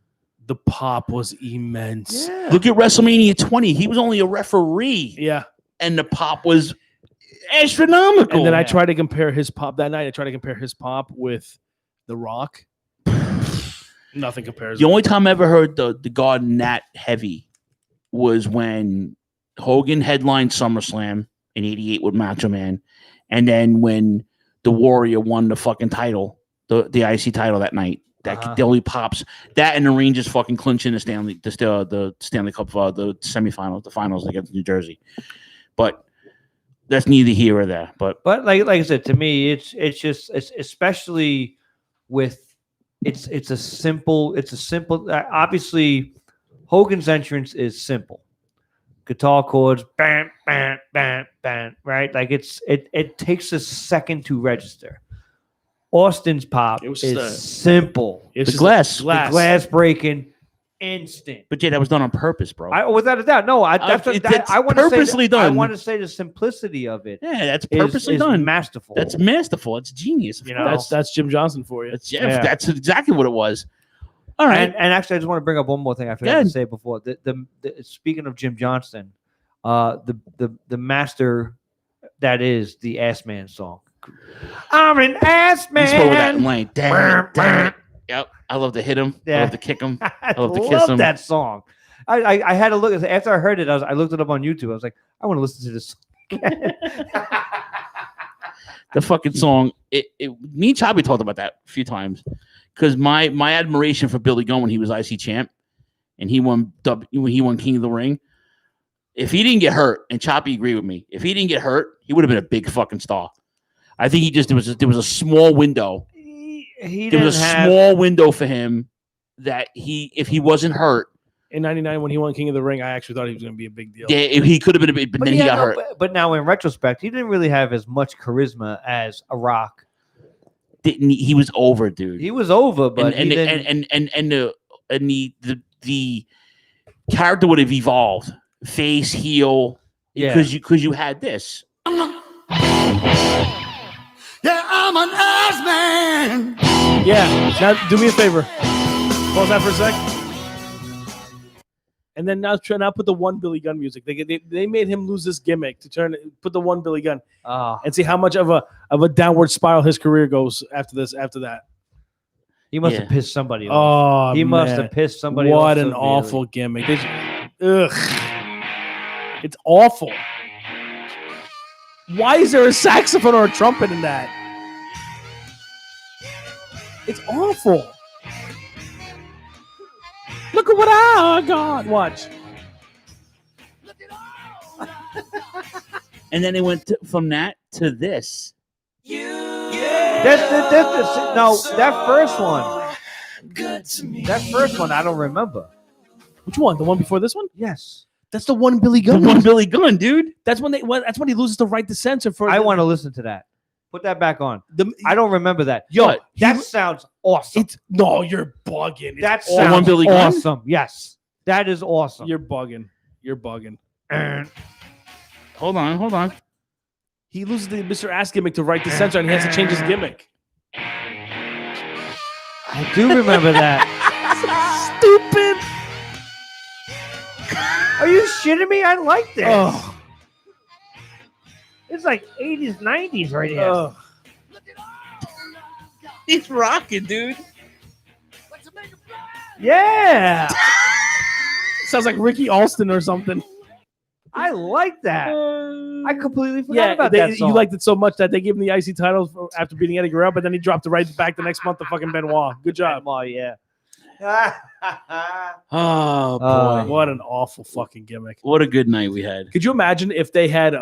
The pop was immense. Yeah. Look at WrestleMania 20. He was only a referee. Yeah, and the pop was astronomical. And then I tried to compare his pop that night. I tried to compare his pop with The Rock. Nothing compares. The only time I ever heard the Garden that heavy was when Hogan headlined SummerSlam in '88 with Macho Man, and then when the Warrior won the fucking title, the IC title that night. That the only pops that and the Rangers fucking clinching the Stanley Cup, the semifinals, the finals against New Jersey. But that's neither here or there. But like I said, to me, it's especially with. It's a simple. Obviously, Hogan's entrance is simple. Guitar chords, bam, bam, bam, bam. Right, like it takes a second to register. Austin's pop is simple. It's the glass breaking, instant. But Jay, that was done on purpose, bro. Without a doubt, no. I want purposely done. I want to say the simplicity of it. Yeah, that's purposely done. Masterful. That's masterful. It's genius. That's Jim Johnson for you. That's exactly what it was. All right. And actually, I just want to bring up one more thing I forgot to say before. The speaking of Jim Johnston, the master that is the Ass Man song. I'm an ass man. He spoke with that line. Damn it. Yep. I love to hit him. Yeah. I love to kick him. I love to kiss love him. that song. I had to look after I heard it. I looked it up on YouTube. I was like, I want to listen to this. The fucking song. Me and Chobby talked about that a few times because my admiration for Billy Gunn when he was IC champ and when he won King of the Ring. If he didn't get hurt, and Choppy agreed with me, if he didn't get hurt, he would have been a big fucking star. I think there was a small window. There was a small window for him that if he wasn't hurt in '99 when he won King of the Ring, I actually thought he was going to be a big deal. Yeah, he could have been a big, but then he got hurt. But now in retrospect, he didn't really have as much charisma as a Rock. He was over, dude. He was over, but the character would have evolved, face, heel, because you had this. Yeah, I'm an ass man. Yeah. Now, do me a favor. Pause that for a sec. And then now put the one Billy Gunn music. They made him lose this gimmick to put the one Billy Gunn and see how much of a downward spiral his career goes after that. He must have pissed somebody off. He must have pissed somebody off. What an awful gimmick. Ugh. It's awful. Why is there a saxophone or a trumpet in that? It's awful. Look at what I got. Watch. And then they went from that to this. That first one. Good to me. That first one, I don't remember. Which one? The one before this one? Yes. That's the one Billy Gunn. The one Billy Gunn, dude. That's when he loses the right to censor for. I want to listen to that. Put that back on. I don't remember that. That sounds awesome. You're bugging. That sounds awesome. Yes, that is awesome. You're bugging. Hold on. He loses the Mr. Ass gimmick to right to censor, and he has to change his gimmick. I do remember that. Stupid. Are you shitting me? I like this. Oh. It's like 80s, 90s right here. Oh. He's rocking, dude. Yeah. Sounds like Ricky Alston or something. I like that. I completely forgot about that song. You liked it so much that they gave him the IC title after beating Eddie Guerrero, but then he dropped it right back the next month to fucking Benoit. Good job. Benoit, yeah. Oh boy, what an awful fucking gimmick. What a good night we had. Could you imagine if they had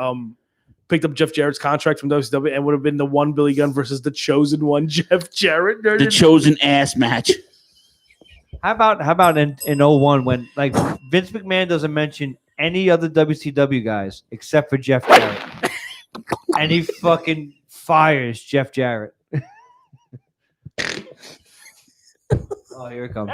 picked up Jeff Jarrett's contract from WCW and would have been the one Billy Gunn versus the chosen one Jeff Jarrett? The chosen ass match. How about in 01 when like Vince McMahon doesn't mention any other WCW guys except for Jeff Jarrett, and he fucking fires Jeff Jarrett. Oh, here it comes.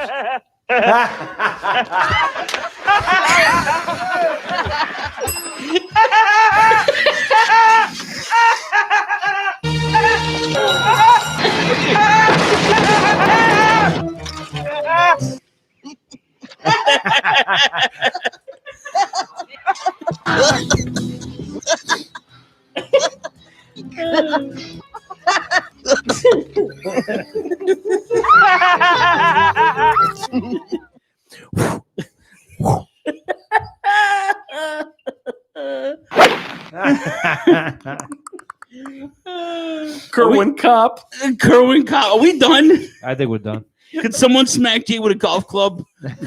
Kerwin Kopp. Kerwin Kopp. Are we done? I think we're done. Could someone smack Jay with a golf club?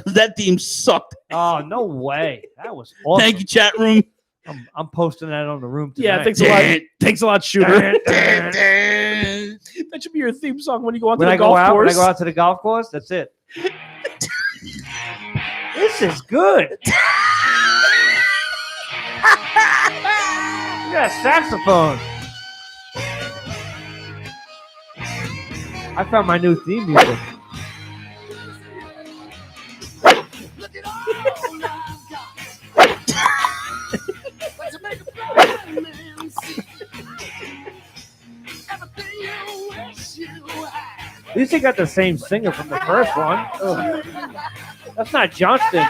That theme sucked. Oh, no way. That was awesome. Thank you, chat room. I'm posting that on the room tonight. Yeah, thanks a lot. Thanks a lot, Shooter. That should be your theme song when you go out to the golf course. When I go out to the golf course, that's it. This is good. You got a saxophone. I found my new theme music. At least they got the same singer from the first one. Ugh. That's not Johnston.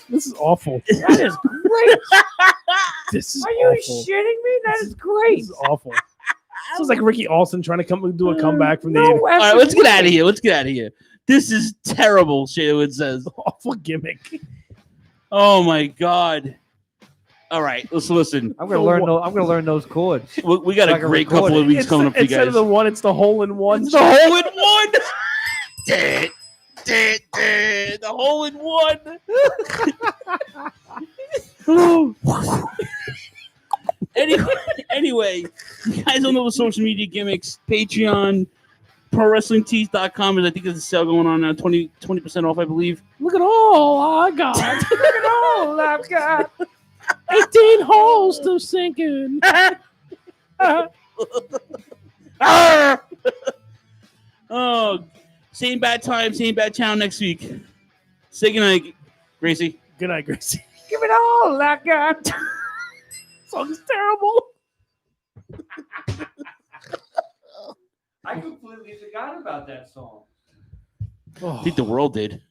This is awful. That is great. This is Are you awful. shitting me? That is great. This is awful. Sounds like Ricky Alston trying to come do a comeback from the. All right, let's get out of here. Let's get out of here. This is terrible. Shaywood says. Awful gimmick. Oh my god. All right, let's listen. I'm gonna learn those chords. We got a great couple of weeks coming up for you guys. Instead of the one, it's the hole in one. It's the hole in one. The hole in one. Anyway, you guys don't know the social media gimmicks. Patreon, ProWrestlingTees.com, and I think there's a sale going on now, 20% off, I believe. Look at all I got. Look at all I've got. 18 holes to sinking. Oh, same bad time, same bad town next week. Say goodnight, Gracie. Good night, Gracie. Give it all I got. Song's terrible. I completely forgot about that song. I think the world did.